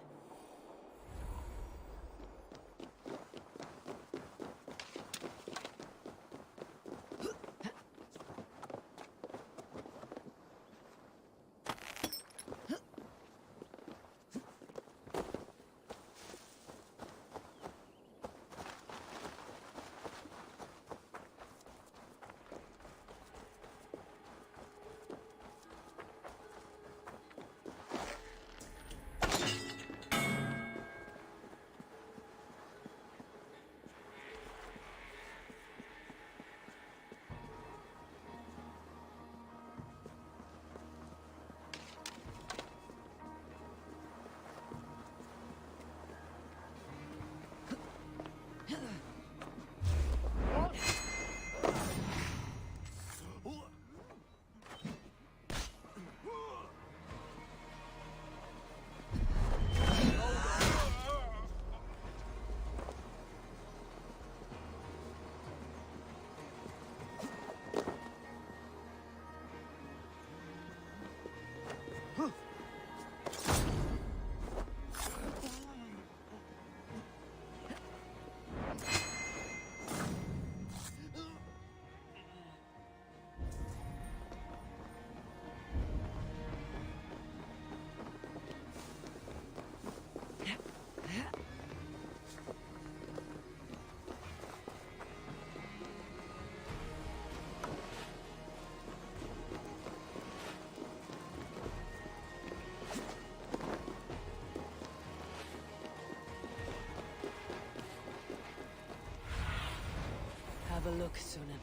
Have a look, Sunan.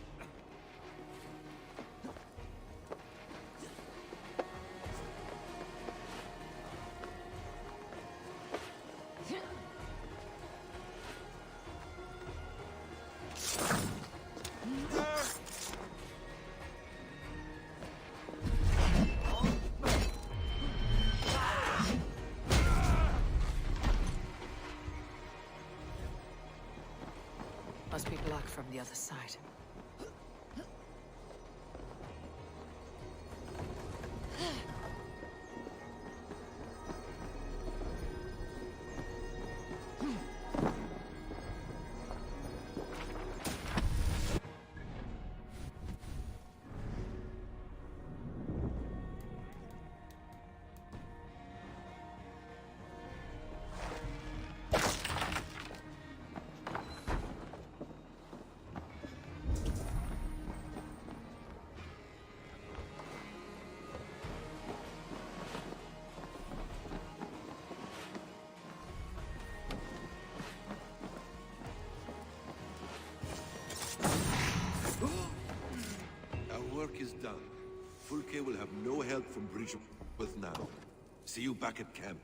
Must be blocked from the other side. Work is done. Fulke will have no help from Bridgeworth now. See you back at camp.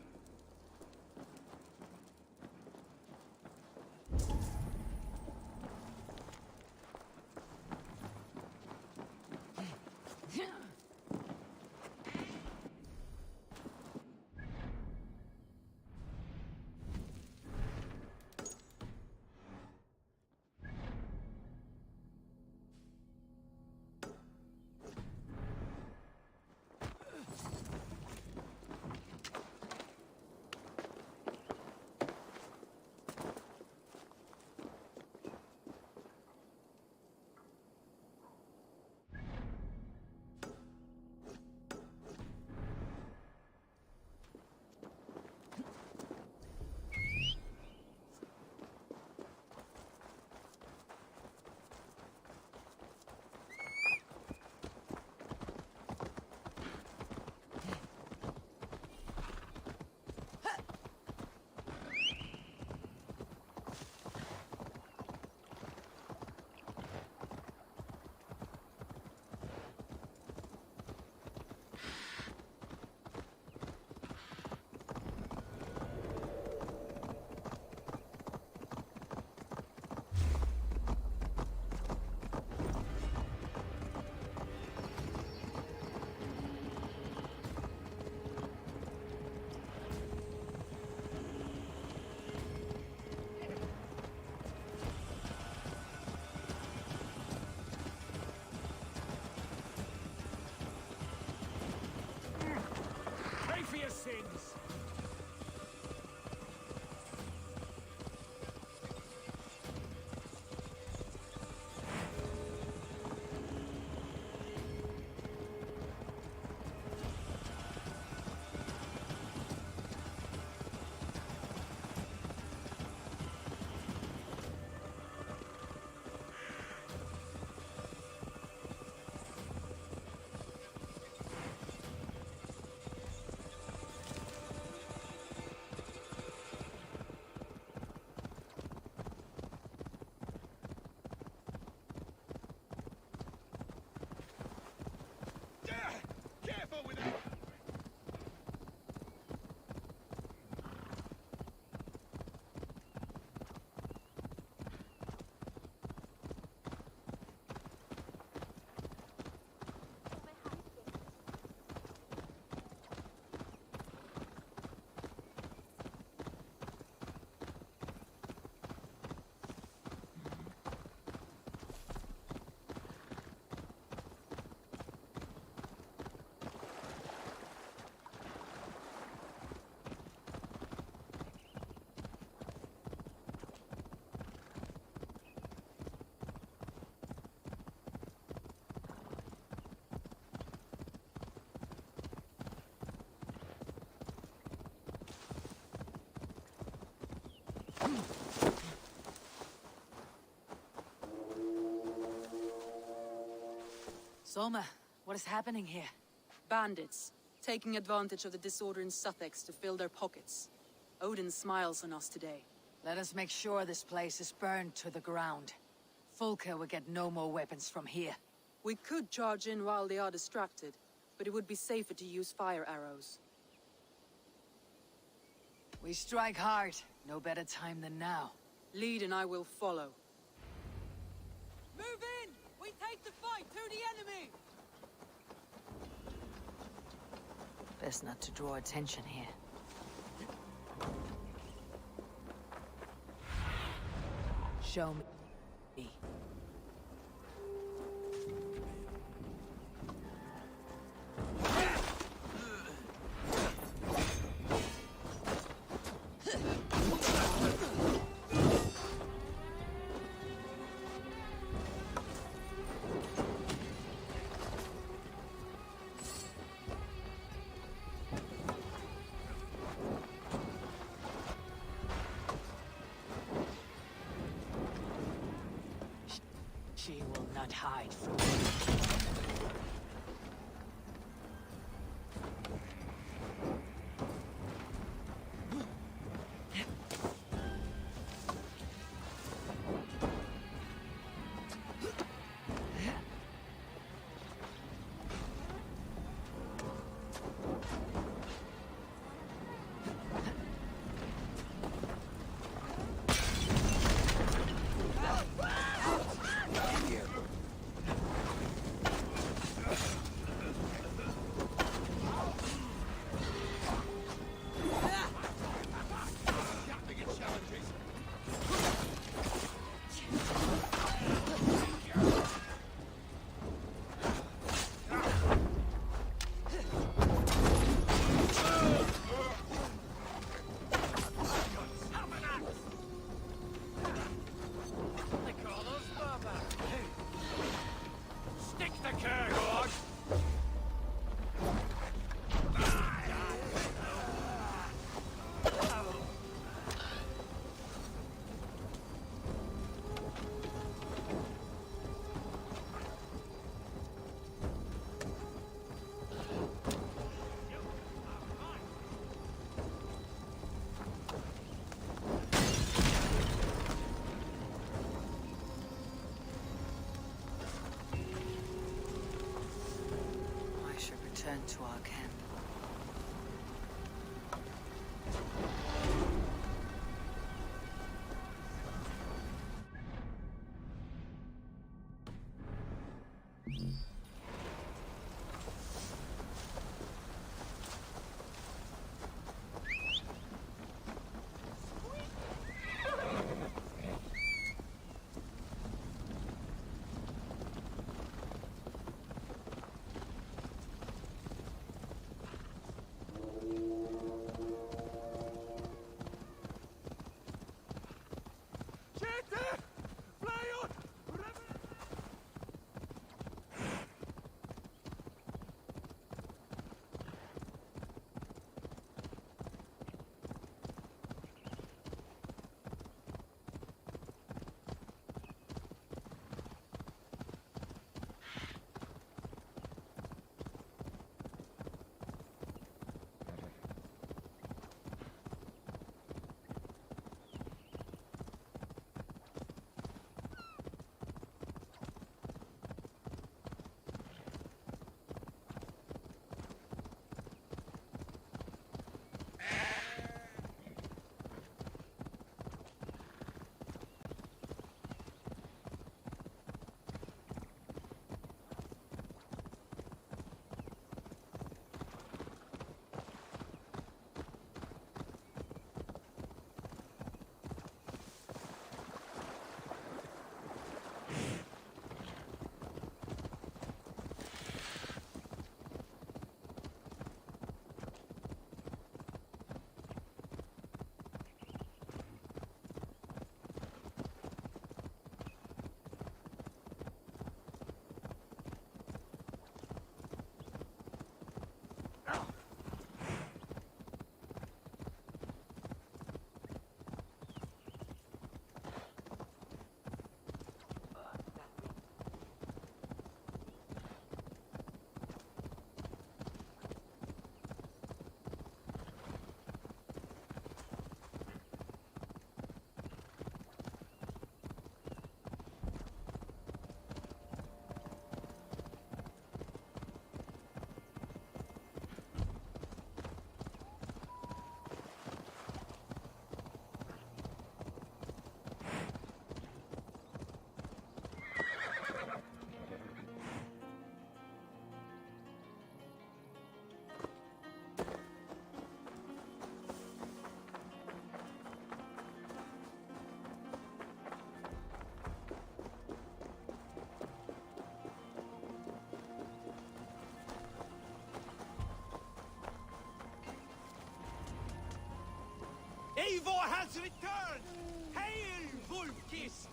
Soma, what is happening here? Bandits, taking advantage of the disorder in Suthsexe to fill their pockets. Odin smiles on us today. Let us make sure this place is burned to the ground. Fulka will get no more weapons from here. We could charge in while they are distracted, but it would be safer to use fire arrows. We strike hard. No better time than now. Lead and I will follow. Move in! We take the fight to the enemy! Best not to draw attention here. Show me. She will not hide from me. Return to our camp. Eivor has returned! Hail, Wolfkiss!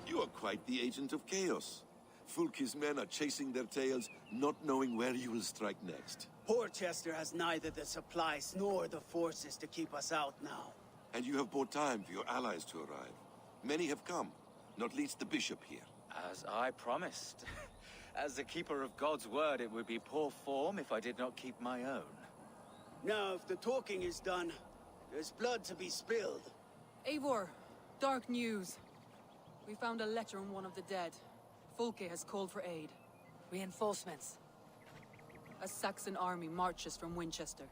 You are quite the agent of chaos. Fulki's men are chasing their tails, not knowing where you will strike next. Porchester has neither the supplies nor the forces to keep us out now. And you have bought time for your allies to arrive. Many have come, not least the bishop here. As I promised. As the keeper of God's word, it would be poor form if I did not keep my own. Now, if the talking is done, there's blood to be spilled. Eivor, dark news. We found a letter on one of the dead. Fulke has called for aid. Reinforcements. A Saxon army marches from Winchester.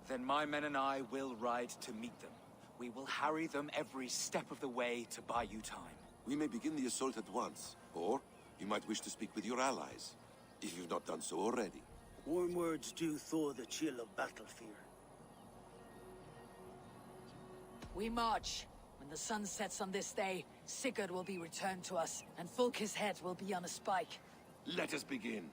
Then my men and I will ride to meet them. We will harry them every step of the way to buy you time. We may begin the assault at once, or you might wish to speak with your allies, if you've not done so already. Warm words do thaw the chill of battle fear. We march. When the sun sets on this day, Sigurd will be returned to us, and Fulke's head will be on a spike. Let us begin.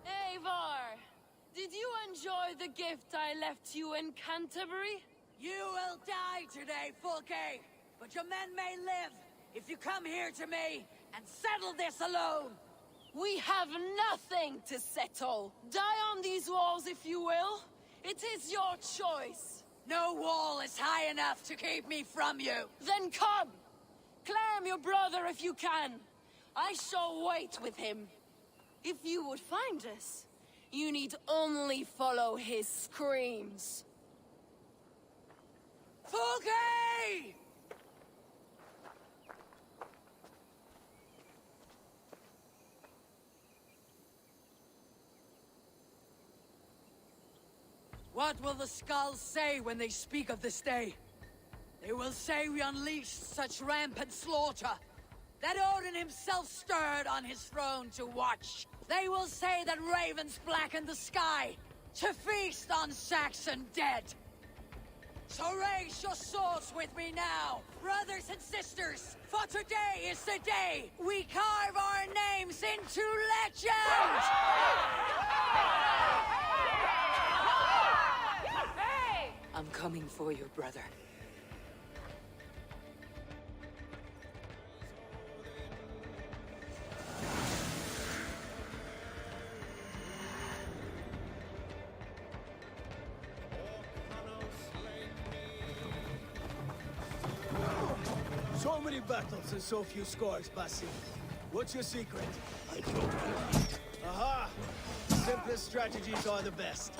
Eivor, did you enjoy the gift I left you in Canterbury? You will die today, Fulke! But your men may live if you come here to me and settle this alone! We have nothing to settle. Die on these walls if you will. It is your choice. No wall is high enough to keep me from you! Then come! Claim your brother if you can. I shall wait with him. If you would find us, you need only follow his screams. Fulke! What will the skulls say when they speak of this day? They will say we unleashed such rampant slaughter, that Odin himself stirred on his throne to watch. They will say that ravens blackened the sky to feast on Saxon dead. So raise your swords with me now, brothers and sisters, for today is the day we carve our names into legend! I'm coming for you, brother. So many battles and so few scores, Basim. What's your secret? I don't know. Aha! Simplest strategies are the best.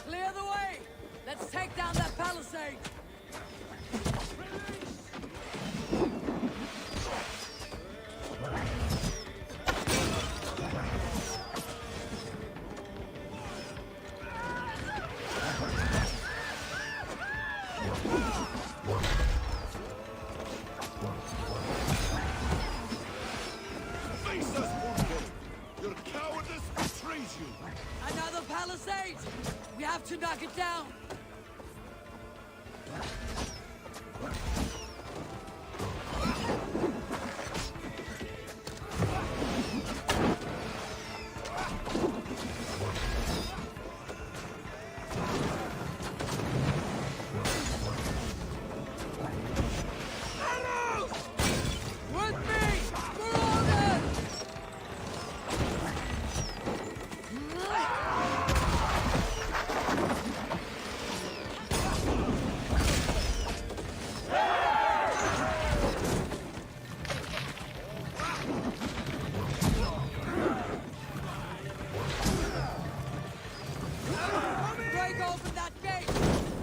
Clear the way! Let's take down that palisade! Face us, Wolfgang! Your cowardice betrays you! Another palisade! We have to knock it down!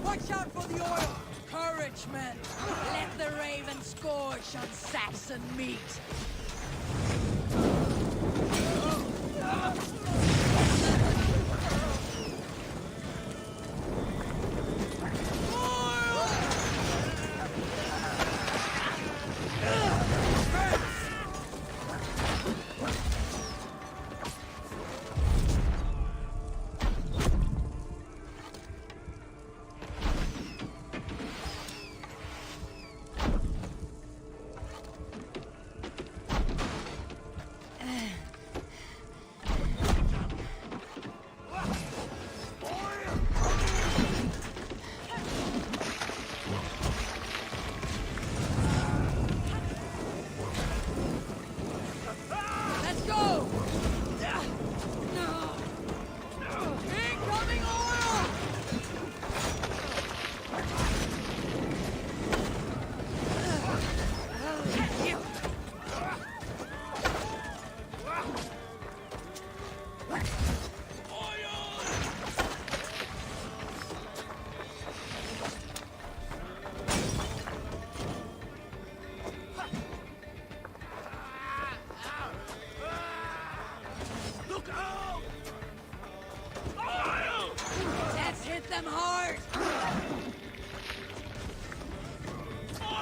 Watch out for the oil! Courage, men! Let the raven scorch on Saxon meat!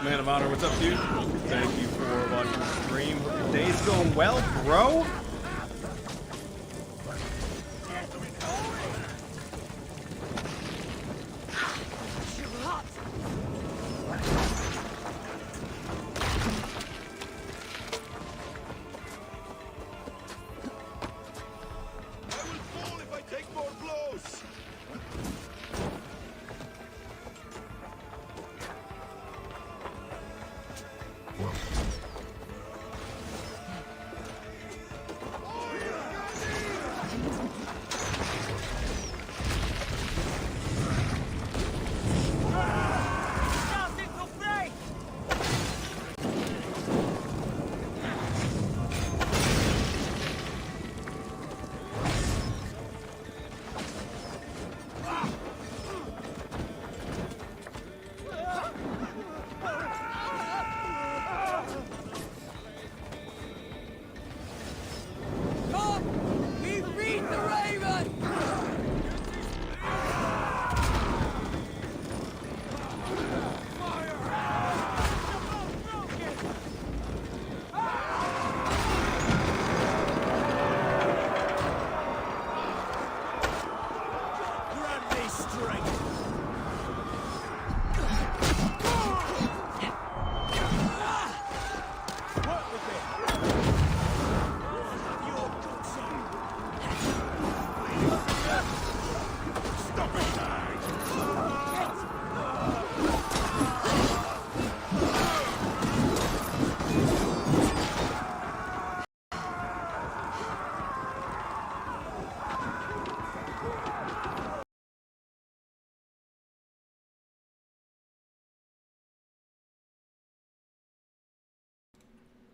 Man of Honor, what's up, dude? Thank you for watching the stream. Hope your day's going well, bro.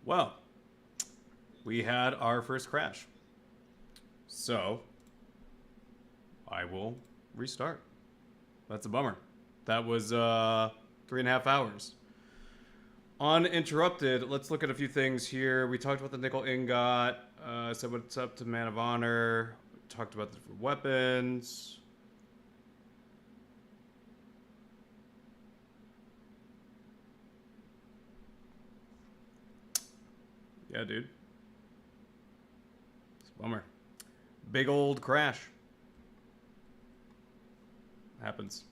Well, we had our first crash. So, I will restart. That's a bummer. That was 3.5 hours. Uninterrupted, let's look at a few things here. We talked about the nickel ingot, said what's up to Man of Honor, we talked about the different weapons. Yeah, dude. It's a bummer. Big old crash. Happens.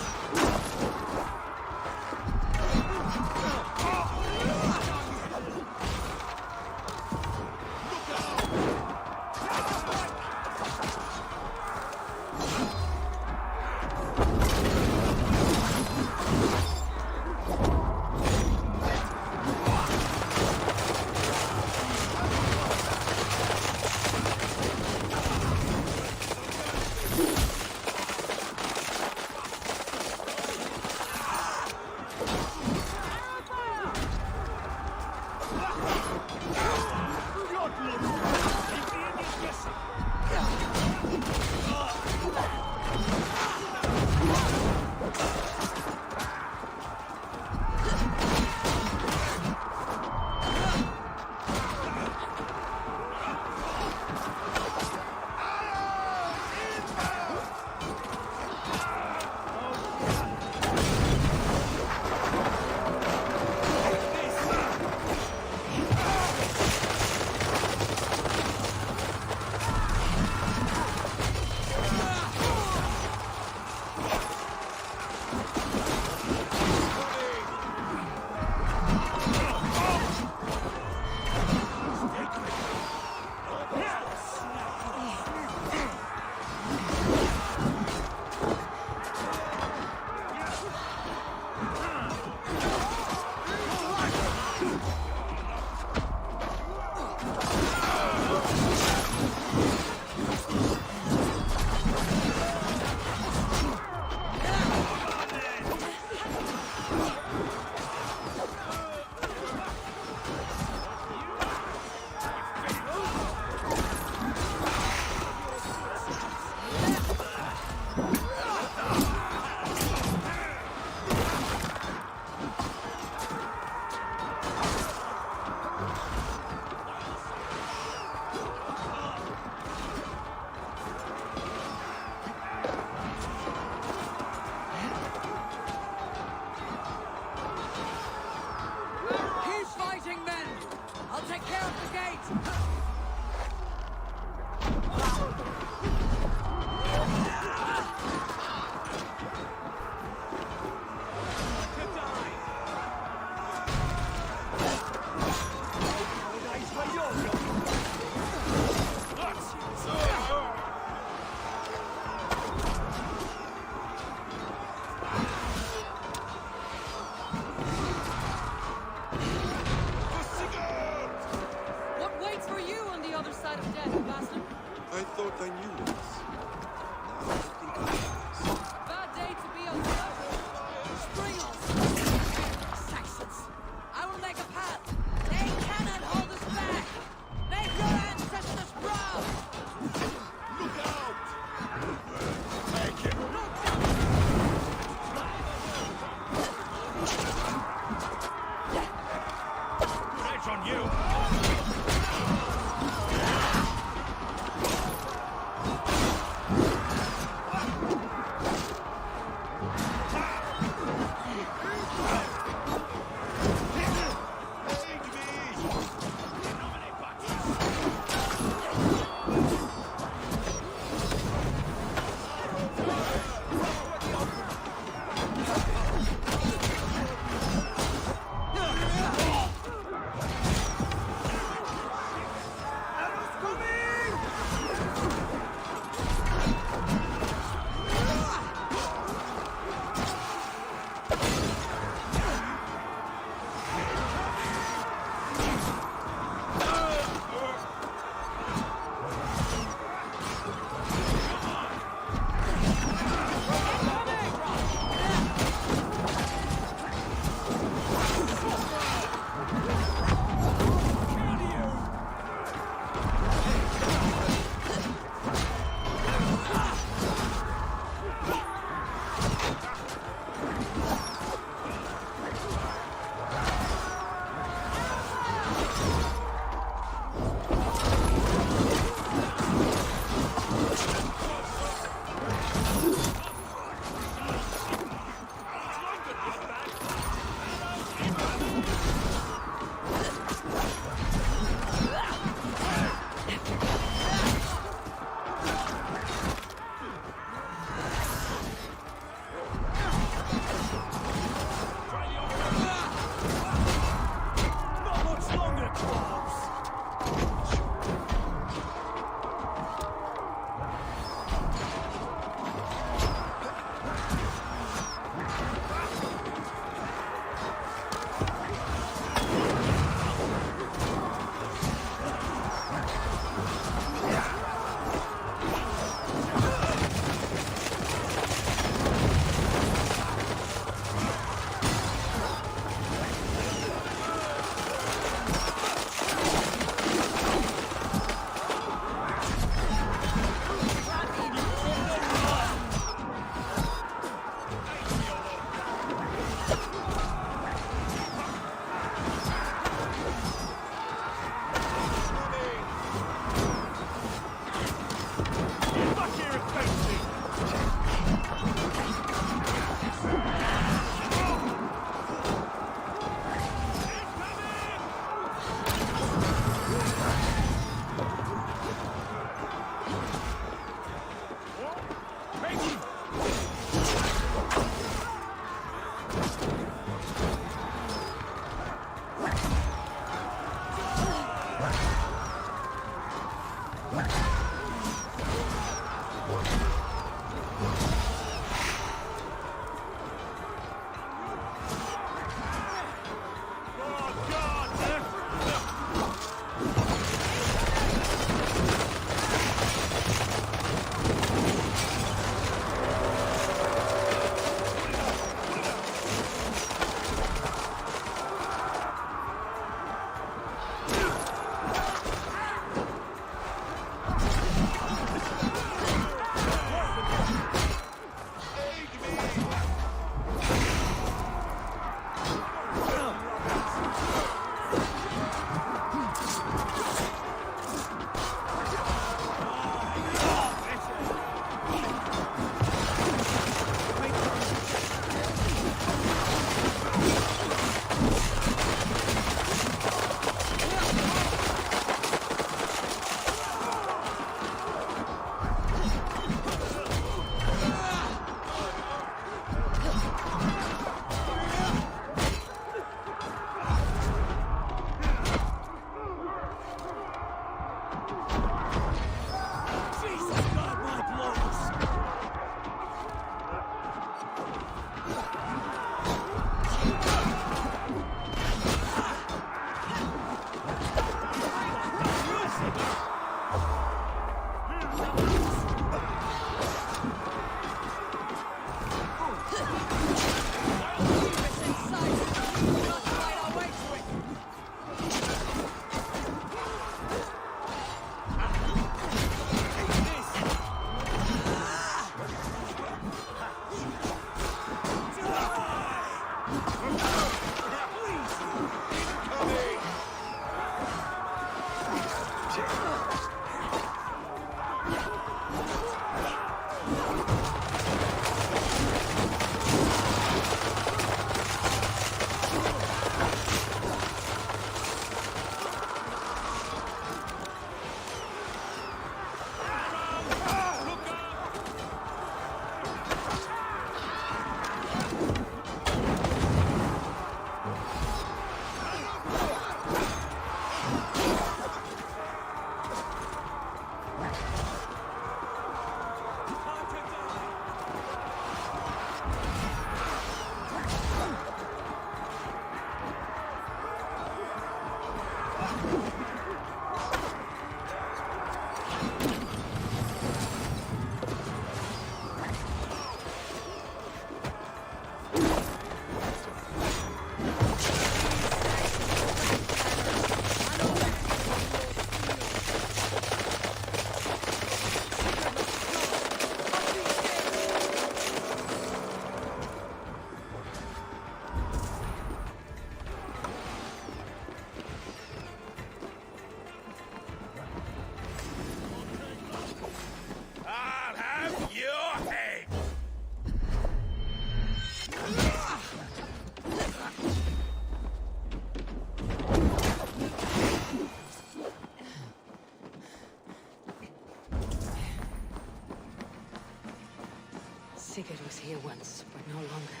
Sigurd was here once, but no longer.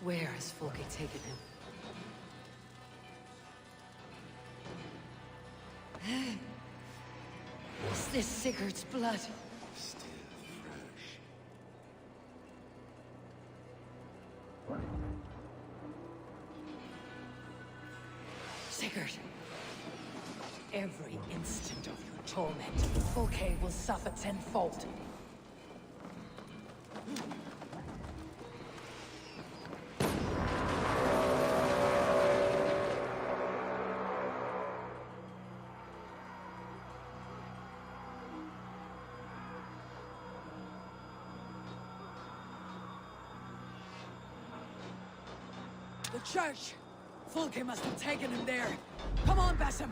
Where has Folke taken him? Is this Sigurd's blood? Still fresh. Sigurd! Every instant of your torment, Folke will suffer tenfold. The church! Folke must have taken him there. Come on, Basim!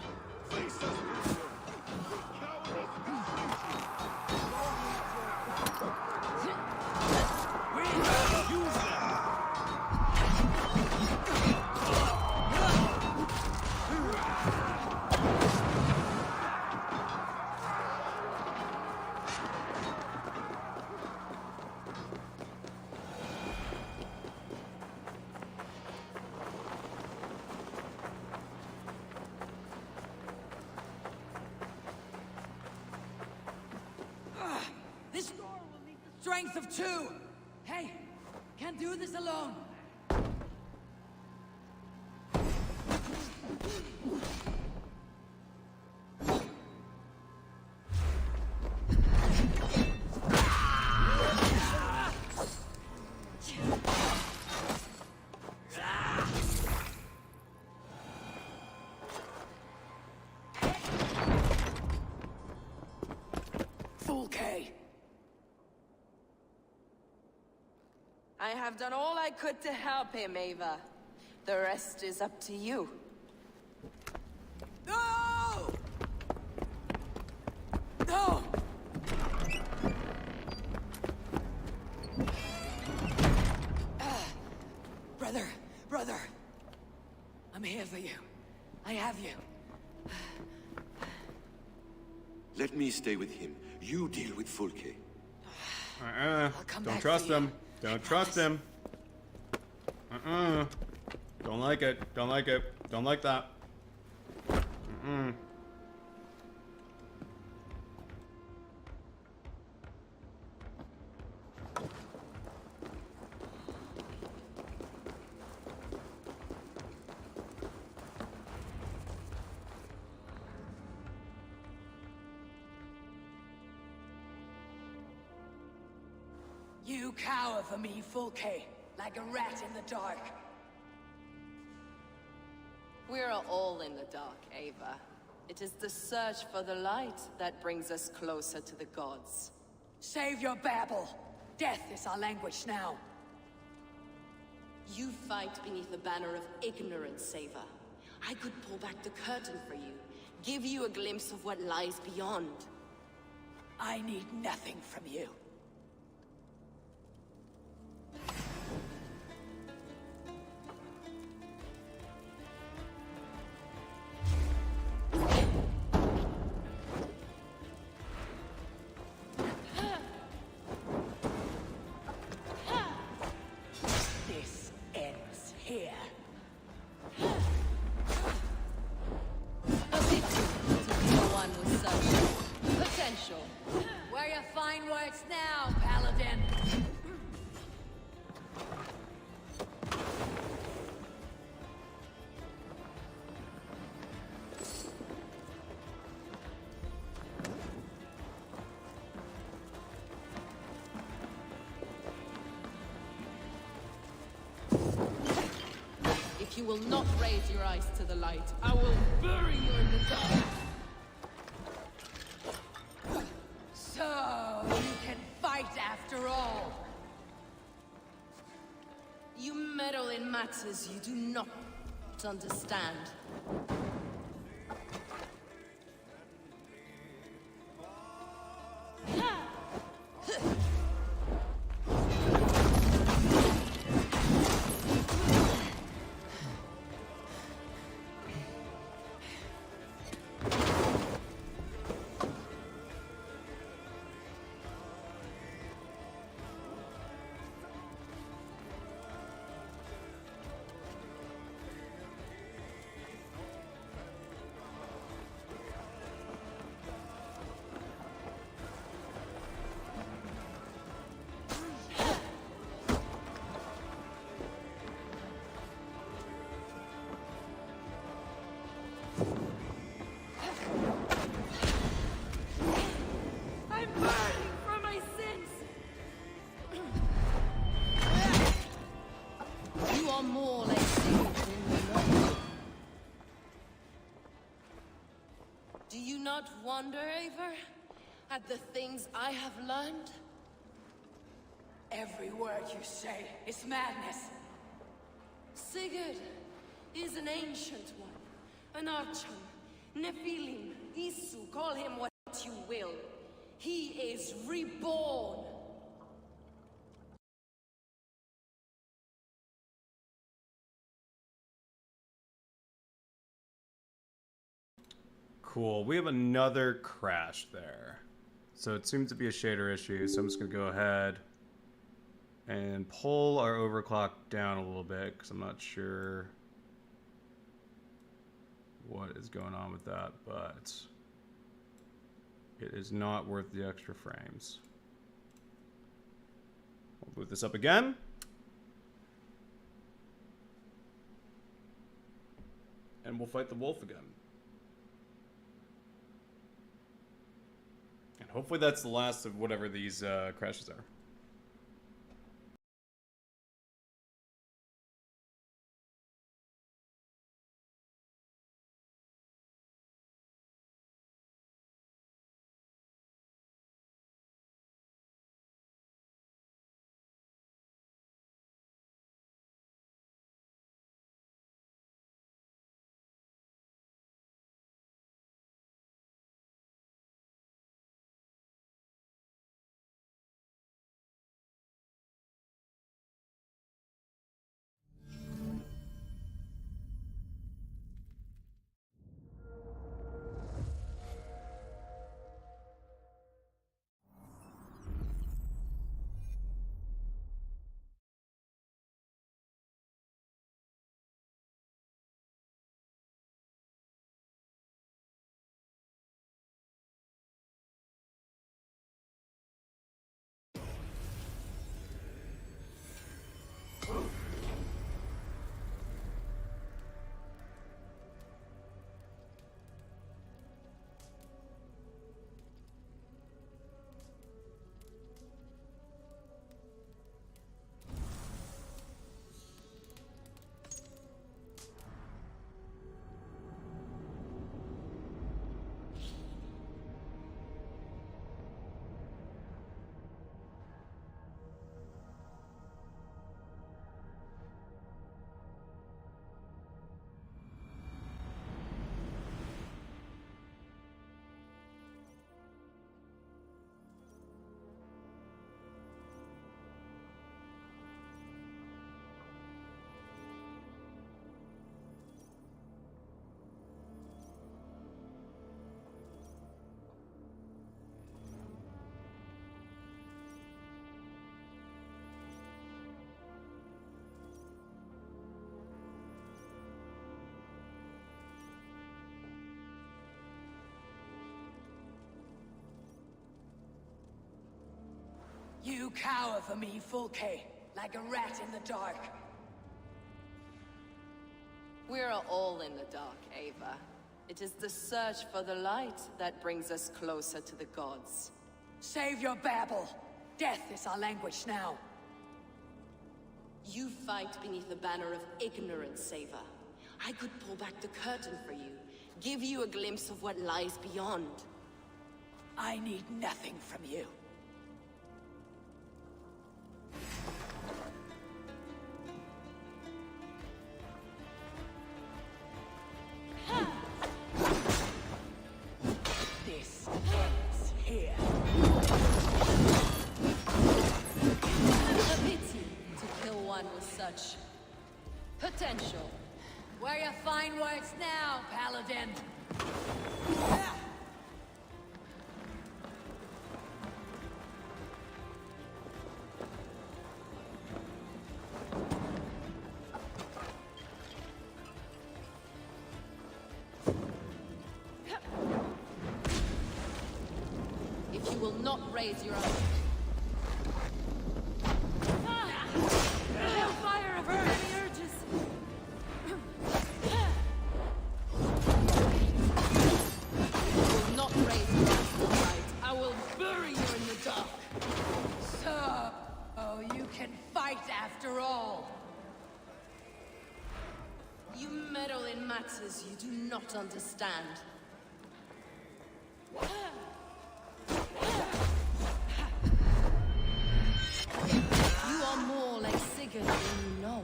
This door will need the strength of two! Hey, can't do this alone! I have done all I could to help him, Ava. The rest is up to you. No! No! Brother. I'm here for you. I have you. Let me stay with him. You deal with Fulke. Don't trust him. Don't trust him. Don't like it. Don't like it. Don't like that. You cower for me, Fulke, like a rat in the dark. We're all in the dark, Ava. It is the search for the light that brings us closer to the gods. Save your babble. Death is our language now. You fight beneath the banner of ignorance, Ava. I could pull back the curtain for you, give you a glimpse of what lies beyond. I need nothing from you. Where your fine words now, Paladin? If you will not raise your eyes to the light, I will bury you in the dark. So, you can fight after all. You meddle in matters you do not understand. Not wonder, Eivor, at the things I have learned? Every word you say is madness. Sigurd is an ancient one, an archon, Nephilim, Isu, call him what you will. He is reborn. Cool. We have another crash there. So it seems to be a shader issue, so I'm just going to go ahead and pull our overclock down a little bit because I'm not sure what is going on with that, but it is not worth the extra frames. Boot this up again. And we'll fight the wolf again. And hopefully that's the last of whatever these crashes are. You cower for me, Suthsexe, like a rat in the dark. We're all in the dark, Ava. It is the search for the light that brings us closer to the gods. Save your babble. Death is our language now. You fight beneath the banner of ignorance, Ava. I could pull back the curtain for you, give you a glimpse of what lies beyond. I need nothing from you. This ends here. A pity to kill one with such potential. Where your fine words now, Paladin? If you will not raise your own. Hellfire of many urges. If you will not raise your eyes to the light, I will bury you in the dark. So, oh, you can fight after all. You meddle in matters you do not understand. You are more like Sigurd than you know.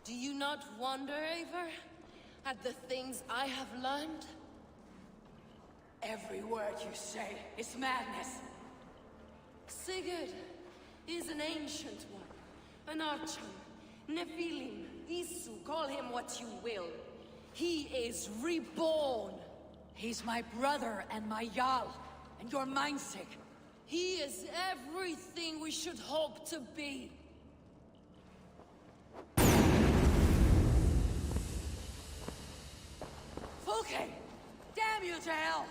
Do you not wonder, Eivor, at the things I have learned? Every word you say is madness. Sigurd is an ancient one, an archer, Nephilim, Isu, call him what you will. He is reborn. He's my brother and my Jarl, and you're mindsick. He is everything we should hope to be. Suthsexe! Damn you to hell!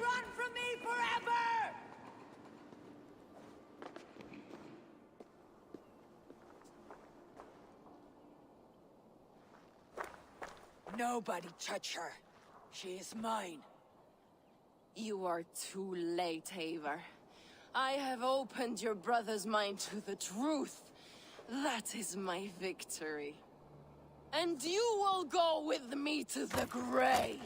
run from me forever! Nobody touch her. She is mine. You are too late, Eivor. I have opened your brother's mind to the truth. That is my victory. And you will go with me to the grave.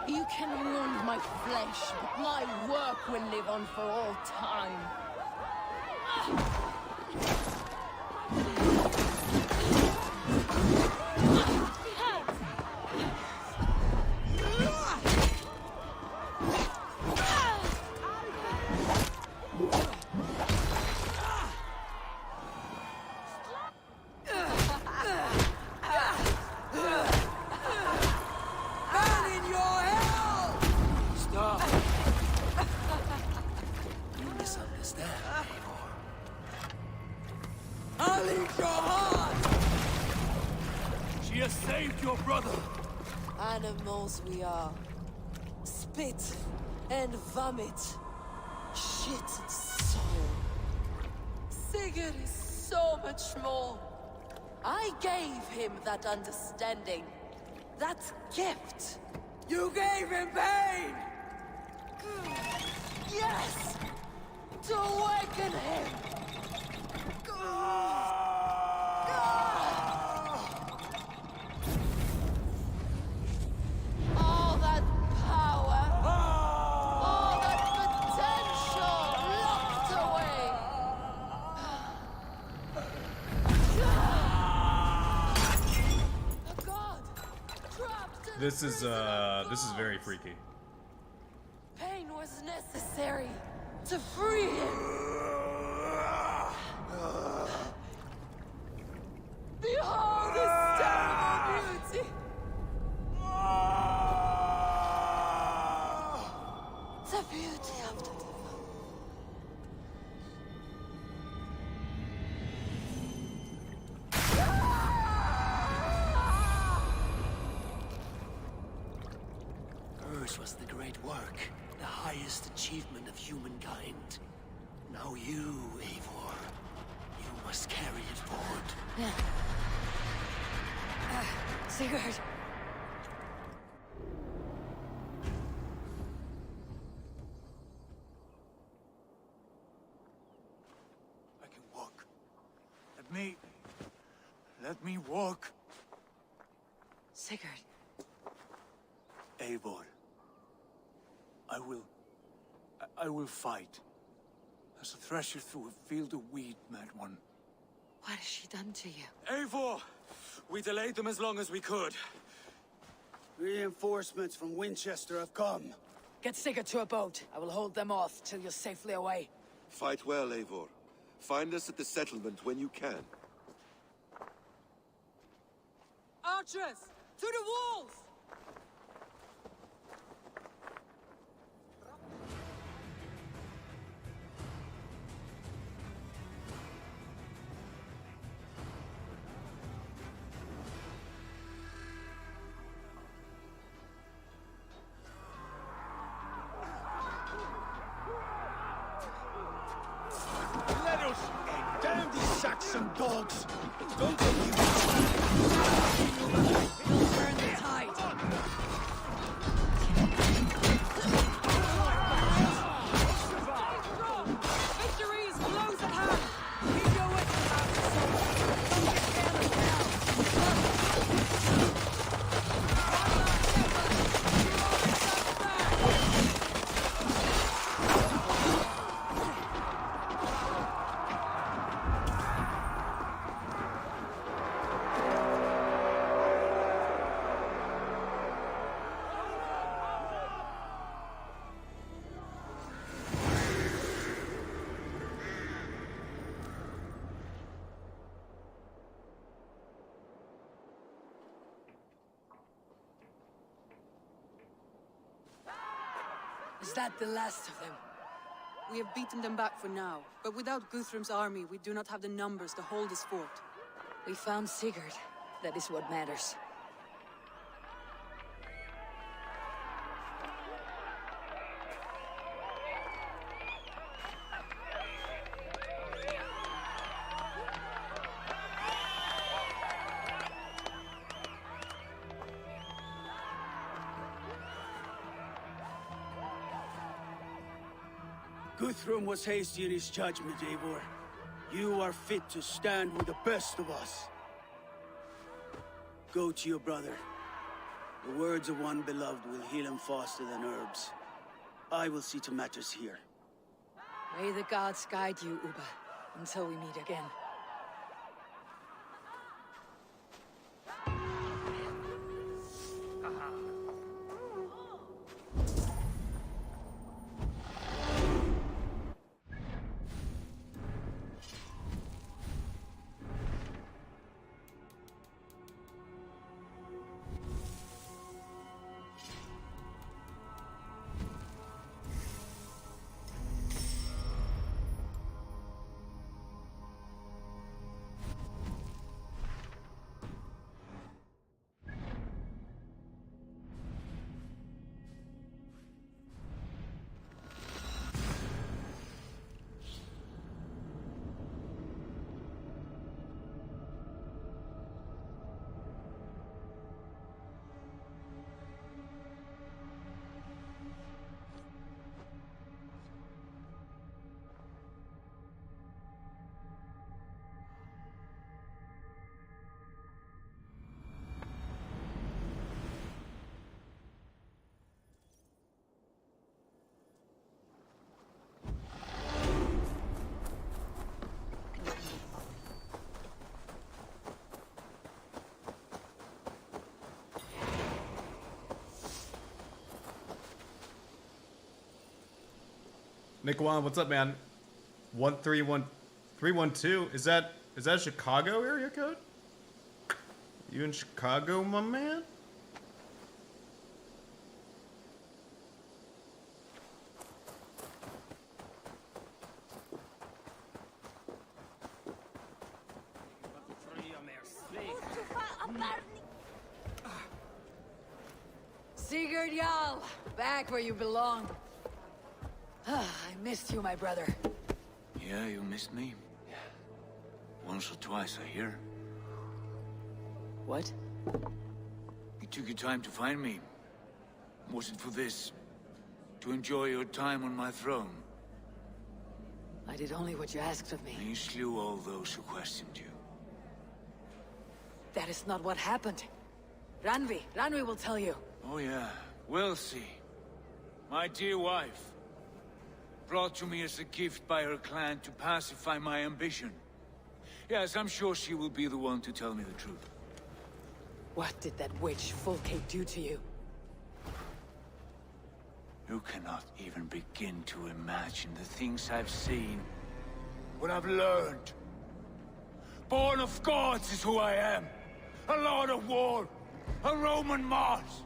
You can wound my flesh, but my work will live on for all time. She has saved your brother! Animals we are. Spit and vomit. Shit and soul. Sigurd is so much more. I gave him that understanding. That gift. You gave him pain! Yes! To awaken him! All that power, all that potential locked away. A god trapped in This is very freaky. Pain was necessary to free him. Behold his terrible beauty. The beauty of the devil. Hers was the great work, the highest achievement of humankind. Now you, Eivor, you must carry it forward. Sigurd. I can walk. Let me walk. Sigurd. Eivor. I will fight. As a thresher through a field of wheat, mad one. What has she done to you? Eivor! We delayed them as long as we could. Reinforcements from Winchester have come. Get Sigurd to a boat. I will hold them off till you're safely away. Fight well, Eivor. Find us at the settlement when you can. Archers! To the walls! Let us end. Damn these Saxon dogs! Don't think you... We'll turn the tide. Victory is close at hand. Keep your wits about yourself. Don't get careless now. Is that the last of them? We have beaten them back for now, but without Guthrum's army, we do not have the numbers to hold this fort. We found Sigurd. That is what matters. Guthrum was hasty in his judgment, Eivor. You are fit to stand with the best of us. Go to your brother. The words of one beloved will heal him faster than herbs. I will see to matters here. May the gods guide you, Uba, until we meet again. Nick Wan, what's up, man? 131312. Is that Chicago area code? You in Chicago, my man? Sigurd Jarl, back where you belong. I missed you, my brother. Yeah, you missed me. Once or twice, I hear. What? You took your time to find me. Was it for this? To enjoy your time on my throne? I did only what you asked of me. And you slew all those who questioned you. That is not what happened. Ranvi will tell you. Oh yeah, we'll see. My dear wife, brought to me as a gift by her clan to pacify my ambition. Yes, I'm sure she will be the one to tell me the truth. What did that witch Fulke do to you? You cannot even begin to imagine the things I've seen. What I've learned. Born of gods is who I am. A lord of war. A Roman Mars.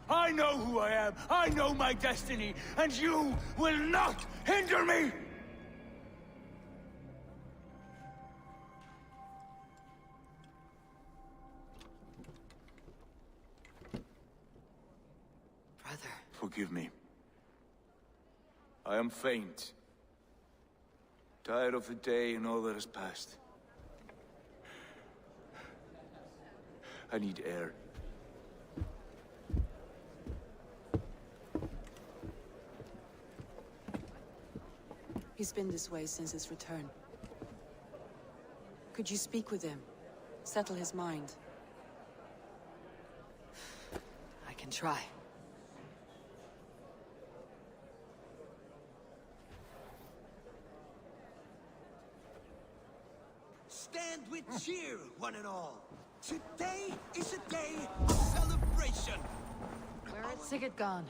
I know who I am. I know my destiny. And you will not hinder me! Brother. Forgive me. I am faint. Tired of the day and all that has passed. I need air. He's been this way since his return. Could you speak with him? Settle his mind? I can try. Stand with cheer, one and all. Today is a day of celebration. Where is Sigurd gone?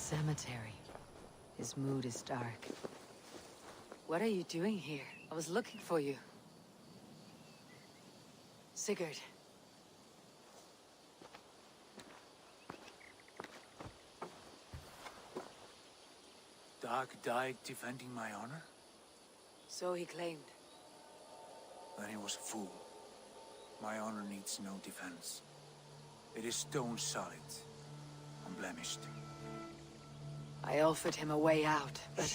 cemetery. His mood is dark. What are you doing here? I was looking for you. Sigurd. Dag died defending my honor? So he claimed. Then he was a fool. My honor needs no defense. It is stone solid, unblemished. I offered him a way out, but...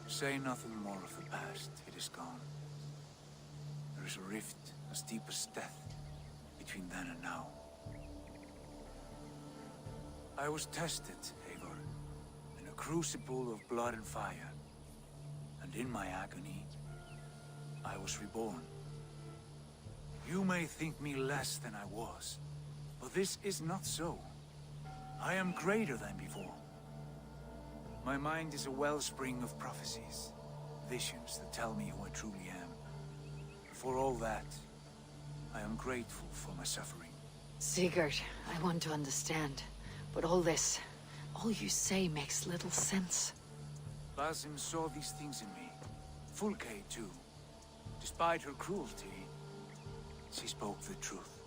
Say nothing more of the past. It is gone. There is a rift as deep as death between then and now. I was tested, Eivor, in a crucible of blood and fire. And in my agony, I was reborn. You may think me less than I was, but this is not so. I am greater than before. My mind is a wellspring of prophecies, visions that tell me who I truly am. For all that, I am grateful for my suffering. Sigurd, I want to understand, but all this, all you say makes little sense. Basim saw these things in me. Fulke, too. Despite her cruelty, she spoke the truth.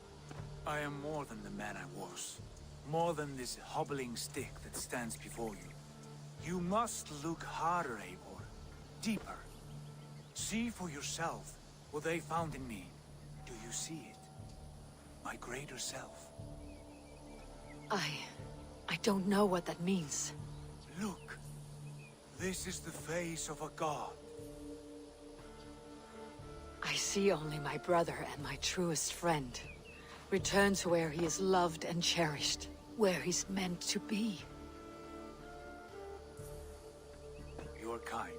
I am more than the man I was. More than this hobbling stick that stands before you. You must look harder, Eivor. Deeper. See for yourself what they found in me. Do you see it? My greater self. I don't know what that means. Look. This is the face of a god. I see only my brother and my truest friend. Return to where he is loved and cherished. Where he's meant to be. You're kind.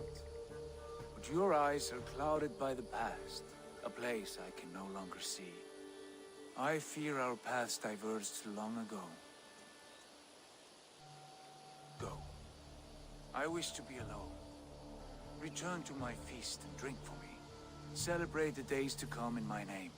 But your eyes are clouded by the past. A place I can no longer see. I fear our paths diverged long ago. Go. I wish to be alone. Return to my feast and drink for me. Celebrate the days to come in my name.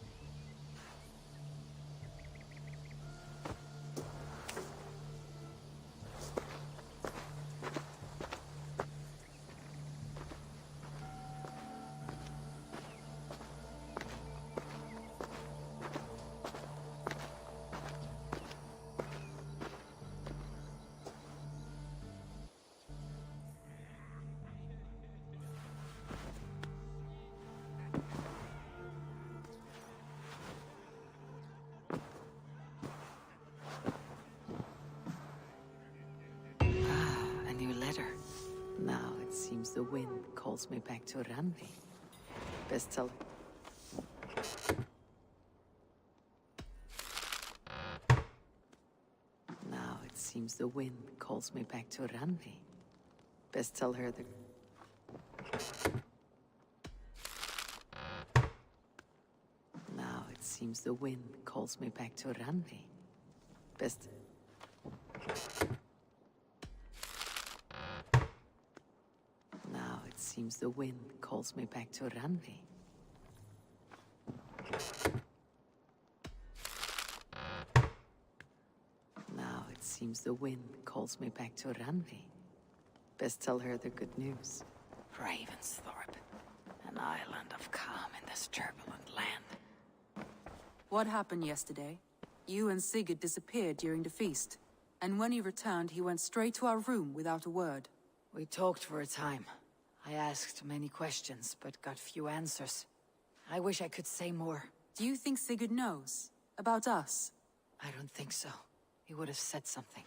Now it seems the wind calls me back to Randi. Best tell... Now it seems the wind calls me back to Randi. Best tell her the... Now it seems the wind calls me back to Randi. Best... Seems the wind calls me back to Randi. Now it seems the wind calls me back to Randi. Best tell her the good news. Ravensthorpe, an island of calm in this turbulent land. What happened yesterday? You and Sigurd disappeared during the feast. And when he returned, he went straight to our room without a word. We talked for a time. I asked many questions, but got few answers. I wish I could say more. Do you think Sigurd knows? About us? I don't think so. He would have said something.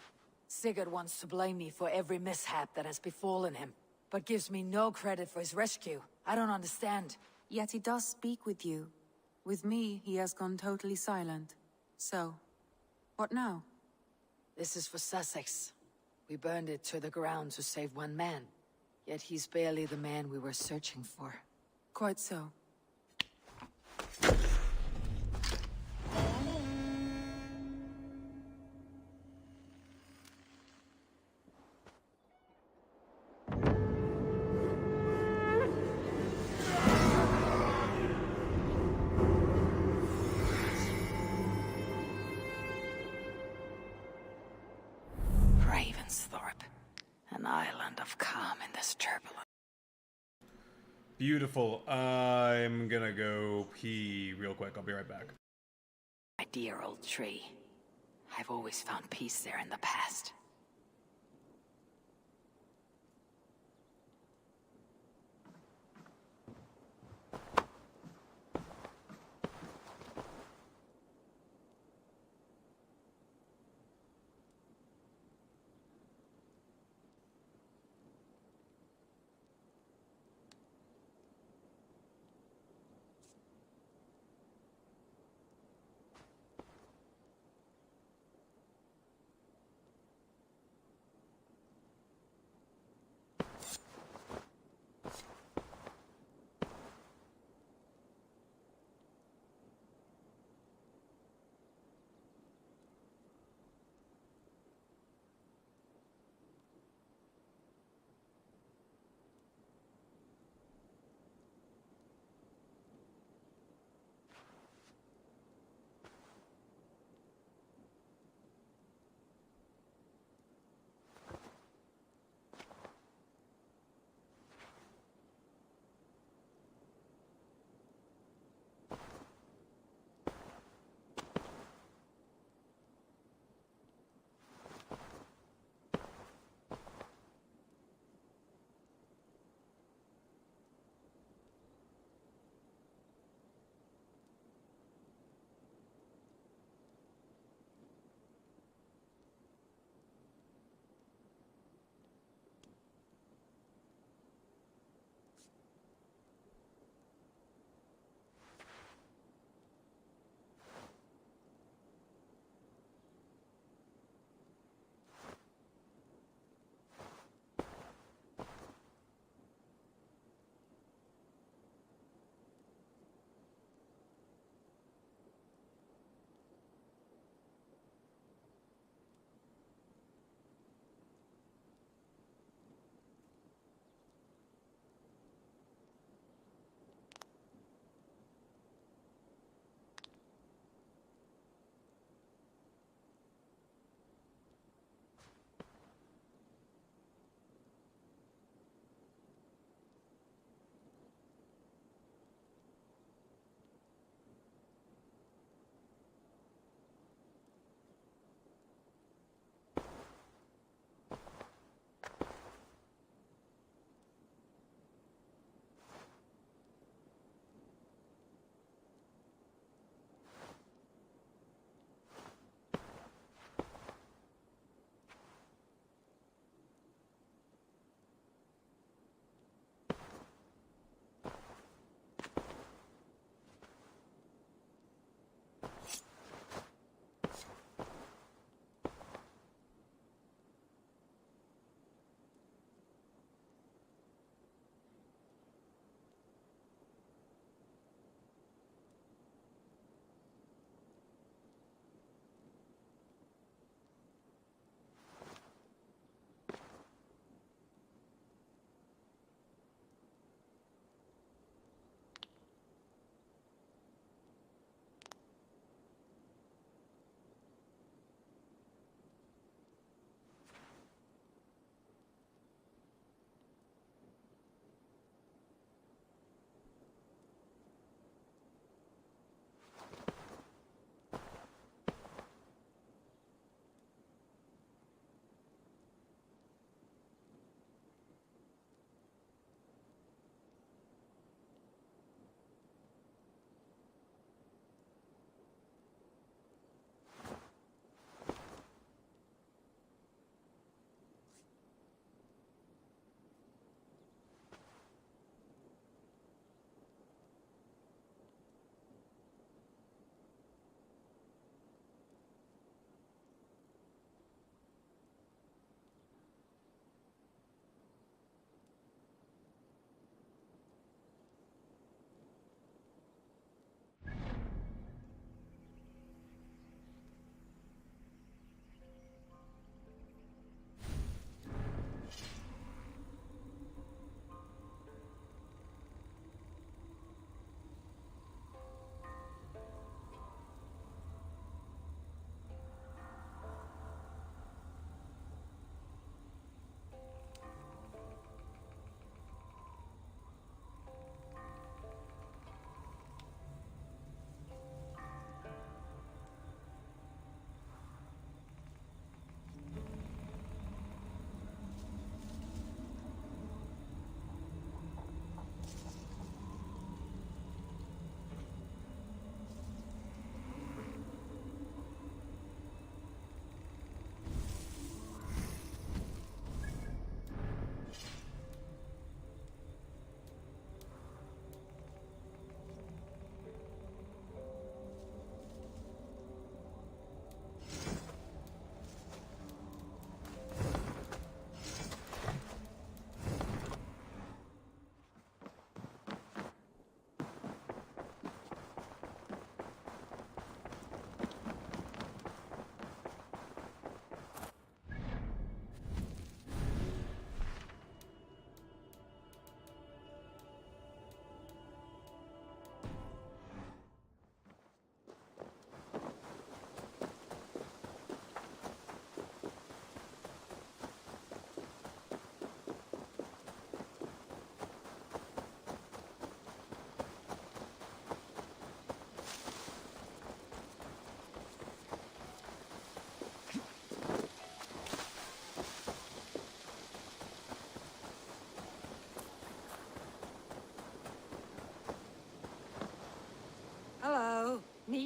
Sigurd wants to blame me for every mishap that has befallen him, but gives me no credit for his rescue. I don't understand. Yet he does speak with you. With me, he has gone totally silent. So, what now? This is for Suthsexe. We burned it to the ground to save one man. Yet he's barely the man we were searching for. Quite so. An island of calm in this turbulence. Beautiful. I'm gonna go pee real quick. I'll be right back. My dear old tree. I've always found peace there in the past.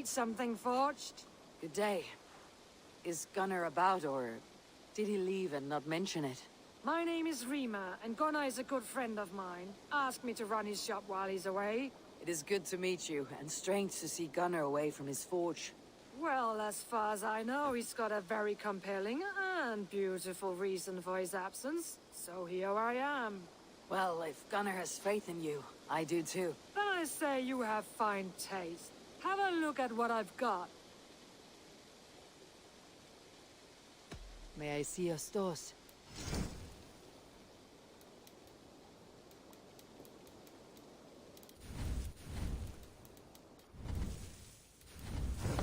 Need something forged? Good day. Is Gunnar about, or did he leave and not mention it? My name is Rima, and Gunnar is a good friend of mine. Asked me to run his shop while he's away. It is good to meet you, and strange to see Gunnar away from his forge. Well, as far as I know, he's got a very compelling and beautiful reason for his absence. So here I am. Well, if Gunnar has faith in you, I do too. Then I say you have fine taste. Have a look at what I've got. May I see your stores?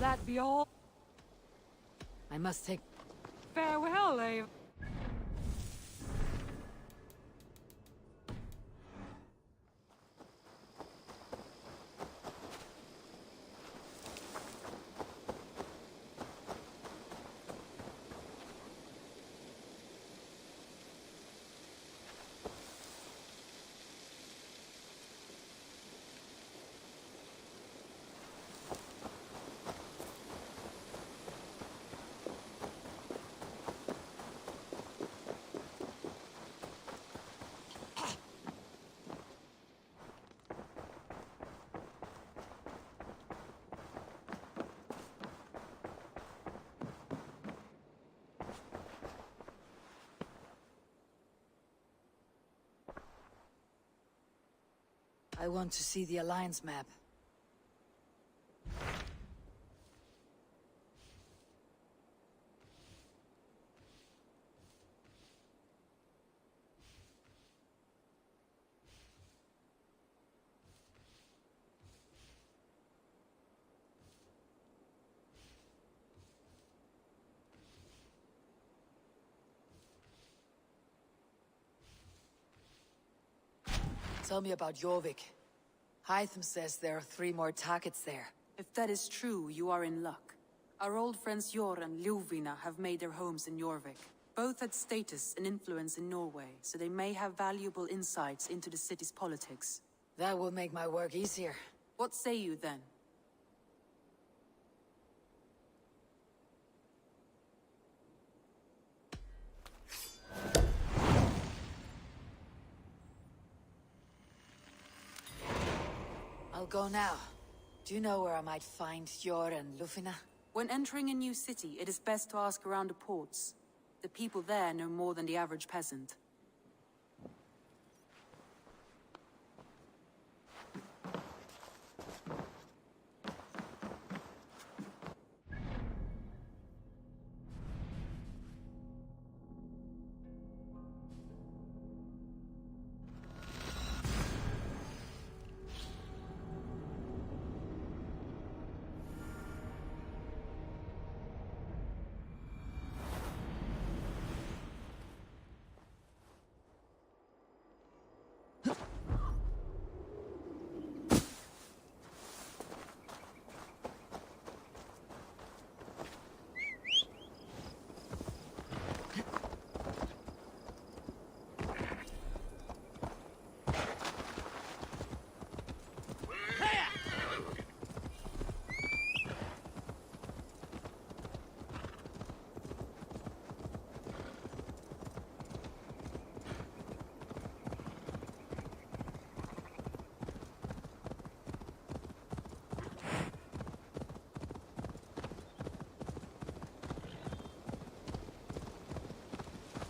That be all? I must take... Farewell, Ave. I want to see the Alliance map. Tell me about Jorvik. Hytham says there are 3 more targets there. If that is true, you are in luck. Our old friends Jor and Ljuvina have made their homes in Jorvik. Both had status and influence in Norway, so they may have valuable insights into the city's politics. That will make my work easier. What say you then? I'll go now. Do you know where I might find Jor and Ljuvina? When entering a new city, it is best to ask around the ports. The people there know more than the average peasant.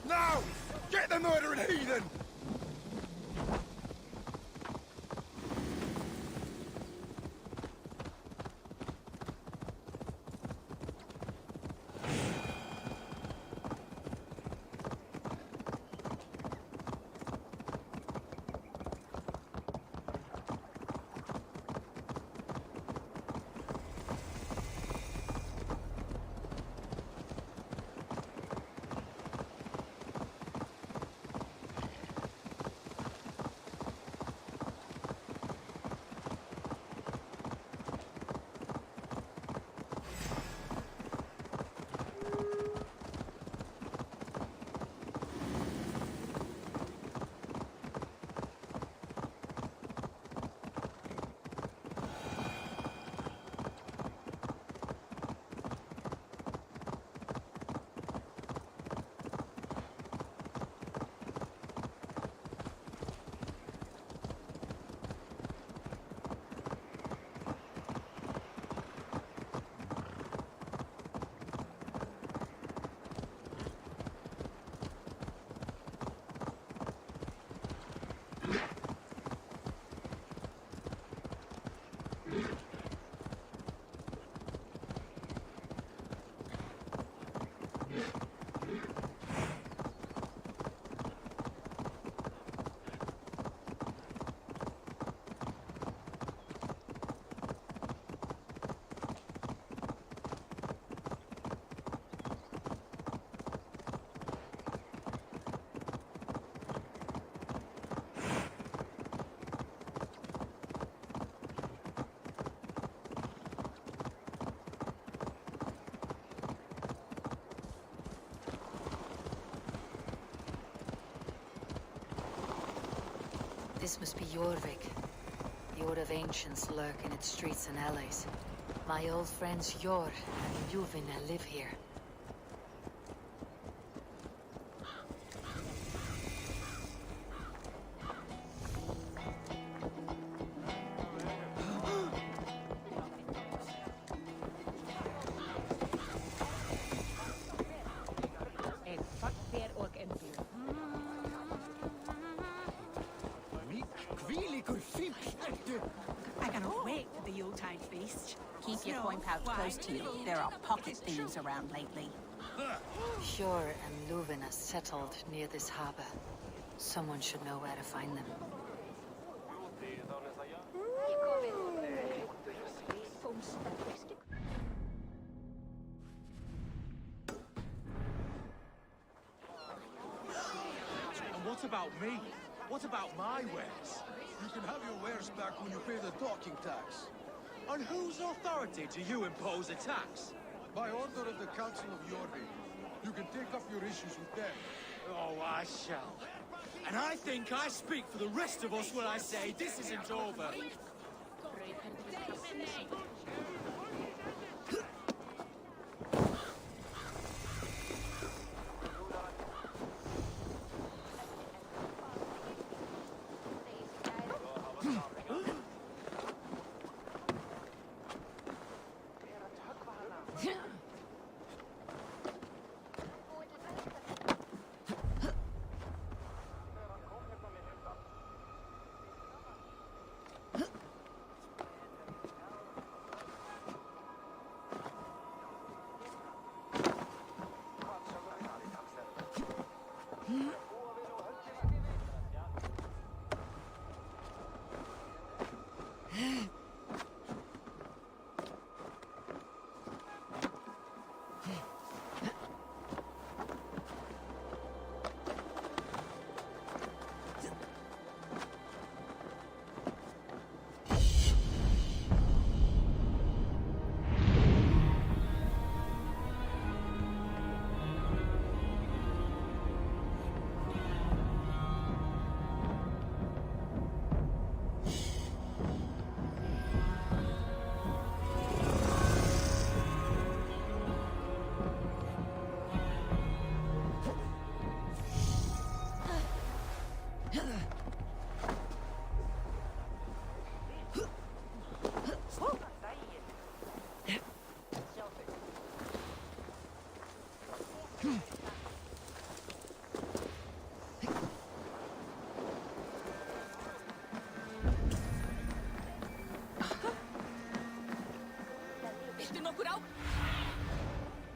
Now! Get the murdering heathen! This must be Jorvik. The Order of Ancients lurk in its streets and alleys. My old friends Jor and Ljuvina live here. I cannot wait for the Yuletide feast. Keep your coin pouch close to you. There are pocket thieves around lately. Jor and Ljuvina settled near this harbor. Someone should know where to find them. And what about me? What about my wares? You can have your wares back when you pay the docking tax. On whose authority do you impose a tax? By order of the Council of Jorvik. You can take up your issues with them. Oh, I shall. And I think I speak for the rest of us when I say this isn't over.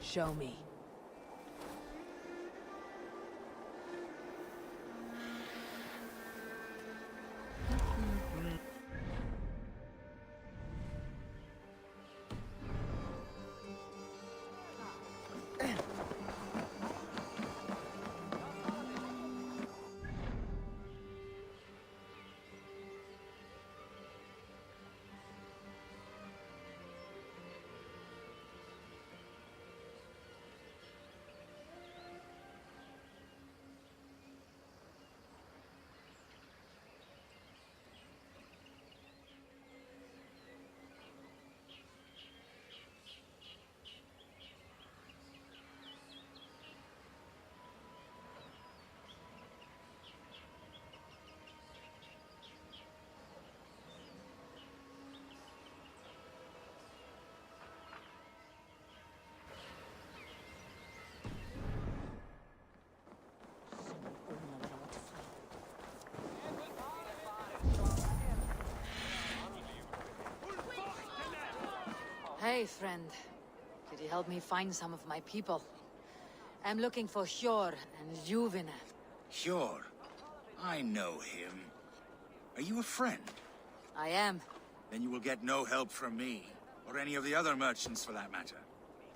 Show me. Hey, friend. Could you help me find some of my people? I'm looking for Hjor and Ljuvina. Sure. I know him. Are you a friend? I am. Then you will get no help from me, or any of the other merchants for that matter.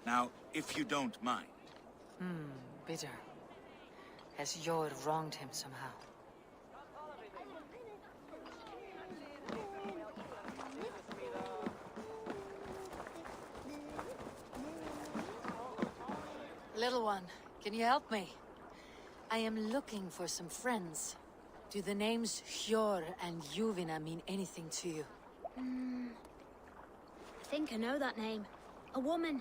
Now, if you don't mind. Bitter. Has Hjor wronged him somehow? Little one, can you help me? I am looking for some friends. Do the names Hjor and Juvina mean anything to you? I think I know that name. A woman.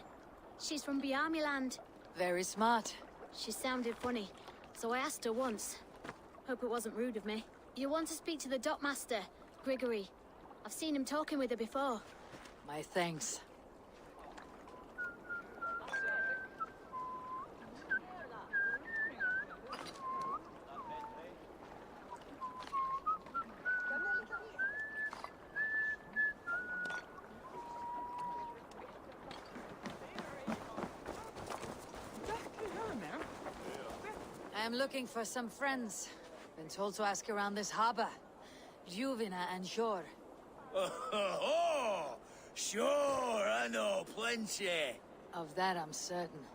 She's from Biamiland. Very smart. She sounded funny, so I asked her once. Hope it wasn't rude of me. You want to speak to the dockmaster, Grigory. I've seen him talking with her before. My thanks. I'm looking for some friends. Been told to ask around this harbor. Juvina and Hjor. Oh, sure, I know plenty. Of that I'm certain.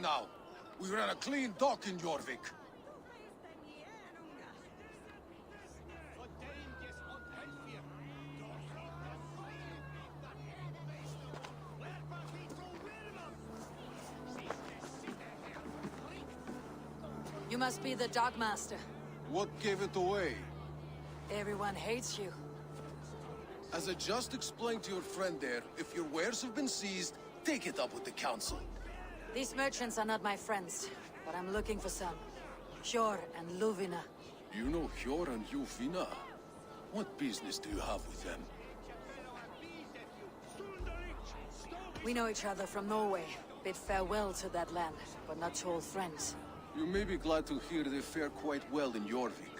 now. We ran a clean dock in Jorvik. You must be the Dogmaster. What gave it away? Everyone hates you. As I just explained to your friend there, if your wares have been seized, take it up with the council. These merchants are not my friends, but I'm looking for some. Hjor and Luvina. You know Hjor and Luvina? What business do you have with them? We know each other from Norway. Bid farewell to that land, but not to old friends. You may be glad to hear they fare quite well in Jorvik.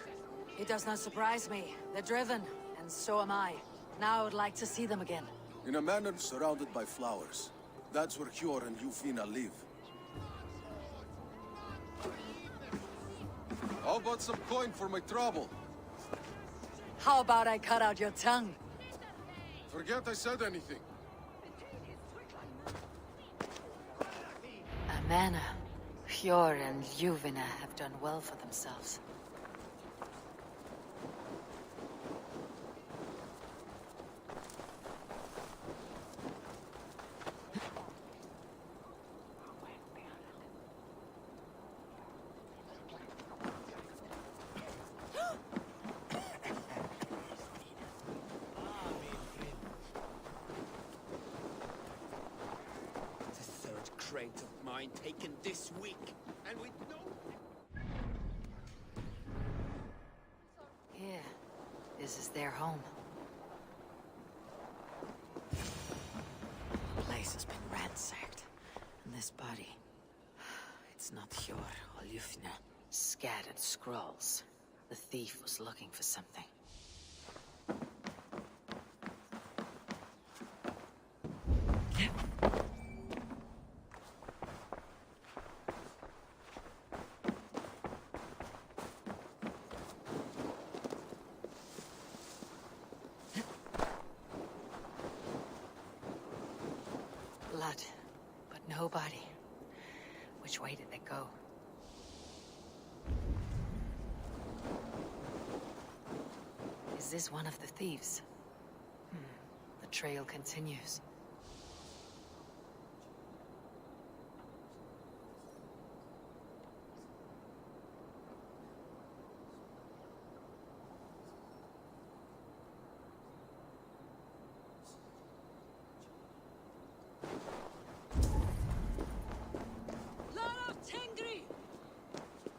It does not surprise me. They're driven, and so am I. Now I would like to see them again. In a manor surrounded by flowers. That's where Hjor and Luvina live. How about some coin for my trouble? How about I cut out your tongue? Forget I said anything. A manor. Hjor and Luvina have done well for themselves. Crate of mine taken this week, and with no... Here. This is their home. The place has been ransacked. And this body... It's not Hjor or Lufna. Scattered scrolls. The thief was looking for something. Blood, but no body. Which way did they go? Is this one of the thieves? The trail continues.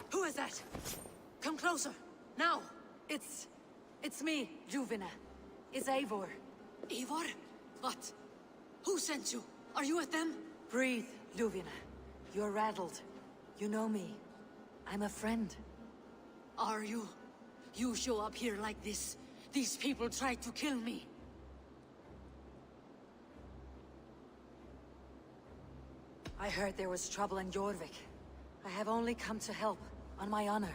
Who is that? Come closer, now! It's me, Luvina. It's Eivor. Eivor? What? Who sent you? Are you with them? Breathe, Luvina. You're rattled. You know me. I'm a friend. Are you? You show up here like this. These people tried to kill me. I heard there was trouble in Jorvik. I have only come to help, on my honor.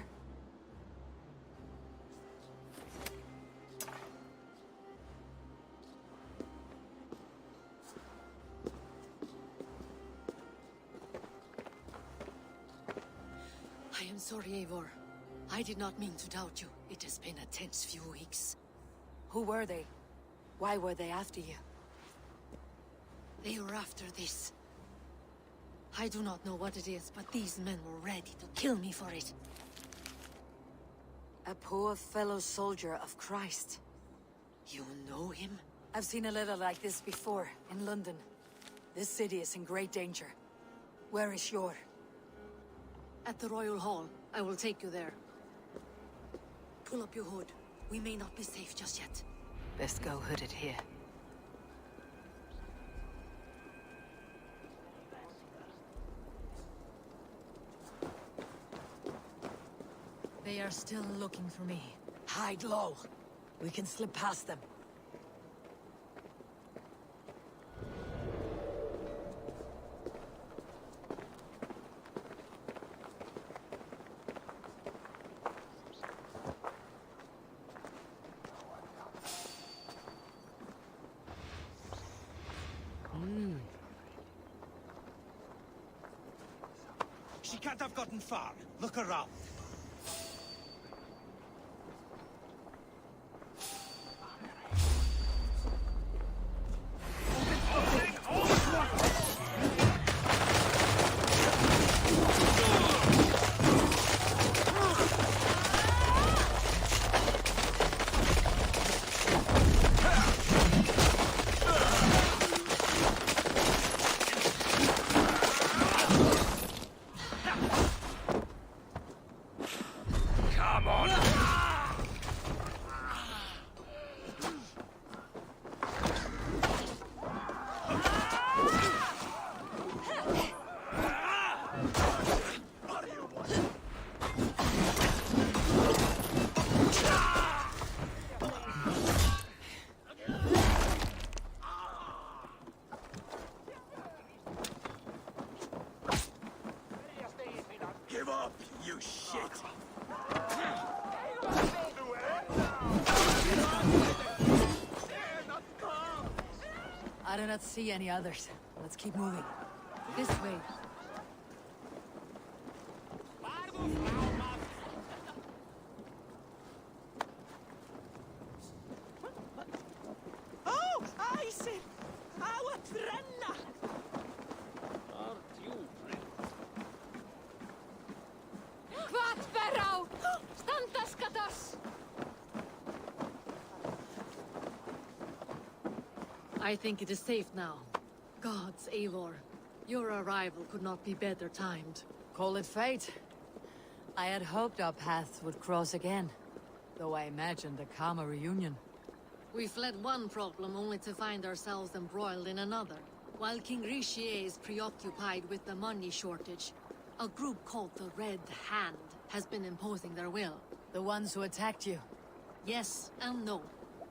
I am sorry, Eivor. I did not mean to doubt you. It has been a tense few weeks. Who were they? Why were they after you? They were after this. I do not know what it is, but these men were ready to kill me for it. A poor fellow soldier of Christ. You know him? I've seen a letter like this before, in London. This city is in great danger. Where is Hjor? At the Royal Hall. I will take you there. Pull up your hood. We may not be safe just yet. Best go hooded here. They are still looking for me. Hide low. We can slip past them. She can't have gotten far. Look around. Give up, you shit! I do not see any others. Let's keep moving. This way. Oh, I see. Our Frenna. Hvað fer á? Standast katas! I think it is safe now. Gods, Eivor. Your arrival could not be better timed. Call it fate. I had hoped our paths would cross again, though I imagined a calmer reunion. We fled one problem only to find ourselves embroiled in another. While King Richier is preoccupied with the money shortage, a group called the Red Hand has been imposing their will. The ones who attacked you? Yes and no.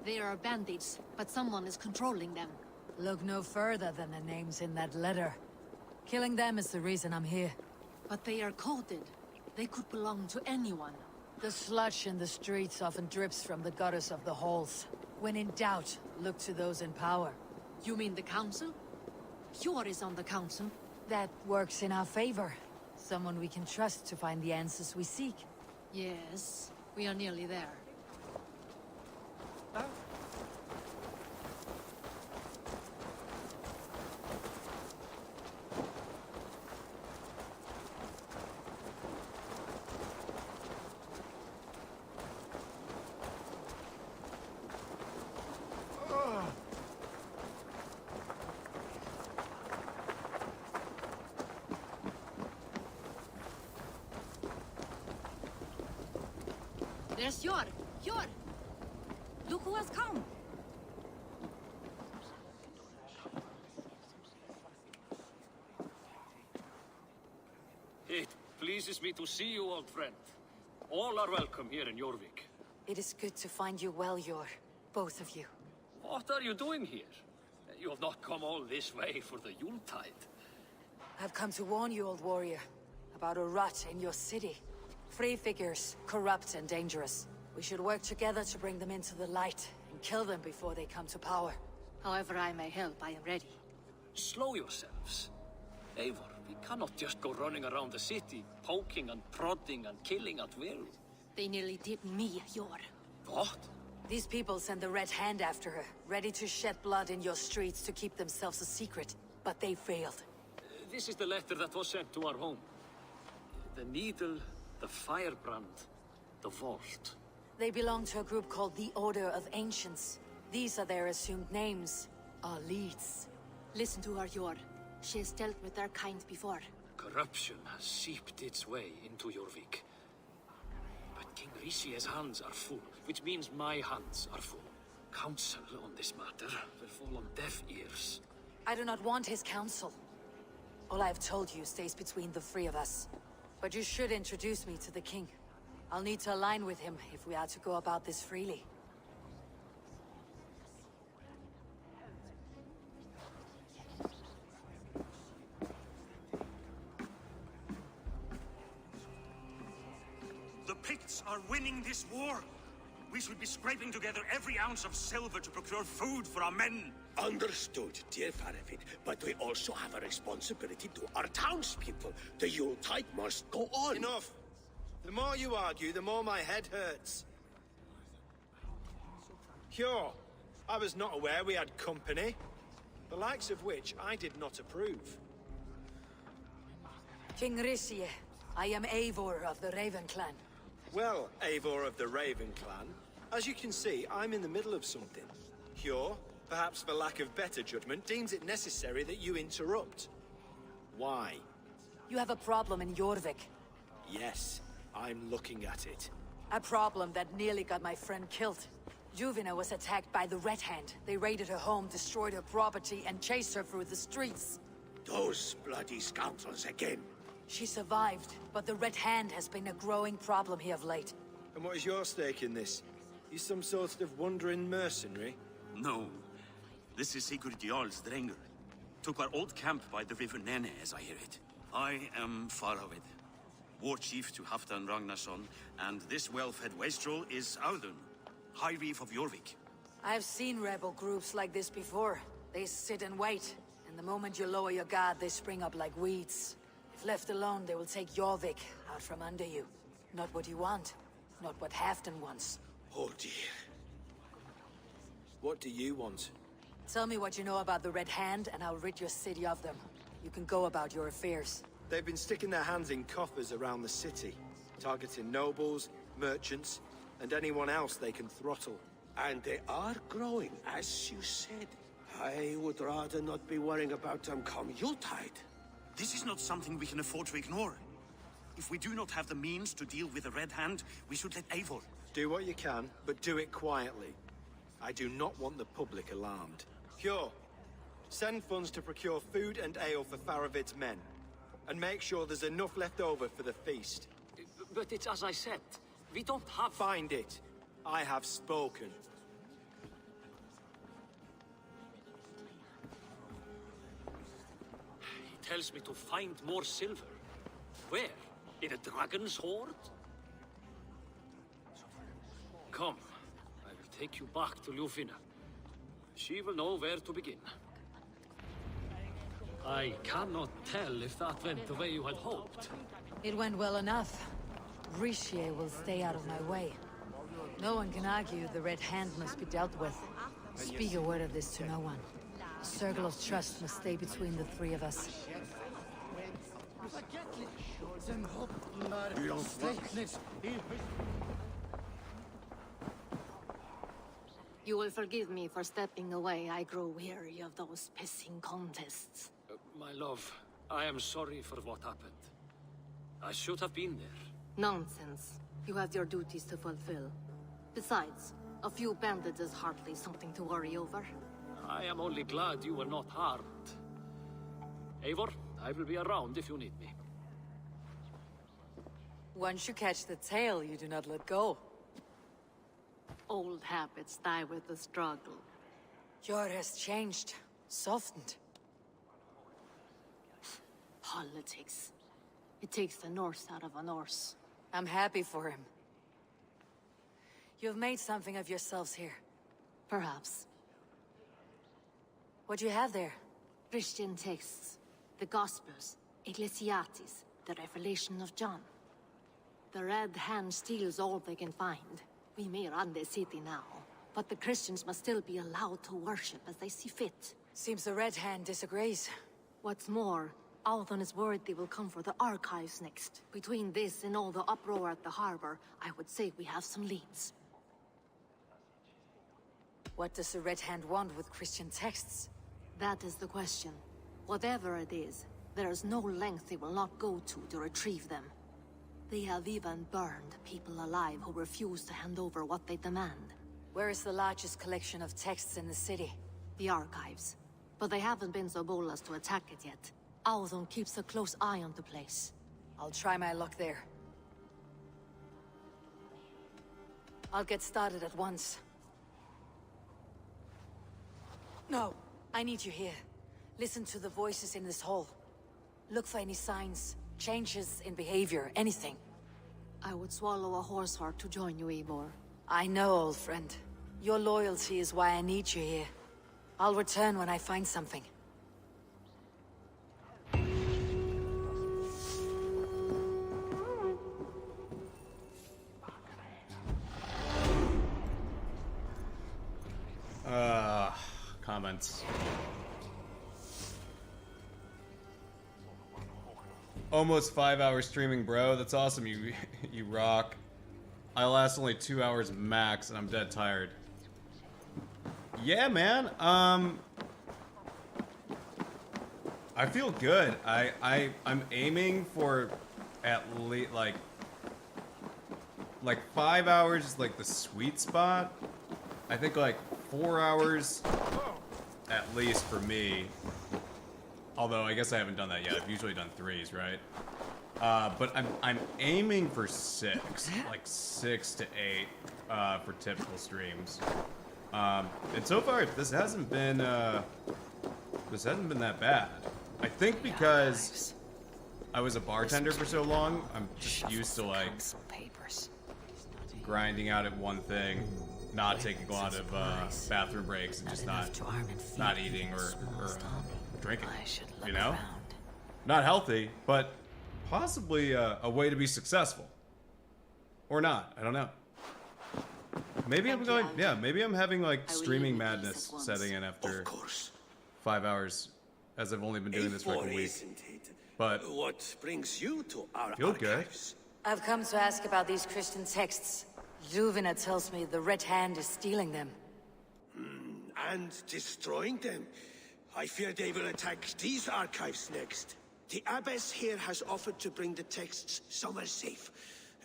They are bandits, but someone is controlling them. Look no further than the names in that letter. Killing them is the reason I'm here. But they are coded. They could belong to anyone. The sludge in the streets often drips from the gutters of the halls. When in doubt, look to those in power. You mean the council? Hjor is on the council. That works in our favor. Someone we can trust to find the answers we seek. Yes, we are nearly there. There's Hjor! Hjor! Look who has come! It pleases me to see you, old friend. All are welcome here in Jorvik. It is good to find you well, Hjor. Both of you. What are you doing here? You have not come all this way for the Yuletide. I've come to warn you, old warrior, about a rot in your city. Free figures, corrupt and dangerous. We should work together to bring them into the light and kill them before they come to power. However I may help, I am ready. Slow yourselves. Eivor, we cannot just go running around the city, poking and prodding and killing at will. They nearly did me, Hjor. What? These people send the Red Hand after her, ready to shed blood in your streets to keep themselves a secret. But they failed. This is the letter that was sent to our home. The needle, the firebrand, the vault. They belong to a group called the Order of Ancients. These are their assumed names. Our leads. Listen to her, Hjor. She has dealt with their kind before. Corruption has seeped its way into Jorvik. But King Richier's hands are full, which means my hands are full. Counsel on this matter will fall on deaf ears. I do not want his counsel. All I have told you stays between the three of us. But you should introduce me to the king. I'll need to align with him if we are to go about this freely. The Picts are winning this war. We should be scraping together every ounce of silver to procure food for our men. Understood, dear Faravid, but we also have a responsibility to our townspeople. The Yuletide must go on. Enough! The more you argue, the more my head hurts. Sure, I was not aware we had company, the likes of which I did not approve. King Risie, I am Eivor of the Raven Clan. Well, Eivor of the Raven Clan, as you can see, I'm in the middle of something. Hjor, perhaps for lack of better judgment, deems it necessary that you interrupt. Why? You have a problem in Jorvik. Yes, I'm looking at it. A problem that nearly got my friend killed. Juvina was attacked by the Red Hand. They raided her home, destroyed her property, and chased her through the streets. Those bloody scoundrels again. She survived, but the Red Hand has been a growing problem here of late. And what is your stake in this? You some sort of wandering mercenary? No. This is Sigurd Jarl's Drenger. Took our old camp by the river Nene, as I hear it. I am Faravid, war chief to Halfdan Ragnarsson, and this well-fed wastrel is Audun, High Reef of Jorvik. I've seen rebel groups like this before. They sit and wait, and the moment you lower your guard, they spring up like weeds. If left alone, they will take Jorvik out from under you. Not what you want, not what Halfdan wants. Oh dear. What do you want? Tell me what you know about the Red Hand, and I'll rid your city of them. You can go about your affairs. They've been sticking their hands in coffers around the city, targeting nobles, merchants, and anyone else they can throttle. And they are growing, as you said. I would rather not be worrying about them come Yuletide. This is not something we can afford to ignore. If we do not have the means to deal with the Red Hand, we should let Eivor. Do what you can, but do it quietly. I do not want the public alarmed. Hjor, send funds to procure food and ale for Faravid's men. And make sure there's enough left over for the feast. But it's as I said, we don't have... Find it. I have spoken. He tells me to find more silver. Where? In a dragon's hoard? Come, I will take you back to Ljufina. She will know where to begin. I cannot tell if that went the way you had hoped. It went well enough. Risie will stay out of my way. No one can argue the Red Hand must be dealt with. Speak a word of this to no one. A circle of trust must stay between the three of us. You will forgive me for stepping away. I grow weary of those pissing contests. My love, I am sorry for what happened. I should have been there. Nonsense. You have your duties to fulfill. Besides, a few bandits is hardly something to worry over. I am only glad you were not harmed. Eivor, I will be around if you need me. Once you catch the tail, you do not let go. Old habits die with the struggle. Hjor has changed, softened. Politics. It takes the Norse out of a Norse. I'm happy for him. You've made something of yourselves here. Perhaps. What do you have there? Christian texts. The Gospels. Ecclesiastes. The Revelation of John. The Red Hand steals all they can find. We may run the city now, but the Christians must still be allowed to worship as they see fit. Seems the Red Hand disagrees. What's more, Althon is worried they will come for the archives next. Between this and all the uproar at the harbor, I would say we have some leads. What does the Red Hand want with Christian texts? That is the question. Whatever it is, there is no length they will not go to retrieve them. They have even burned people alive who refuse to hand over what they demand. Where is the largest collection of texts in the city? The archives. But they haven't been so bold as to attack it yet. Althon keeps a close eye on the place. I'll try my luck there. I'll get started at once. No, I need you here. Listen to the voices in this hall. Look for any signs, changes in behavior, anything. I would swallow a horse heart to join you, Eivor. I know, old friend. Your loyalty is why I need you here. I'll return when I find something. Comments. Almost 5 hours streaming, bro. That's awesome. You rock. I last only 2 hours max, and I'm dead tired. Yeah, man. I feel good. I'm aiming for at least like 5 hours is like the sweet spot. I think like 4 hours at least for me. Although I guess I haven't done that yet. I've usually done 3s, right? But I'm aiming for 6, like 6 to 8 for typical streams. And so far this hasn't been that bad. I think because I was a bartender for so long, I'm just used to like grinding out at one thing, not taking a lot of bathroom breaks, and just not eating or drinking. You know, not healthy, but possibly a way to be successful, or not. I don't know. Maybe I'm going. Yeah, maybe I'm having like streaming madness setting in after 5 hours, as I've only been doing this for like a week. But what brings you to our feel good. I've come to ask about these Christian texts. Ljuvina tells me the Red Hand is stealing them. And destroying them. I fear they will attack these archives next. The abbess here has offered to bring the texts somewhere safe.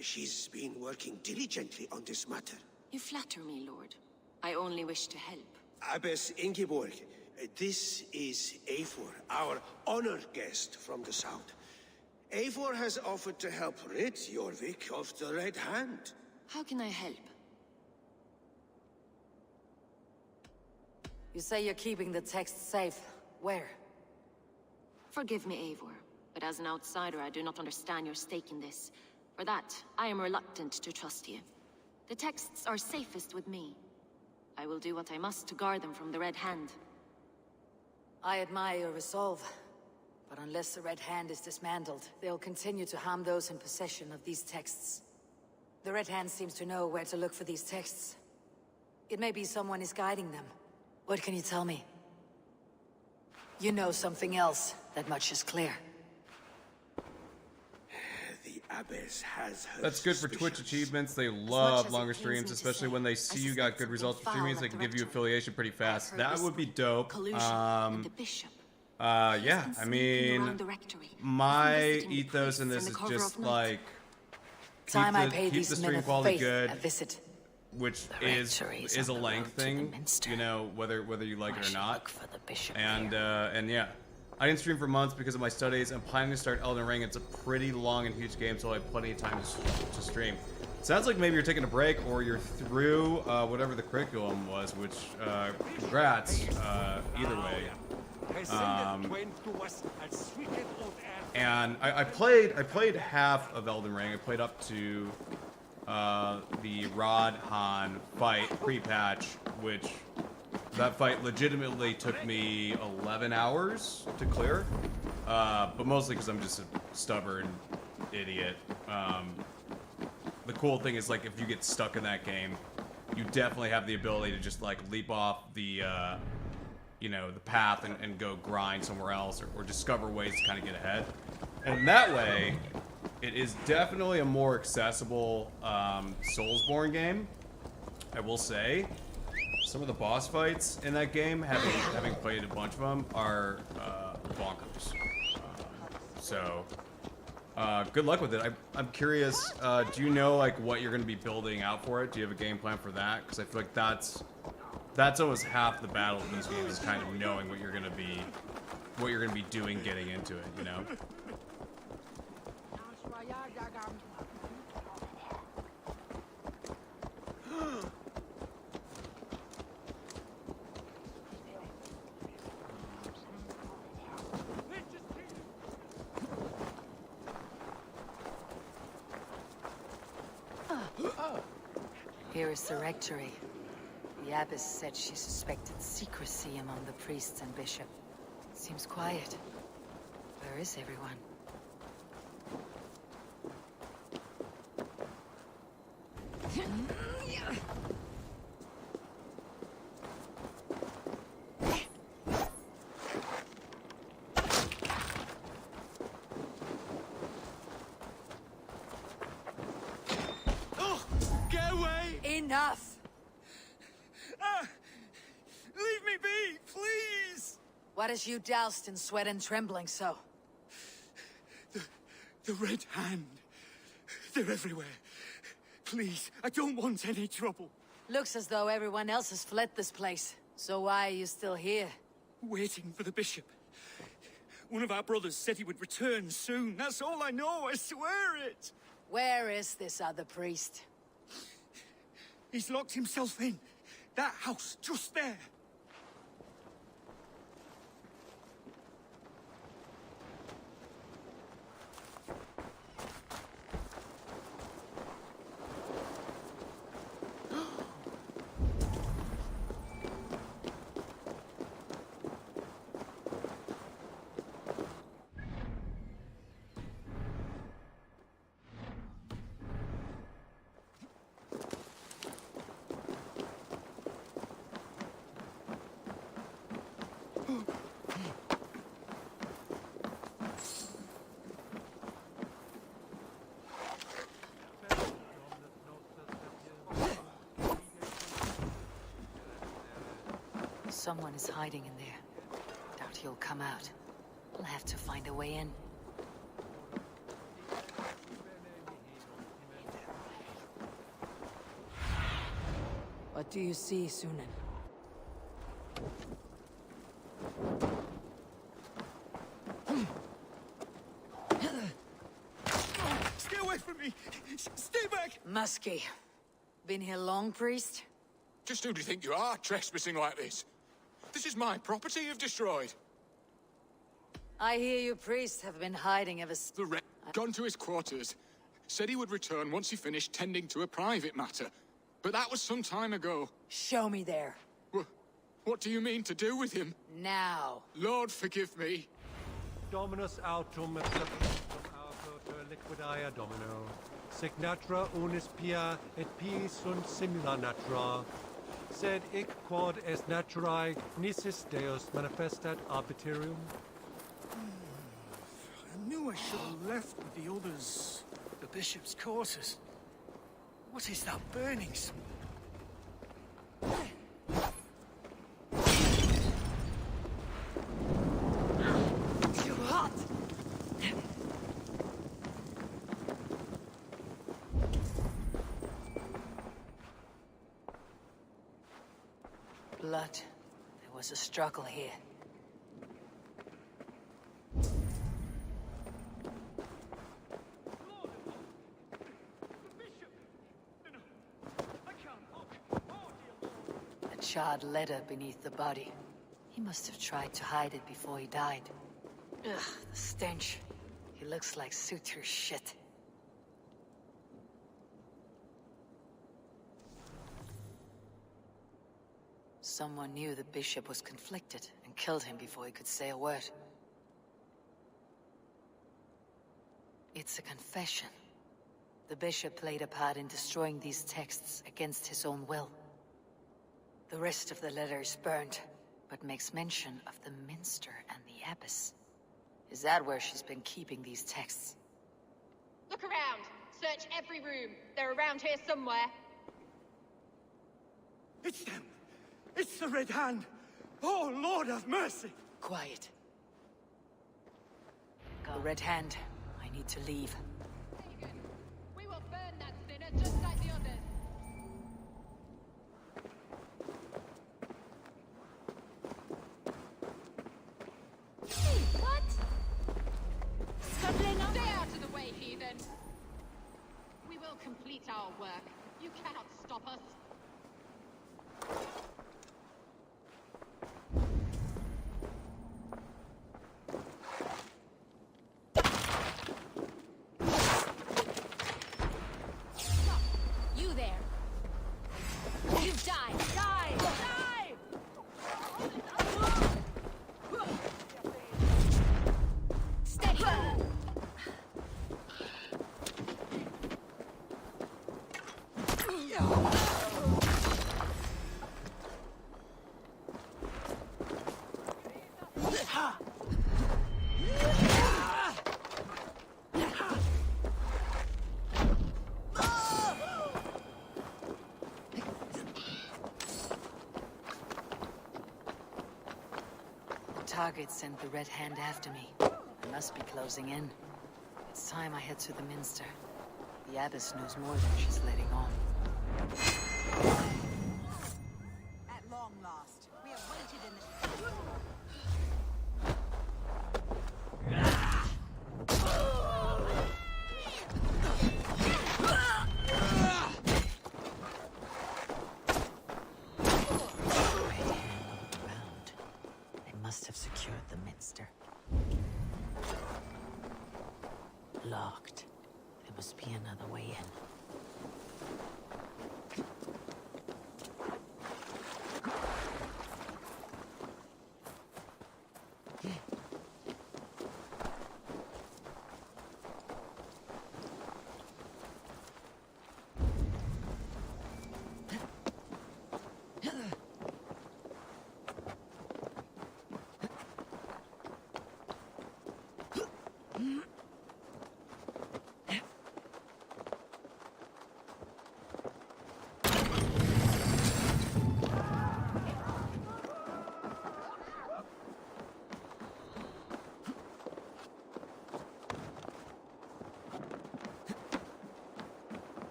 She's been working diligently on this matter. You flatter me, Lord. I only wish to help. Abbess Ingeborg, this is Eivor, our honored guest from the south. Eivor has offered to help rid Jorvik of the Red Hand. How can I help? You say you're keeping the text safe. Where? Forgive me, Eivor, but as an outsider, I do not understand your stake in this. For that, I am reluctant to trust you. The texts are safest with me. I will do what I must to guard them from the Red Hand. I admire your resolve, but unless the Red Hand is dismantled, they'll continue to harm those in possession of these texts. The Red Hand seems to know where to look for these texts. It may be someone is guiding them. What can you tell me? You know something else. That much is clear. The abbess has her That's good for Twitch achievements. They love longer streams, especially when they see you got good results for streaming. They can give you affiliation pretty fast. That would be dope. Yeah, I mean, my ethos in this is just like keep the stream quality good, which is a length thing, you know, whether you like it or not. And yeah, I didn't stream for months because of my studies. I'm planning to start Elden Ring. It's a pretty long and huge game, so I have plenty of time to stream. Sounds like maybe you're taking a break or you're through whatever the curriculum was, which congrats either way. And I played half of Elden Ring. I played up to the Rodhan fight pre-patch, which that fight legitimately took me 11 hours to clear, but mostly because I'm just a stubborn idiot. The cool thing is, like, if you get stuck in that game, you definitely have the ability to just like leap off the you know, the path and go grind somewhere else, or discover ways to kind of get ahead. And that way, it is definitely a more accessible Soulsborne game. I will say, some of the boss fights in that game, having played a bunch of them, are bonkers. So, good luck with it. I'm curious, do you know like what you're going to be building out for it? Do you have a game plan for that? Because I feel like that's almost half the battle of these games, is kind of knowing what you're going to be doing getting into it, you know? Here is the rectory. The abbess said she suspected secrecy among the priests and bishop. Seems quiet. Where is everyone? Oh, get away! Enough! Leave me be, please! What has you doused in sweat and trembling so? The Red Hand. They're everywhere. Please, I don't want any trouble. Looks as though everyone else has fled this place. So why are you still here? Waiting for the bishop. One of our brothers said he would return soon. That's all I know, I swear it! Where is this other priest? He's locked himself in. That house, just there. Someone is hiding in there. Doubt he'll come out. We'll have to find a way in. What do you see, Sunan? Stay away from me! Stay back! Muskie. Been here long, priest? Just who do you think you are, trespassing like this? This is my property you've destroyed. I hear you priests have been hiding ever since. The Red gone to his quarters. Said he would return once he finished tending to a private matter. But that was some time ago. Show me there. What do you mean to do with him? Now. Lord, forgive me. Dominus autum et septum auto liquidia domino. Signatra unis pia et pii sunt simula natura. Sed hic quod est naturae nisis Deus manifestat arbitrium. I knew I should have left with the others. The bishop's quarters. What is that burning smell? Too hot! Blood. There was a struggle here. A charred letter beneath the body. He must have tried to hide it before he died. Ugh, the stench. He looks like Suthsexe shit. Someone knew the bishop was conflicted and killed him before he could say a word. It's a confession. The bishop played a part in destroying these texts against his own will. The rest of the letter is burned, but makes mention of the minster and the abbess. Is that where she's been keeping these texts? Look around. Search every room. They're around here somewhere. It's them! It's the Red Hand! Oh, Lord have mercy! Quiet. The Red Hand. I need to leave. We will burn that sinner just like the others. What? Scuttling up? Stay out of the way, heathen! We will complete our work. You cannot stop us. You there. You die! Die! target sent the Red Hand after me. I must be closing in. It's time I head to the Minster. The Abbess knows more than she's letting on. At long last, we have waited in the... They must have secured the Minster. Locked. There must be another way in.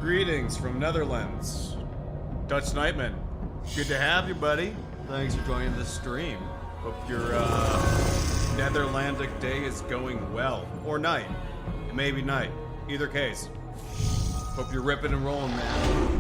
Greetings from Netherlands. Dutch Nightman. Good to have you, buddy. Thanks for joining the stream. Hope your Netherlandic day is going well. Or night. It may be night. Either case. Hope you're ripping and rolling, man.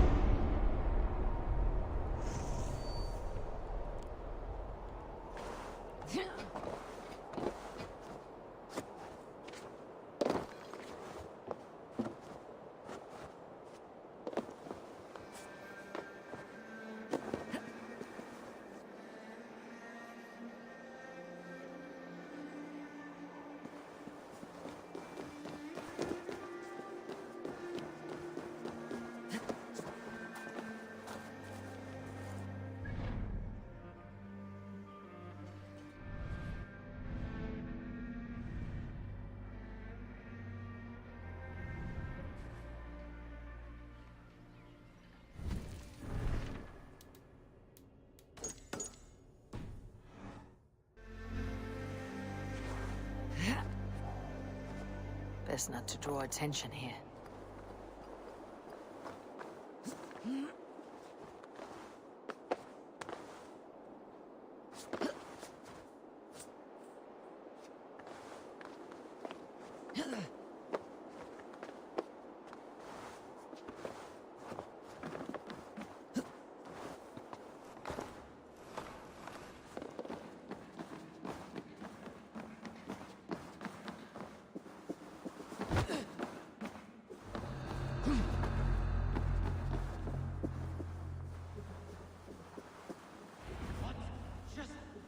Best not to draw attention here.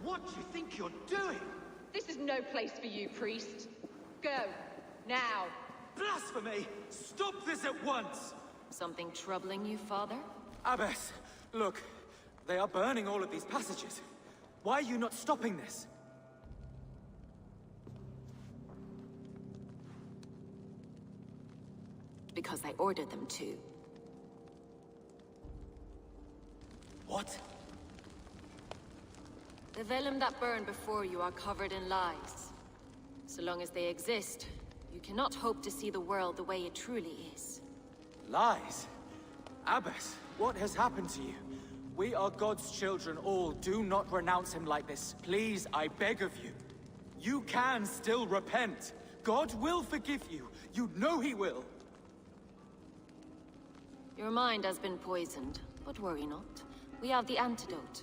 What do you think you're doing? This is no place for you, priest. Go. Now. Blasphemy! Stop this at once! Something troubling you, Father? Abbess, Look, they are burning all of these passages. Why are you not stopping this? Because I ordered them to. What? The vellum that burn before you are covered in lies. So long as they exist, you cannot hope to see the world the way it truly is. Lies? Abbess, what has happened to you? We are God's children all. Do not renounce him like this. Please, I beg of you. You can still repent. God will forgive you. You know he will. Your mind has been poisoned, but worry not. We have the antidote.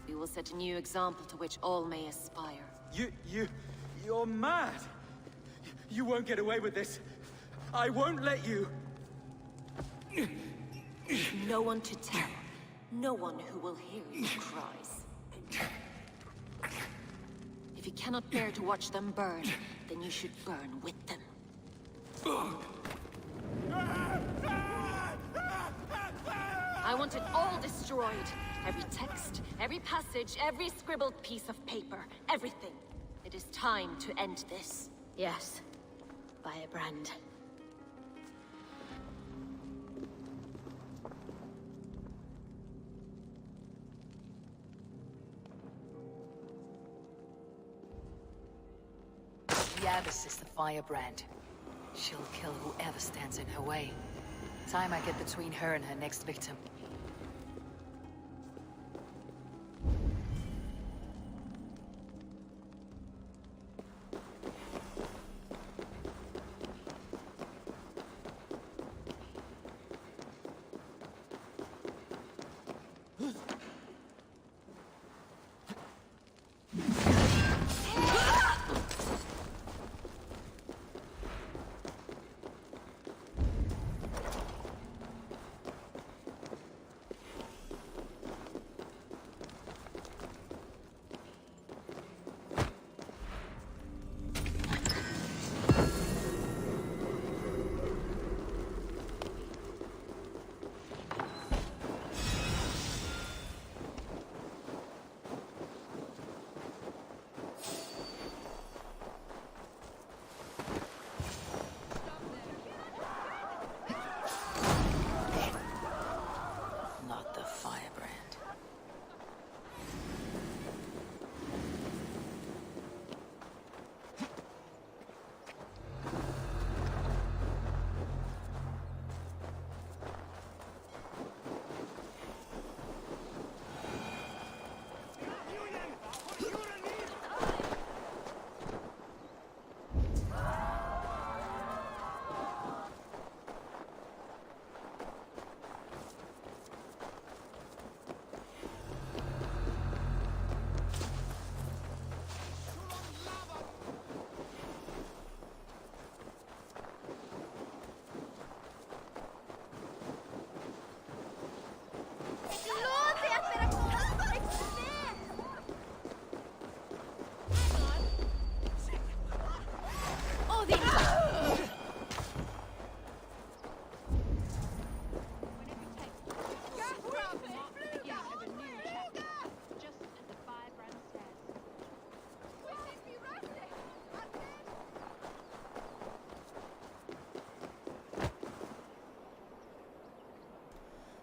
We will set a new example to which all may aspire. You're mad. You won't get away with this. I won't let you. No one to tell. No one who will hear your cries. If you cannot bear to watch them burn, then you should burn with them. I want it all destroyed. Every text, every passage, every scribbled piece of paper, everything. It is time to end this. Yes. Firebrand. The Abbess is the firebrand. She'll kill whoever stands in her way. Time I get between her and her next victim.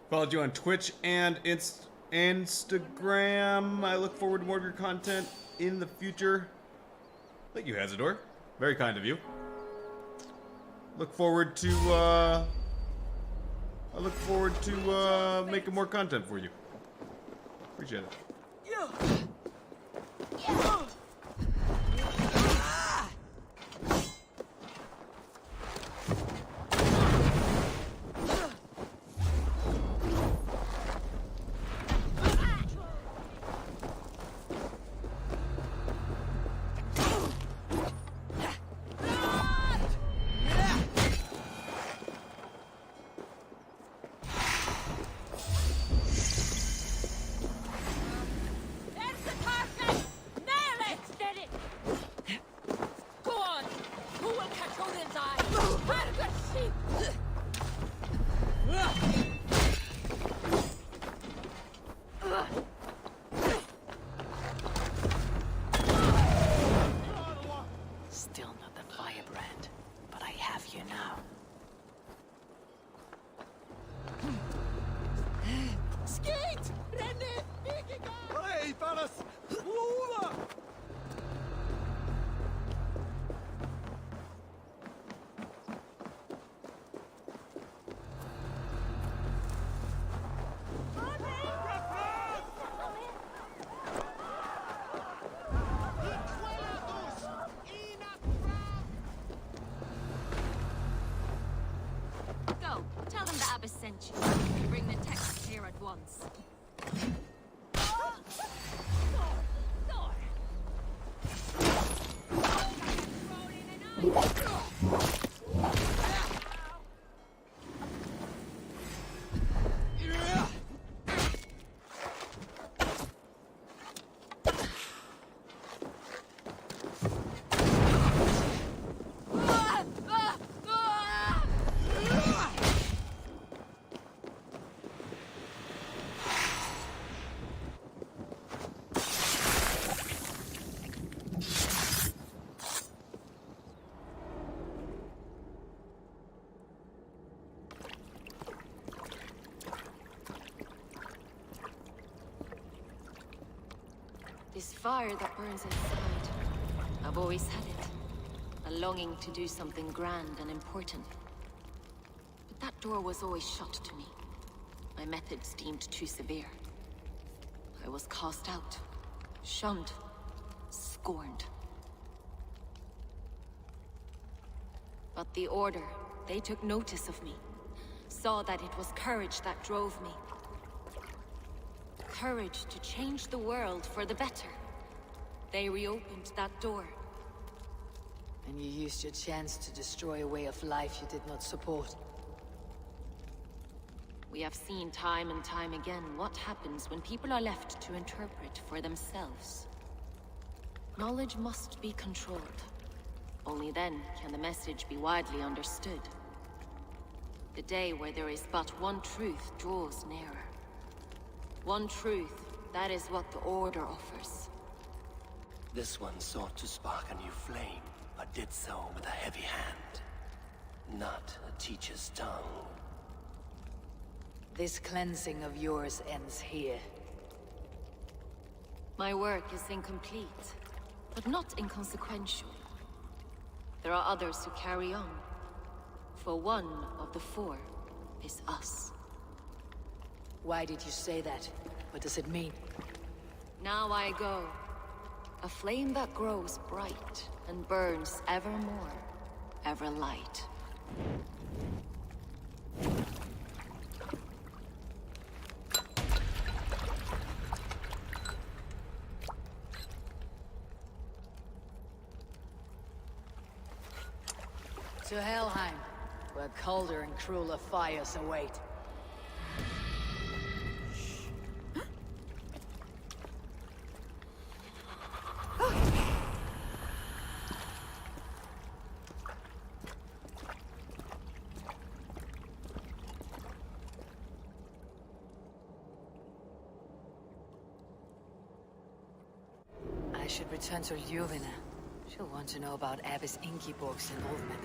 Followed you on Twitch and Instagram. I look forward to more of your content in the future. Thank you, Hazador. Very kind of you. Look forward to making more content for you. Appreciate it. firebrand, but I have you now. Skate! Renne! Vikingar! Hej, Paras! Lola! Go. Tell them the Abbess sent you. Bring the texts here at once. This fire that burns inside, I've always had it. A longing to do something grand and important. But that door was always shut to me. My methods deemed too severe. I was cast out, shunned, scorned. But the Order, they took notice of me. Saw that it was courage that drove me. Courage to change the world for the better. They reopened that door. And you used your chance to destroy a way of life you did not support. We have seen time and time again what happens when people are left to interpret for themselves. Knowledge must be controlled. Only then can the message be widely understood. The day where there is but one truth draws nearer. One truth, that is what the Order offers. This one sought to spark a new flame, but did so with a heavy hand. Not a teacher's tongue. This cleansing of yours ends here. My work is incomplete, but not inconsequential. There are others who carry on. For one of the four is us. Why did you say that? What does it mean? Now I go. A flame that grows bright and burns ever more, ever light. To Helheim, where colder and crueler fires await. I should return to Ljuvina. She'll want to know about Abbess Ingeborg's involvement.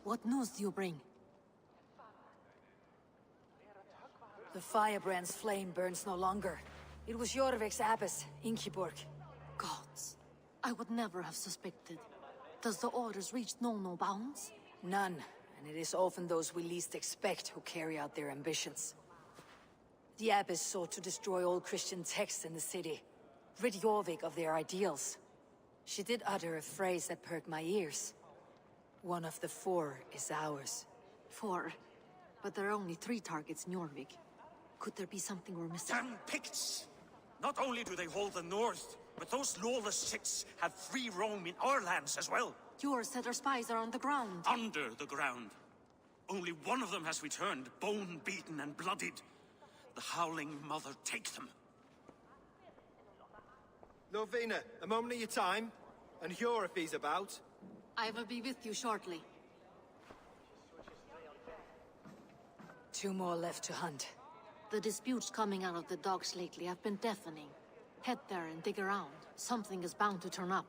What news do you bring? The firebrand's flame burns no longer. It was Jorvik's abbess, Ingeborg. Gods, I would never have suspected. Does the orders reach no bounds? None, and it is often those we least expect who carry out their ambitions. The abbess sought to destroy all Christian texts in the city, rid Jorvik of their ideals. She did utter a phrase that perked my ears. One of the 4 is ours. 4? But there are only 3 targets in Jorvik. Could there be something we're missing? Damn Picts! Not only do they hold the north, but those lawless shits have free roam in our lands as well. Yours said our spies are on the ground. Under the ground. Only one of them has returned, bone-beaten and bloodied. The Howling Mother take them. Lovina, a moment of your time, and Hjor if he's about. I will be with you shortly. 2 more left to hunt. The disputes coming out of the docks lately have been deafening. Head there and dig around. Something is bound to turn up.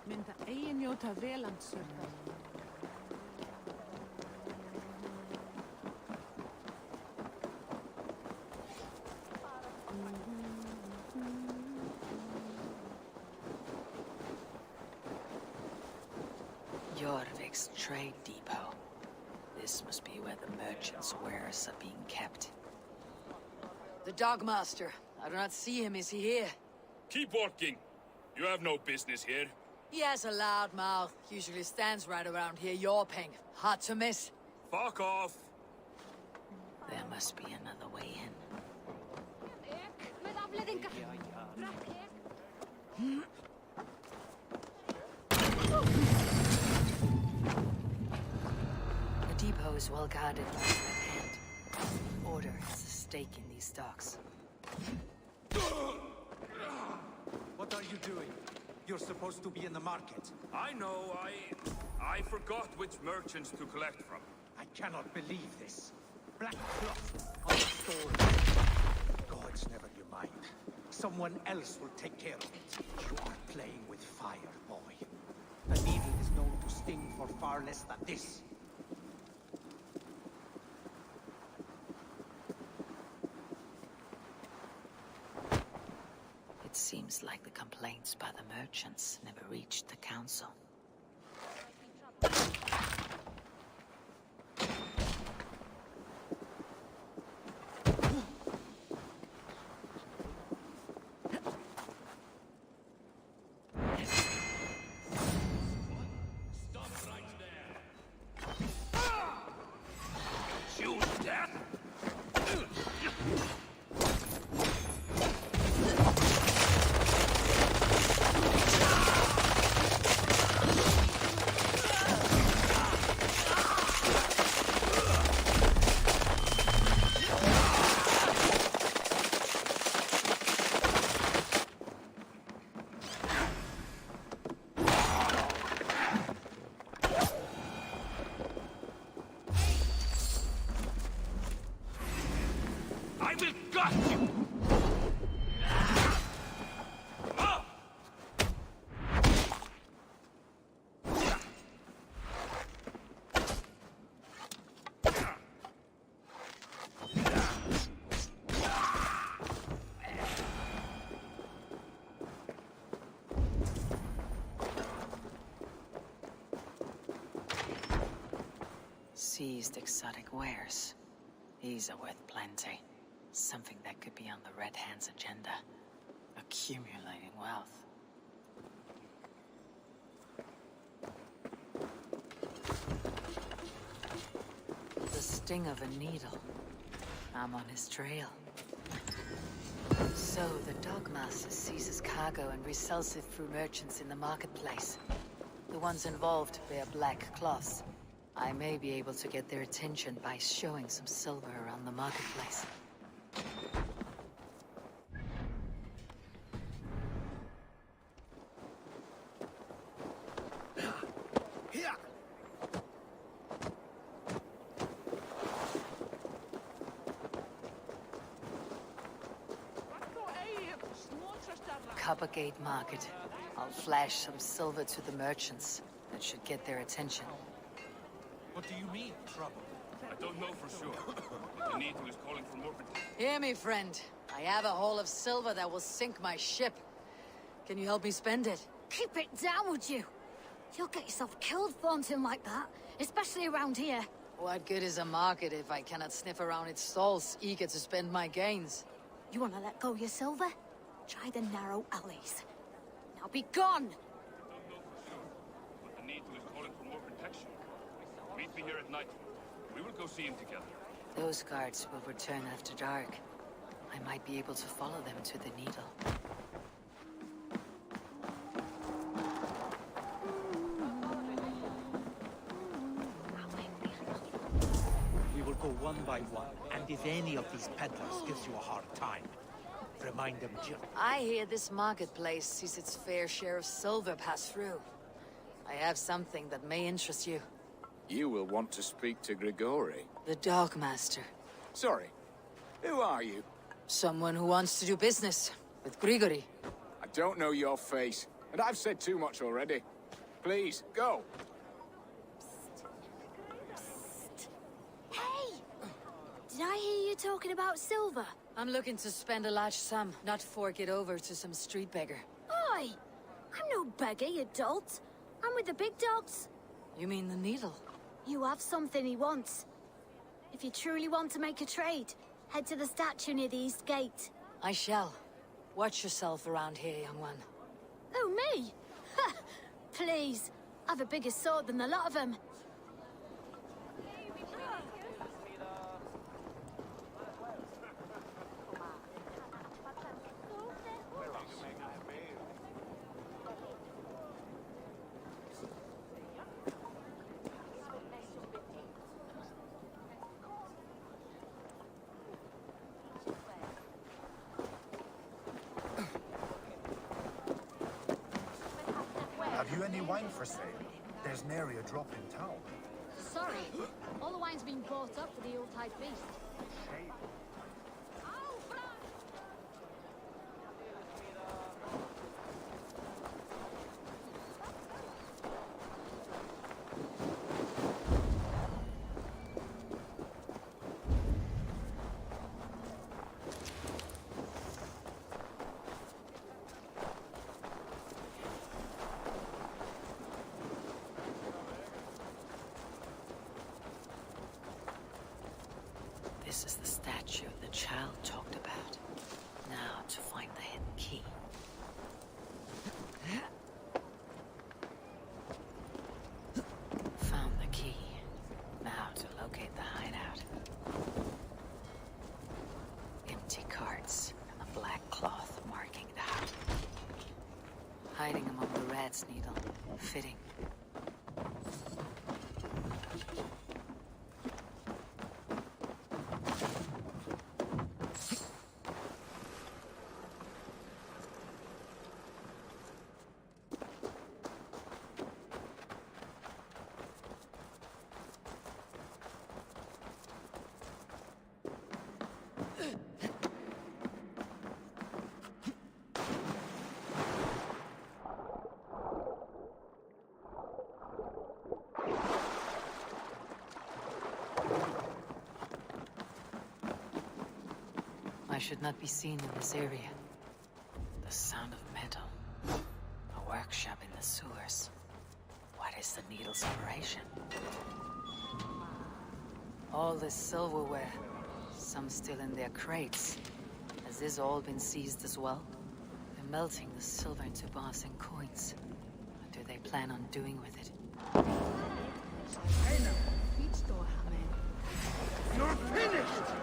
Mynda eigin njóta velandsörðar. Jorvik's trade depot. This must be where the merchants' wares are being kept. The Dogmaster. I do not see him. Is he here? Keep working. You have no business here. He has a loud mouth. Usually stands right around here, yawping. Hard to miss. Fuck off. There must be another way in. The depot is well guarded by the Red Hand. Order has a stake in these docks. What are you doing? You're supposed to be in the market. I know, I forgot which merchants to collect from. I cannot believe this. Black cloth on the store. Gods, never you mind. Someone else will take care of it. You are playing with fire, boy. The needle is known to sting for far less than this. It seems like the complaints by the merchants never reached the council. Seized exotic wares. These are worth plenty. Something that could be on the Red Hand's agenda. Accumulating wealth. sting of a needle. I'm on his trail. So, the Dogmaster seizes cargo and resells it through merchants in the marketplace. The ones involved wear black cloths. I may be able to get their attention by showing some silver around the marketplace. Coppergate Market. I'll flash some silver to the merchants. That should get their attention. What do you mean, trouble? I don't know for sure, but the Needle is calling for more protection. Hear me, friend. I have a haul of silver that will sink my ship. Can you help me spend it? Keep it down, would you? You'll get yourself killed flaunting like that, especially around here. What good is a market if I cannot sniff around its stalls, eager to spend my gains? You want to let go of your silver? Try the narrow alleys. Now be gone! But the Needle is calling for more protection. Meet me here at night. We will go see him together. Those guards will return after dark. I might be able to follow them to the Needle. We will go one by one, and if any of these peddlers gives you a hard time, remind them just... I hear this marketplace sees its fair share of silver pass through. I have something that may interest you. You will want to speak to Grigori. The Dogmaster. Sorry, who are you? Someone who wants to do business with Grigori. I don't know your face, and I've said too much already. Please, go. Hey! Did I hear you talking about silver? I'm looking to spend a large sum, not fork it over to some street beggar. Oi! I'm no beggar, you dolt. I'm with the big dogs. You mean the Needle? You have something he wants. If you truly want to make a trade, head to the statue near the East Gate. I shall. Watch yourself around here, young one. Oh, me? Ha! Please. I've a bigger sword than the lot of them. Have you any wine for sale? There's nary a drop in town. Sorry. All the wine's been bought up for the Yuletide feast. Shame. This is the statue the child talked about. Now to find the hidden key. Found the key. Now to locate the hideout. Empty carts and a black cloth marking it out. Hiding among the rat's needle. Fitting. I should not be seen in this area. The sound of metal. A workshop in the sewers. What is the Needle's operation? All this silverware. Some still in their crates. Has this all been seized as well? They're melting the silver into bars and coins. What do they plan on doing with it? You're finished!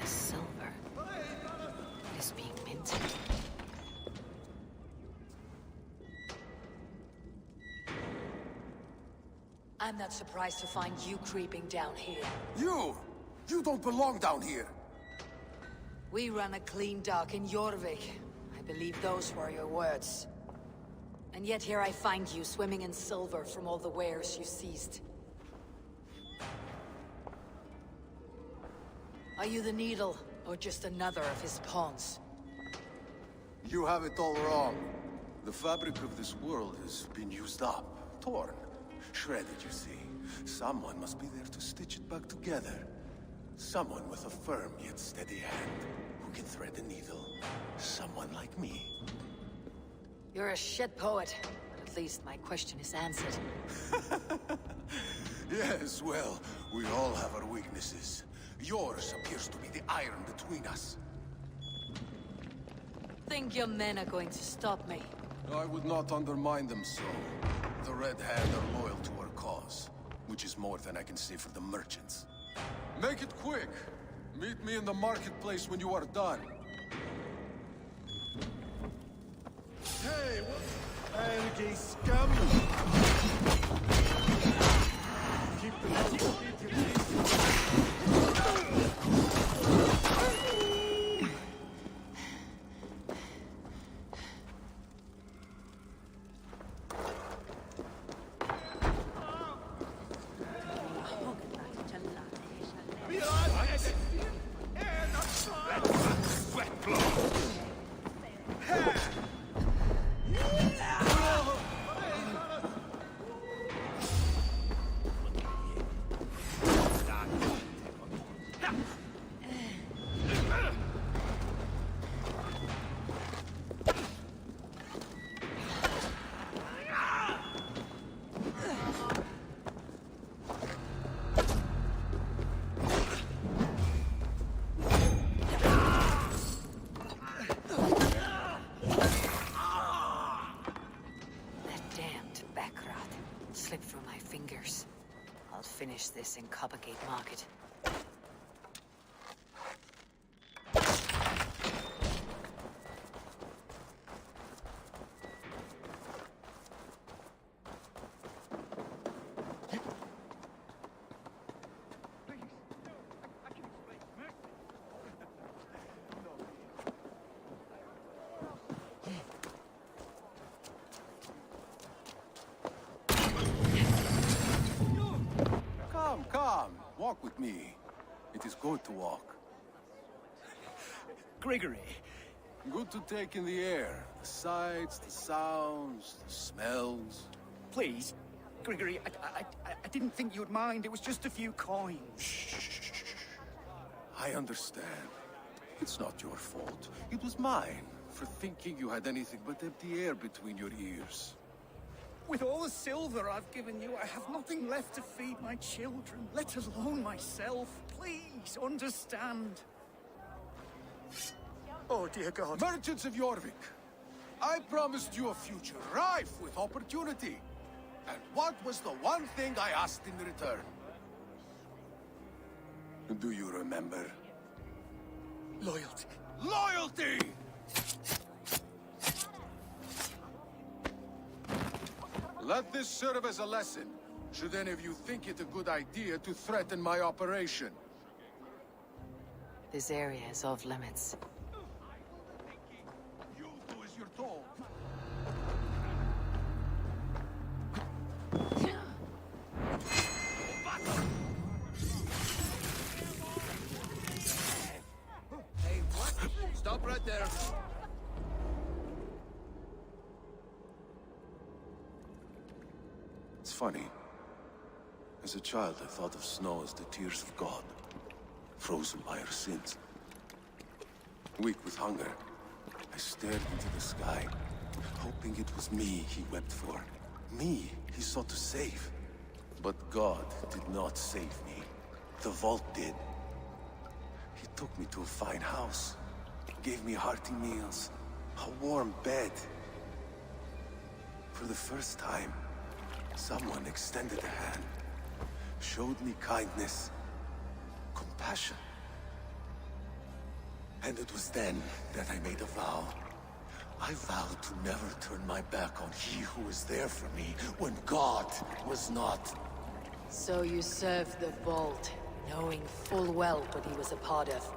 The silver. It is being minted. I'm not surprised to find you creeping down here. You! You don't belong down here! We run a clean dock in Jorvik. I believe those were your words. And yet here I find you, swimming in silver from all the wares you seized. Are you the Needle, or just another of his pawns? You have it all wrong. The fabric of this world has been used up, torn, shredded, you see. Someone must be there to stitch it back together. Someone with a firm yet steady hand, who can thread the needle. Someone like me. You're a shit poet. At least my question is answered. Yes, well, we all have our weaknesses. Yours appears to be the iron between us. Think your men are going to stop me? I would not undermine them so. The Red Hand are loyal to our cause, which is more than I can say for the merchants. Make it quick! Meet me in the marketplace when you are done. Hey, what? Energy scum! Keep the Finish this in Coppergate Market. Come, walk with me. It is good to walk. Gregory. Good to take in the air. The sights, the sounds, the smells. Please, Gregory, I didn't think you'd mind. It was just a few coins. Shh. I understand. It's not your fault. It was mine, for thinking you had anything but empty air between your ears. With all the silver I've given you, I have nothing left to feed my children, let alone myself. Please, understand. Oh, dear God. Merchants of Jorvik, I promised you a future rife with opportunity. And what was the one thing I asked in return? Do you remember? Loyalty. Loyalty! Let this serve as a lesson, should any of you think it a good idea to threaten my operation. This area is off limits. You do as you're told. Hey, what? Stop right there. It's funny. As a child, I thought of snow as the tears of God, frozen by our sins. Weak with hunger, I stared into the sky, hoping it was me he wept for. Me he sought to save. But God did not save me. The vault did. He took me to a fine house, gave me hearty meals, a warm bed. For the first time, someone extended a hand, showed me kindness, compassion. And it was then that I made a vow. I vowed to never turn my back on he who was there for me when God was not. So you served the Vault, knowing full well what he was a part of.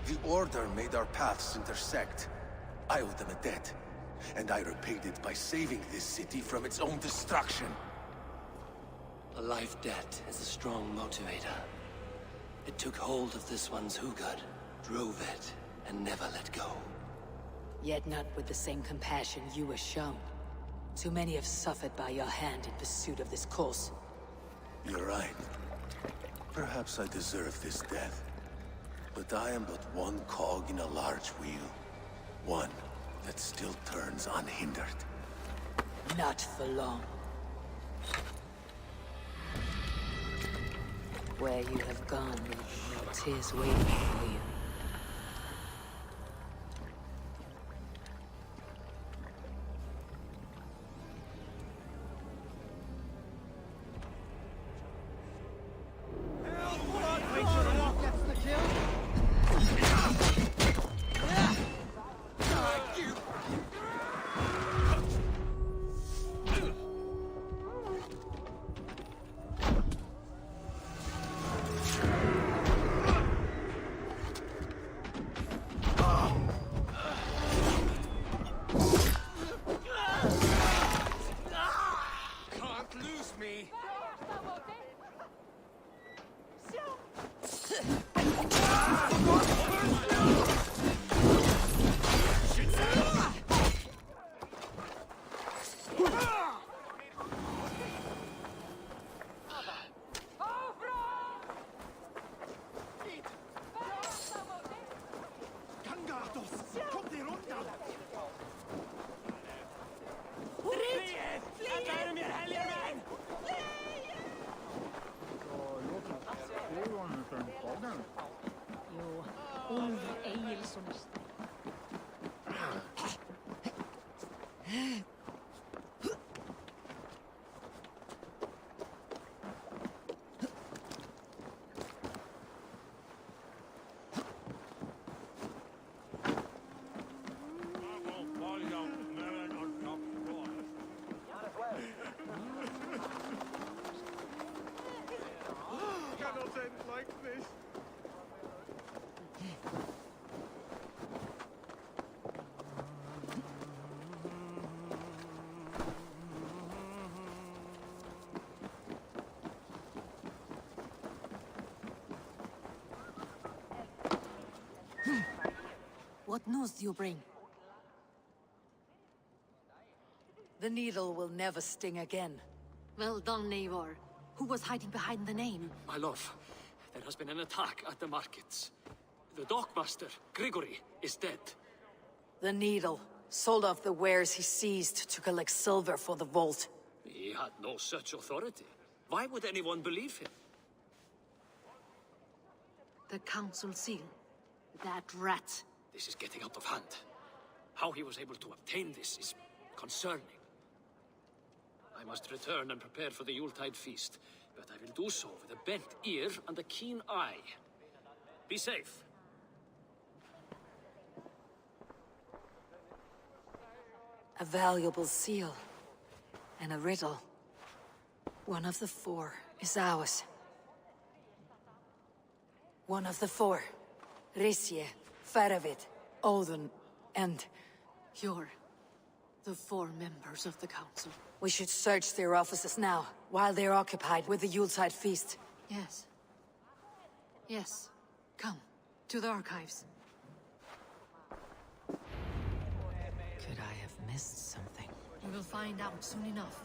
The Order made our paths intersect. I owed them a debt, and I repaid it by saving this city from its own destruction. A life debt is a strong motivator. It took hold of this one's Hugad, drove it, and never let go. Yet not with the same compassion you were shown. Too many have suffered by your hand in pursuit of this cause. You're right. Perhaps I deserve this death. But I am but one cog in a large wheel. One that still turns unhindered. Not for long. Where you have gone, there will be no tears waiting for you. What news do you bring? The needle will never sting again. Well done, Eivor. Who was hiding behind the name? My love, there has been an attack at the markets. The dockmaster, Grigory, is dead. The needle sold off the wares he seized to collect silver for the vault. He had no such authority. Why would anyone believe him? The council seal. That rat. This is getting out of hand. How he was able to obtain this is concerning. I must return and prepare for the Yuletide feast, but I will do so with a bent ear and a keen eye. Be safe. A valuable seal. And a riddle. One of the four is ours. One of the four. Risje, Faravid, Odin, and... You're the four members of the council. We should search their offices now, while they're occupied with the Yuletide feast. Yes. Yes. Come, to the archives. Could I have missed something? We will find out soon enough.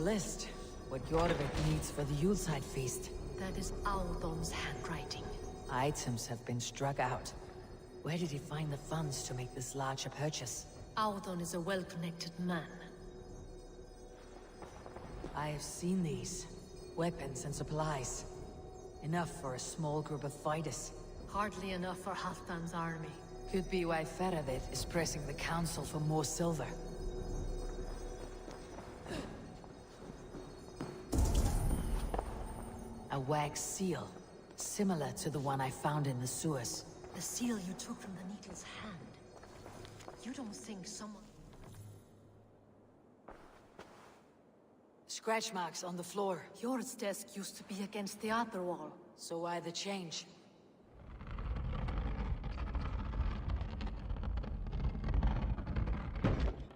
list. What Jorvik needs for the Yuletide feast. That is Audon's handwriting. Items have been struck out. Where did he find the funds to make this larger purchase? Audon is a well-connected man. I have seen these. Weapons and supplies. Enough for a small group of fighters. Hardly enough for Halfdan's army. Could be why Faravid is pressing the council for more silver. A wax seal. Similar to the one I found in the sewers. The seal you took from the Needle's hand. You don't think someone... Scratch marks on the floor. Yours desk used to be against the other wall. So why the change?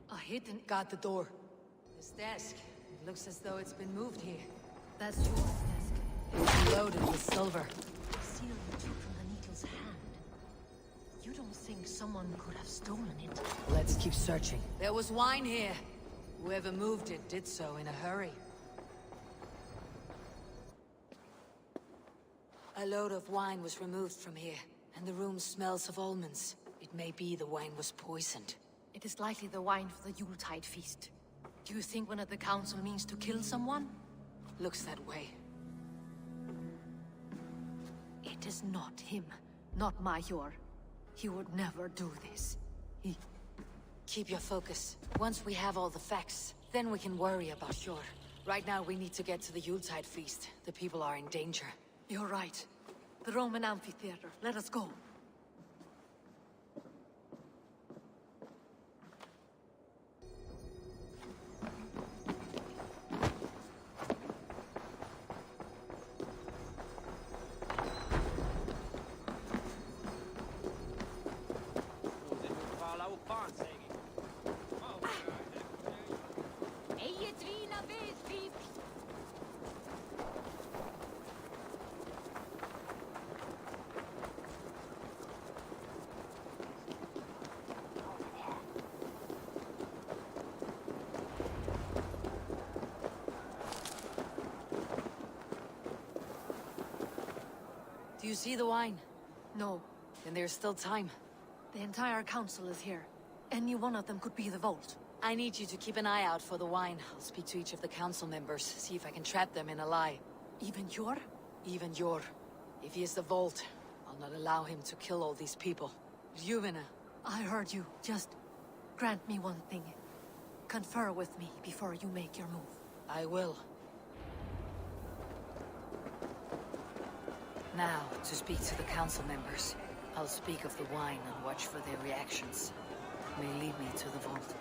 A hidden... Got the door. This desk. It looks as though it's been moved here. That's yours desk. It was loaded with silver. The seal you took from the Needle's hand. You don't think someone could have stolen it? Let's keep searching. There was wine here. Whoever moved it did so in a hurry. A load of wine was removed from here, and the room smells of almonds. It may be the wine was poisoned. It is likely the wine for the Yuletide feast. Do you think one of the council means to kill someone? Looks that way. It is not him, not Major. He would never do this. Keep your focus. Once we have all the facts, then we can worry about Hjor. Right now we need to get to the Yuletide feast. The people are in danger. You're right. The Roman amphitheater. Let us go. Do you see the wine? No. Then there's still time. The entire council is here. Any one of them could be the vault. I need you to keep an eye out for the wine. I'll speak to each of the council members, see if I can trap them in a lie. Even Hjor? Even Hjor. If he is the vault, I'll not allow him to kill all these people. Juvena. I heard you. Just grant me one thing. Confer with me before you make your move. I will. Now, to speak to the council members. I'll speak of the wine and watch for their reactions. It may lead me to the vault.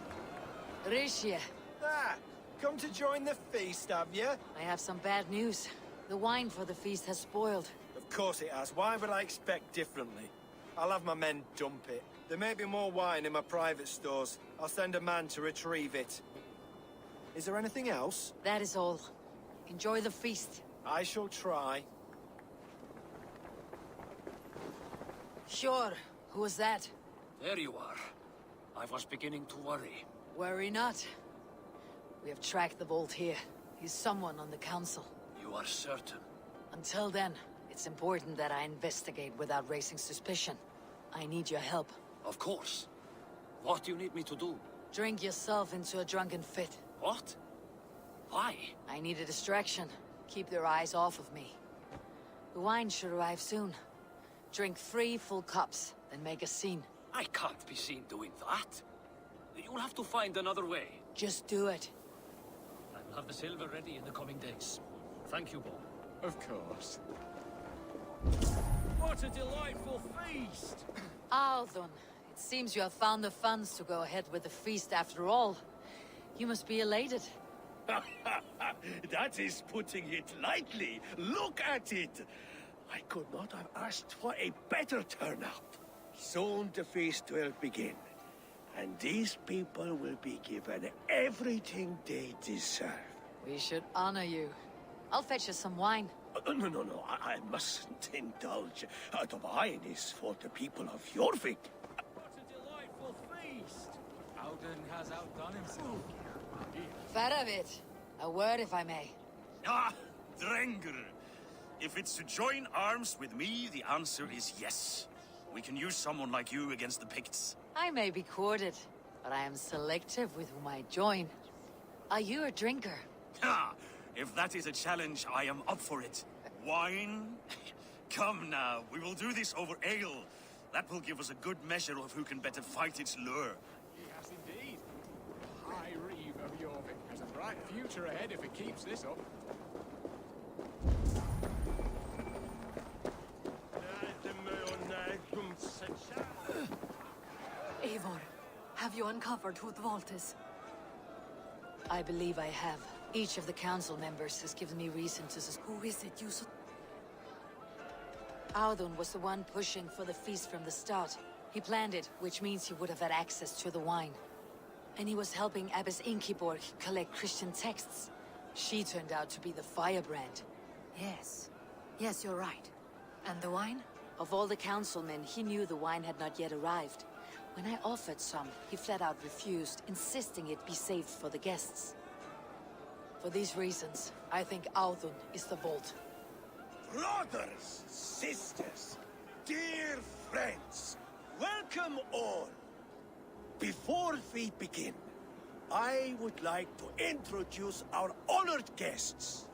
Rishia! Ah! Come to join the feast, have you? I have some bad news. The wine for the feast has spoiled. Of course it has. Why would I expect differently? I'll have my men dump it. There may be more wine in my private stores. I'll send a man to retrieve it. Is there anything else? That is all. Enjoy the feast. I shall try. Sure. Who was that? There you are. I was beginning to worry. Worry not. We have tracked the vault here. He's someone on the council. You are certain? Until then, it's important that I investigate without raising suspicion. I need your help. Of course. What do you need me to do? Drink yourself into a drunken fit. What? Why? I need a distraction. Keep their eyes off of me. The wine should arrive soon. Drink 3 full cups, then make a scene. I can't be seen doing that. You'll have to find another way. Just do it. I'll have the silver ready in the coming days. Thank you, Bob. Of course. What a delightful feast! Aldon, it seems you have found the funds to go ahead with the feast after all. You must be elated. That is putting it lightly. Look at it! I could not have asked for a better turnout. Soon the feast will begin, and these people will be given everything they deserve. We should honor you. I'll fetch you some wine. No, I mustn't indulge. The wine is for the people of Jorvik. What a delightful feast! Alden has outdone himself. Faravid, A word, if I may. Ah, Drengr. If it's to join arms with me, the answer is yes. We can use someone like you against the Picts. I may be courted, but I am selective with whom I join. Are you a drinker? Ha! If that is a challenge, I am up for it. Wine? Come now, we will do this over ale. That will give us a good measure of who can better fight its lure. Yes, indeed. High Reeve of Jorvik has a bright future ahead if it keeps this up. Eivor, have you uncovered who the vault is? I believe I have. Each of the council members has given me reason to Who is it, you Audun was the one pushing for the feast from the start. He planned it, which means he would have had access to the wine. And he was helping Abbess Inkiborg collect Christian texts. She turned out to be the firebrand. Yes. Yes, you're right. And the wine? Of all the councilmen, he knew the wine had not yet arrived. When I offered some, he flat out refused, insisting it be saved for the guests. For these reasons, I think Audun is the vault. Brothers, sisters, dear friends, welcome all. Before we begin, I would like to introduce our honored guests.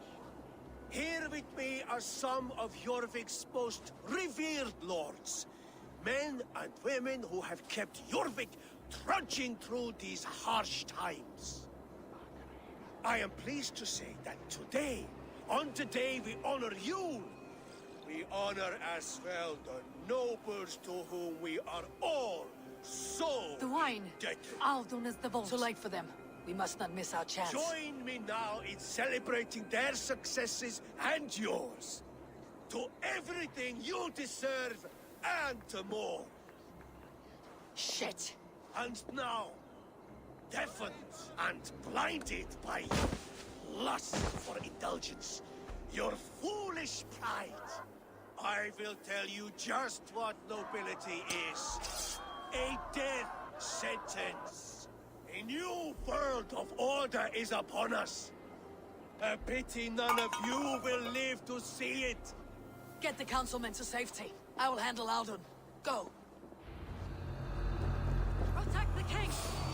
Here with me are some of Jorvik's most revered lords, men and women who have kept Jorvik trudging through these harsh times. I am pleased to say that today, on the day we honor you, we honor as well the nobles to whom we are all so The wine! indebted. Audun is the vault. Too late for them. We must not miss our chance. Join me now in celebrating their successes and yours. To everything you deserve and more. Shit. And now, deafened and blinded by lust for indulgence, your foolish pride, I will tell you just what nobility is. A death sentence. A new world of order is upon us. A pity none of you will live to see it. Get the councilmen to safety. I will handle Audun. Go. Protect the king!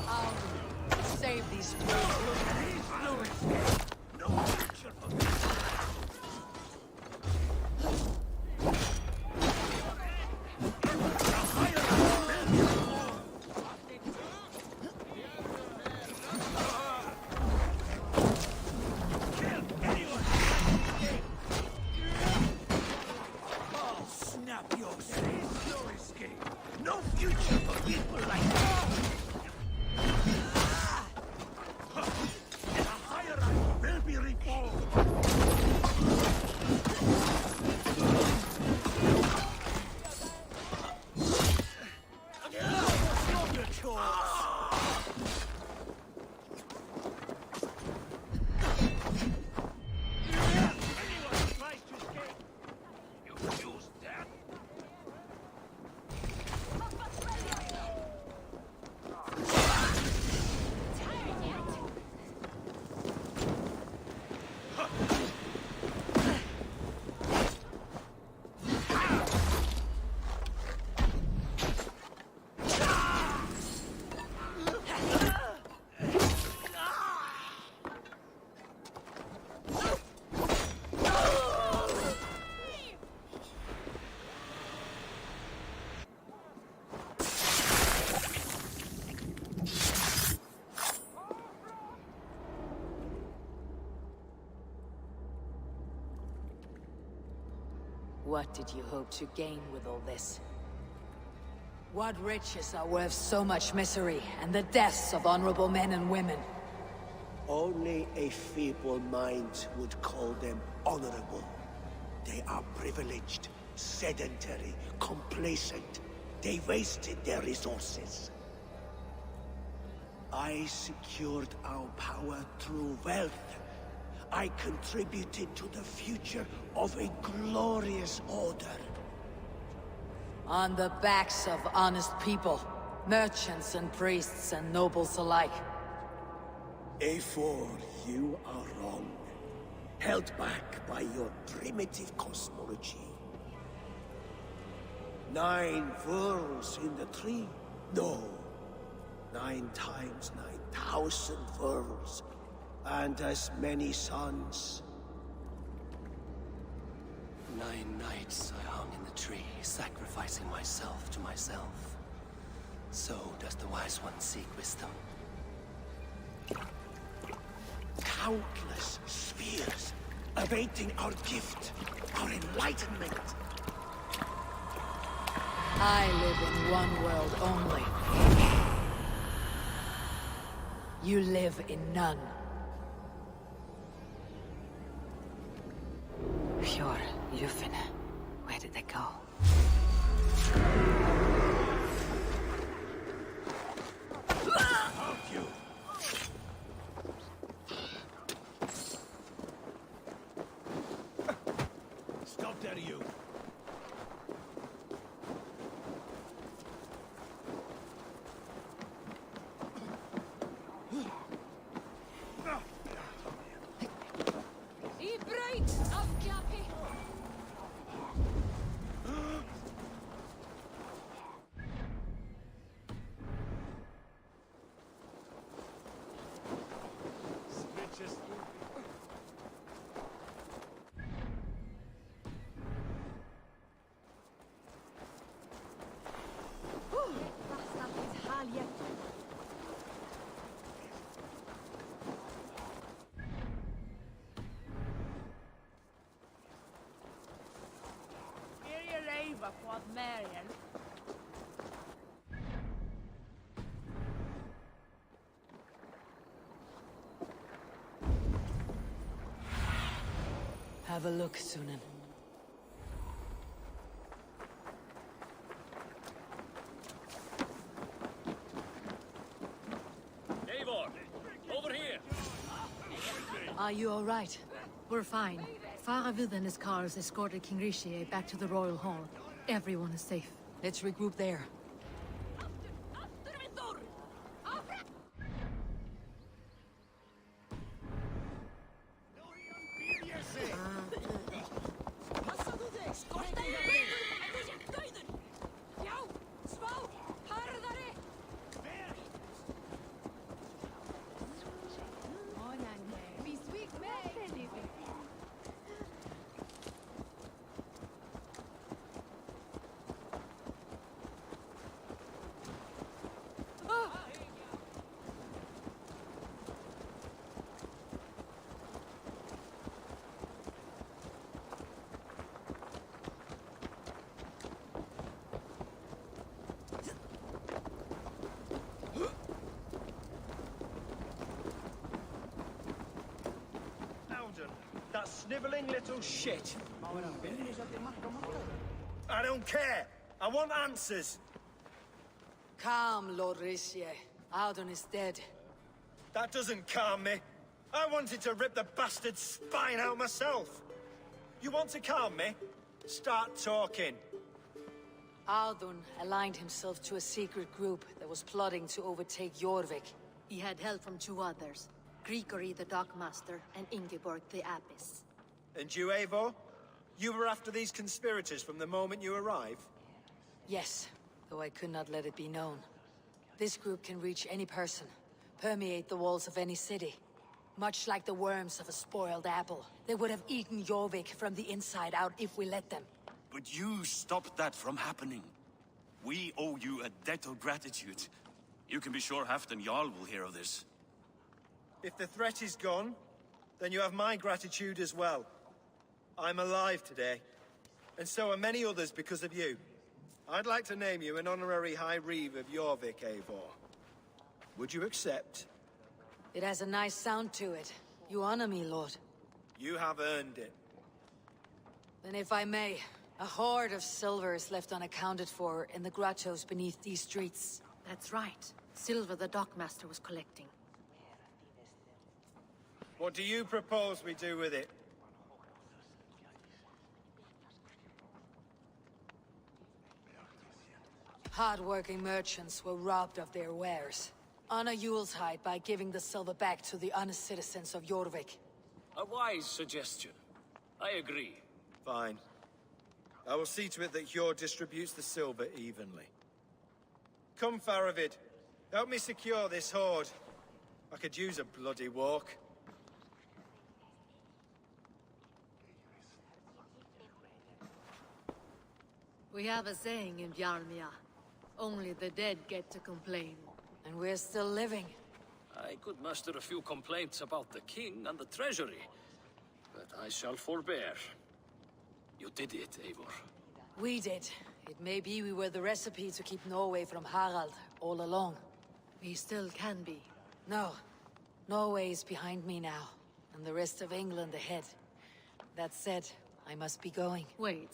Audun, save these fools. No future for me. What did you hope to gain with all this? What riches are worth so much misery and the deaths of honorable men and women? Only a feeble mind would call them honorable. They are privileged, sedentary, complacent. They wasted their resources. I secured our power through wealth. I contributed to the future of a glorious order. On the backs of honest people, merchants and priests and nobles alike. Eivor, you are wrong. Held back by your primitive cosmology. 9 worlds in the tree? No. 9 times 9,000 worlds. And as many suns. 9 nights I hung in the tree, sacrificing myself to myself. So does the wise one seek wisdom. Countless spheres awaiting our gift, our enlightenment. I live in one world only. You live in none. Pure, Lufin. Where did they go? Stop there, you. Have a look, Sunan. Eivor, over here! Are you all right? We're fine. Faravid and his cars escorted King Rishi back to the Royal Hall. Everyone is safe. Let's regroup there. That sniveling little shit. I don't care. I want answers. Calm, Lord Rishi. Audun is dead. That doesn't calm me. I wanted to rip the bastard's spine out myself. You want to calm me? Start talking. Audun aligned himself to a secret group that was plotting to overtake Jorvik. He had help from 2 others. Grigory the Dockmaster and Ingeborg the Abbess. And you, Eivor? You were after these conspirators from the moment you arrived? Yes, though I could not let it be known. This group can reach any person, permeate the walls of any city. Much like the worms of a spoiled apple. They would have eaten Jorvik from the inside out if we let them. But you stopped that from happening. We owe you a debt of gratitude. You can be sure Halfdan Jarl will hear of this. If the threat is gone, then you have my gratitude as well. I'm alive today, and so are many others because of you. I'd like to name you an honorary High Reeve of Jorvik, Eivor. Would you accept? It has a nice sound to it. You honor me, Lord. You have earned it. Then if I may, a hoard of silver is left unaccounted for in the grottos beneath these streets. That's right. Silver the Dockmaster was collecting. What do you propose we do with it? Hard-working merchants were robbed of their wares. Honor Yuletide by giving the silver back to the honest citizens of Jorvik. A wise suggestion. I agree. Fine. I will see to it that Hjord distributes the silver evenly. Come, Faravid. Help me secure this hoard. I could use a bloody walk. We have a saying in Bjarmia. Only the dead get to complain. And we're still living. I could muster a few complaints about the king and the treasury, but I shall forbear. You did it, Eivor. We did. It may be we were the recipe to keep Norway from Harald all along. We still can be. No. Norway is behind me now, and the rest of England ahead. That said, I must be going. Wait.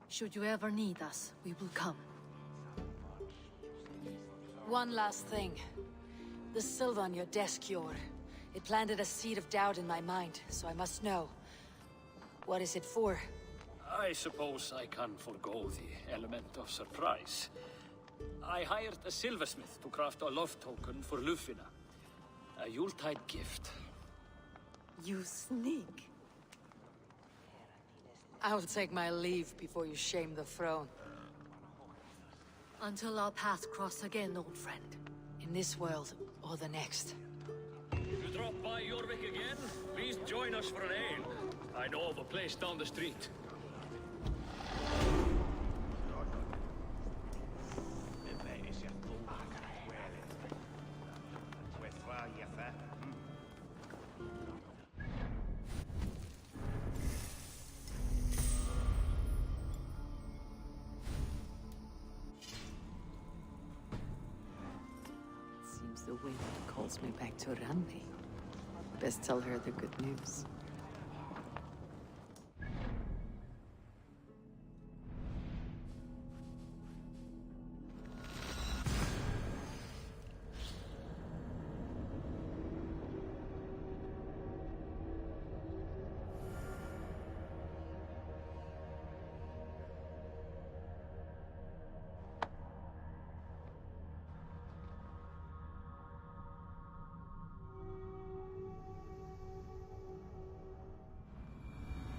Should you ever need us, we will come. One last thing. The silver on your desk, Hjord. It planted a seed of doubt in my mind, so I must know. What is it for? I suppose I can forgo the element of surprise. I hired a silversmith to craft a love token for Lufina. A Yuletide gift. You sneak. I'll take my leave before you shame the throne. Until our paths cross again, old friend. In this world, or the next. If you drop by Jorvik again, please join us for an ale. I know of a place down the street. Seems the wind calls me back to Randi. Best tell her the good news.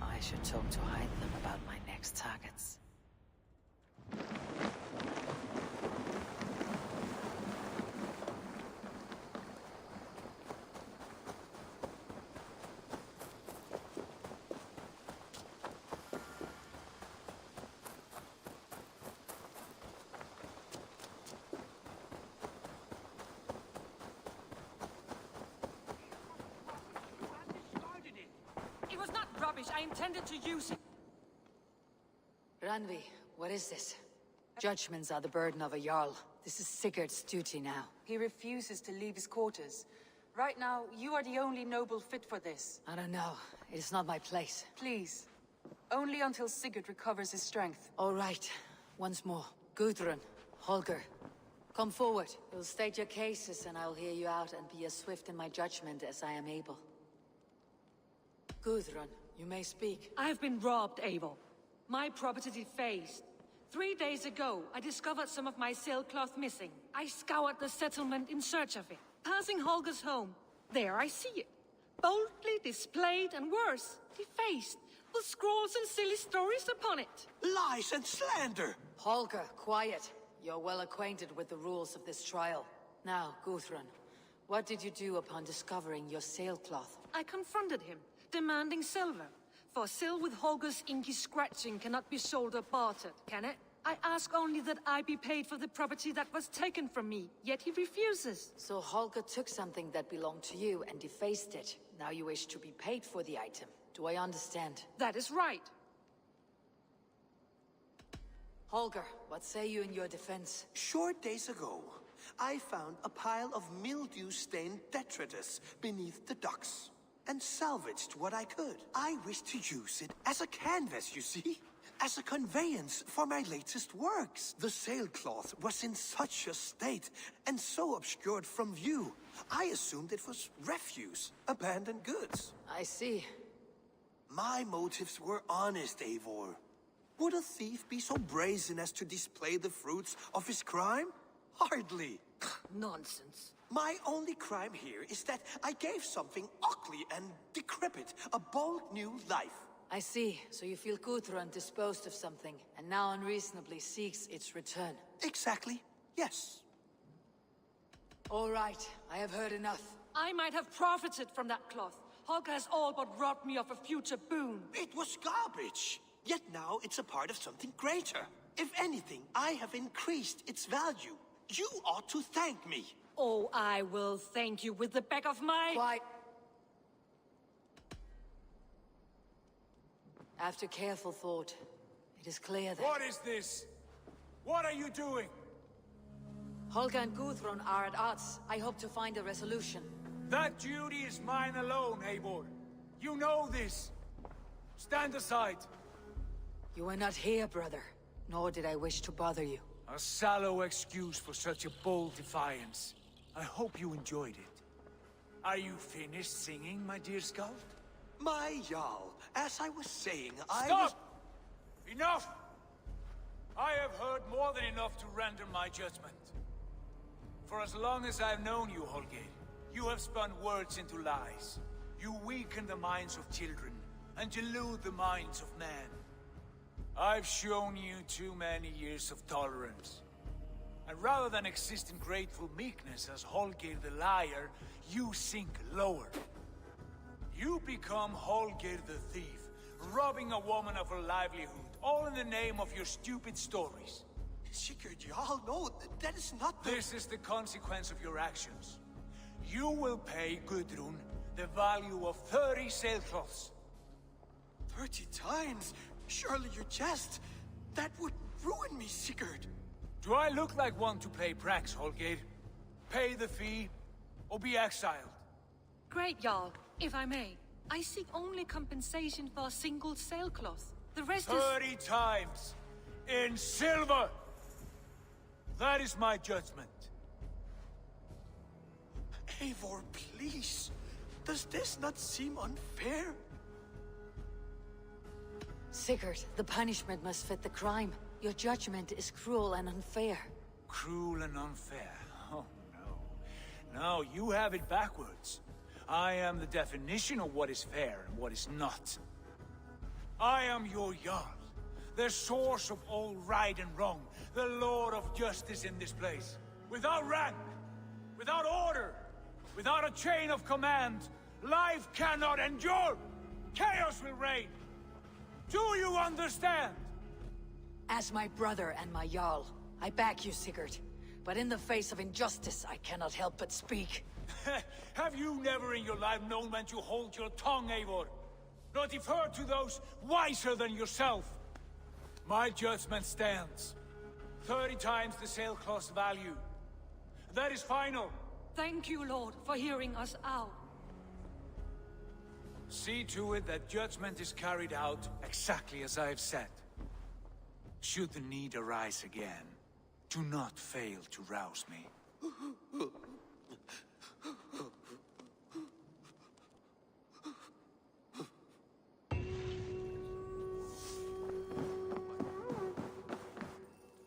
I should talk to Hytham about my next targets. It was not rubbish. I intended to use it. Randvi, what is this? Judgments are the burden of a Jarl. This is Sigurd's duty now. He refuses to leave his quarters. Right now, you are the only noble fit for this. I don't know. It is not my place. Please. Only until Sigurd recovers his strength. All right. Once more. Gudrun, Holger, come forward. You'll state your cases and I'll hear you out and be as swift in my judgment as I am able. Gudrun, you may speak. I have been robbed, Eivor. My property defaced. 3 days ago, I discovered some of my sailcloth missing. I scoured the settlement in search of it. Passing Holger's home, there I see it. Boldly displayed and worse, defaced, with scrolls and silly stories upon it. Lies and slander! Holger, quiet. You're well acquainted with the rules of this trial. Now, Gudrun, what did you do upon discovering your sailcloth? I confronted him, demanding silver. For sil with Holger's inky scratching cannot be sold or bartered, can it? I ask only that I be paid for the property that was taken from me, yet he refuses. So Holger took something that belonged to you and defaced it. Now you wish to be paid for the item. Do I understand? That is right. Holger, what say you in your defense? Short days ago, I found a pile of mildew-stained detritus beneath the docks, and salvaged what I could. I wish to use it as a canvas, you see? As a conveyance for my latest works. The sailcloth was in such a state, and so obscured from view, I assumed it was refuse, abandoned goods. I see. My motives were honest, Eivor. Would a thief be so brazen as to display the fruits of his crime? Hardly. Nonsense. My only crime here is that I gave something ugly and decrepit a bold new life. I see. So you feel Gudrun disposed of something, and now unreasonably seeks its return. Exactly. Yes. All right. I have heard enough. I might have profited from that cloth. Holger has all but robbed me of a future boon. It was garbage. Yet now it's a part of something greater. If anything, I have increased its value. You ought to thank me. Oh, I will thank you with the back of my... Quiet. After careful thought, it is clear that... What is this? What are you doing? Holger and Gudrun are at odds. I hope to find a resolution. That duty is mine alone, Eivor. You know this. Stand aside. You were not here, brother. Nor did I wish to bother you. A sallow excuse for such a bold defiance. I hope you enjoyed it. Are you finished singing, my dear scout? My Jarl, as I was saying, Stop! Enough! I have heard more than enough to render my judgment. For as long as I've known you, Holger, you have spun words into lies. You weaken the minds of children, and delude the minds of men. I've shown you too many years of tolerance. And rather than exist in grateful meekness as Holger the liar, you sink lower. You become Holger the thief, robbing a woman of her livelihood, all in the name of your stupid stories. Sigurd Jarl, no, that is not the... This is the consequence of your actions. You will pay Gudrun the value of 30 sailcloths. 30 times? Surely you jest. That would ruin me, Sigurd. Do I look like one to play pranks, Holger? Pay the fee, or be exiled. Great, Jarl. If I may, I seek only compensation for a single sailcloth. The rest 30 times! In silver! That is my judgment. Eivor, please. Does this not seem unfair? Sigurd, the punishment must fit the crime. Your judgment is cruel and unfair. Cruel and unfair? Oh, no. No, you have it backwards. I am the definition of what is fair and what is not. I am your Jarl, the source of all right and wrong, the Lord of justice in this place. Without rank, without order, without a chain of command, life cannot endure. Chaos will reign. Do you understand? As my brother and my Jarl, I back you, Sigurd. But in the face of injustice, I cannot help but speak. Have you never in your life known when to hold your tongue, Eivor? Nor defer to those wiser than yourself? My judgment stands. 30 times the sailcloth's value. That is final. Thank you, Lord, for hearing us out. See to it that judgment is carried out exactly as I have said. Should the need arise again, do not fail to rouse me.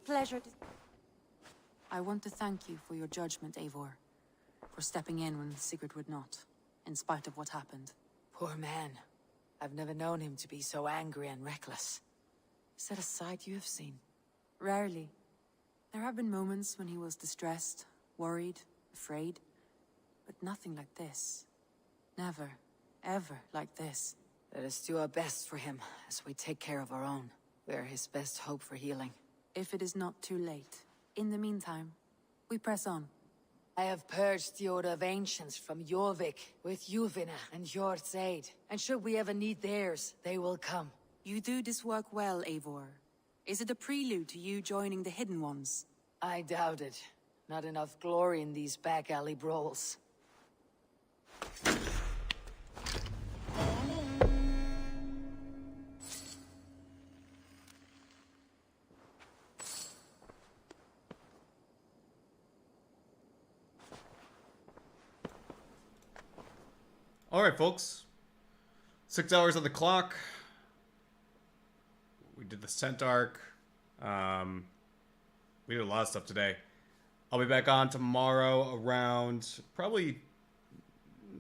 Pleasure. I want to thank you for your judgment, Eivor. For stepping in when Sigurd would not, in spite of what happened. Poor man. I've never known him to be so angry and reckless. Is that a side you have seen? Rarely. There have been moments when he was distressed, worried, afraid. But nothing like this. Never, ever like this. Let us do our best for him, as we take care of our own. We are his best hope for healing. If it is not too late. In the meantime, we press on. I have purged the Order of Ancients from Jorvik with Juvina and Hjort's aid. And should we ever need theirs, they will come. You do this work well, Eivor. Is it a prelude to you joining the Hidden Ones? I doubt it. Not enough glory in these back alley brawls. Alright, folks. 6 hours on the clock. We did the Scent arc. We did a lot of stuff today. I'll be back on tomorrow around probably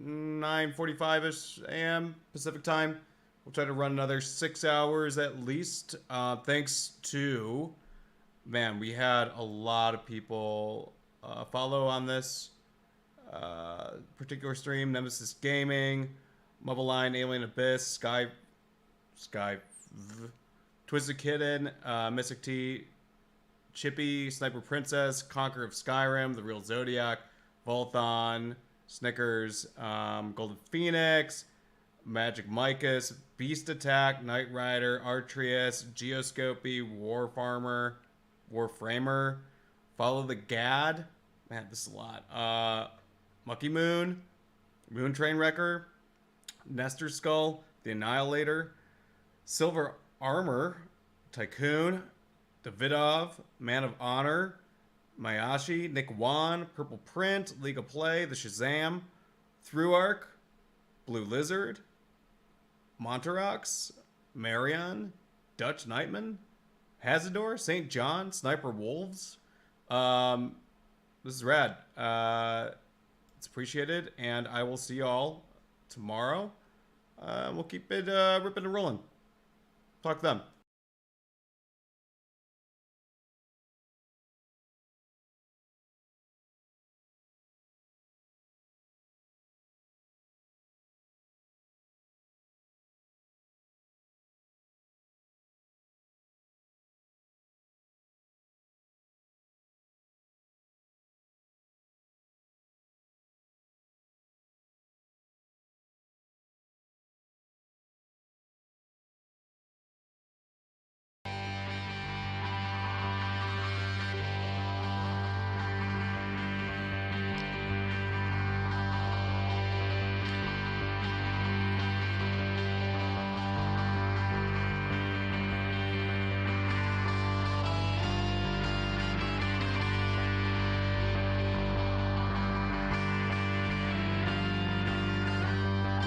9:45-ish a.m. Pacific time. We'll try to run another 6 hours at least. Thanks to... Man, we had a lot of people follow on this particular stream. Nemesis Gaming, Mobiline, Alien Abyss, Twisted Kitten, Mystic T, Chippy, Sniper Princess, Conqueror of Skyrim, The Real Zodiac, Volthon, Snickers, Golden Phoenix, Magic Micus, Beast Attack, Knight Rider, Artrius, Geoscopy, Warframer, Follow the Gad. Man, this is a lot. Mucky Moon, Moon Train Wrecker, Nestor Skull, The Annihilator, Silver Armor, Tycoon, Davidov, Man of Honor, Mayashi, Nick Wan, Purple Print, League of Play, The Shazam, Through Arc, Blue Lizard, Monterox, Marion, Dutch Nightman, Hazador, St. John, Sniper Wolves. This is rad. It's appreciated, and I will see y'all tomorrow. We'll keep it ripping and rolling. Talk to them.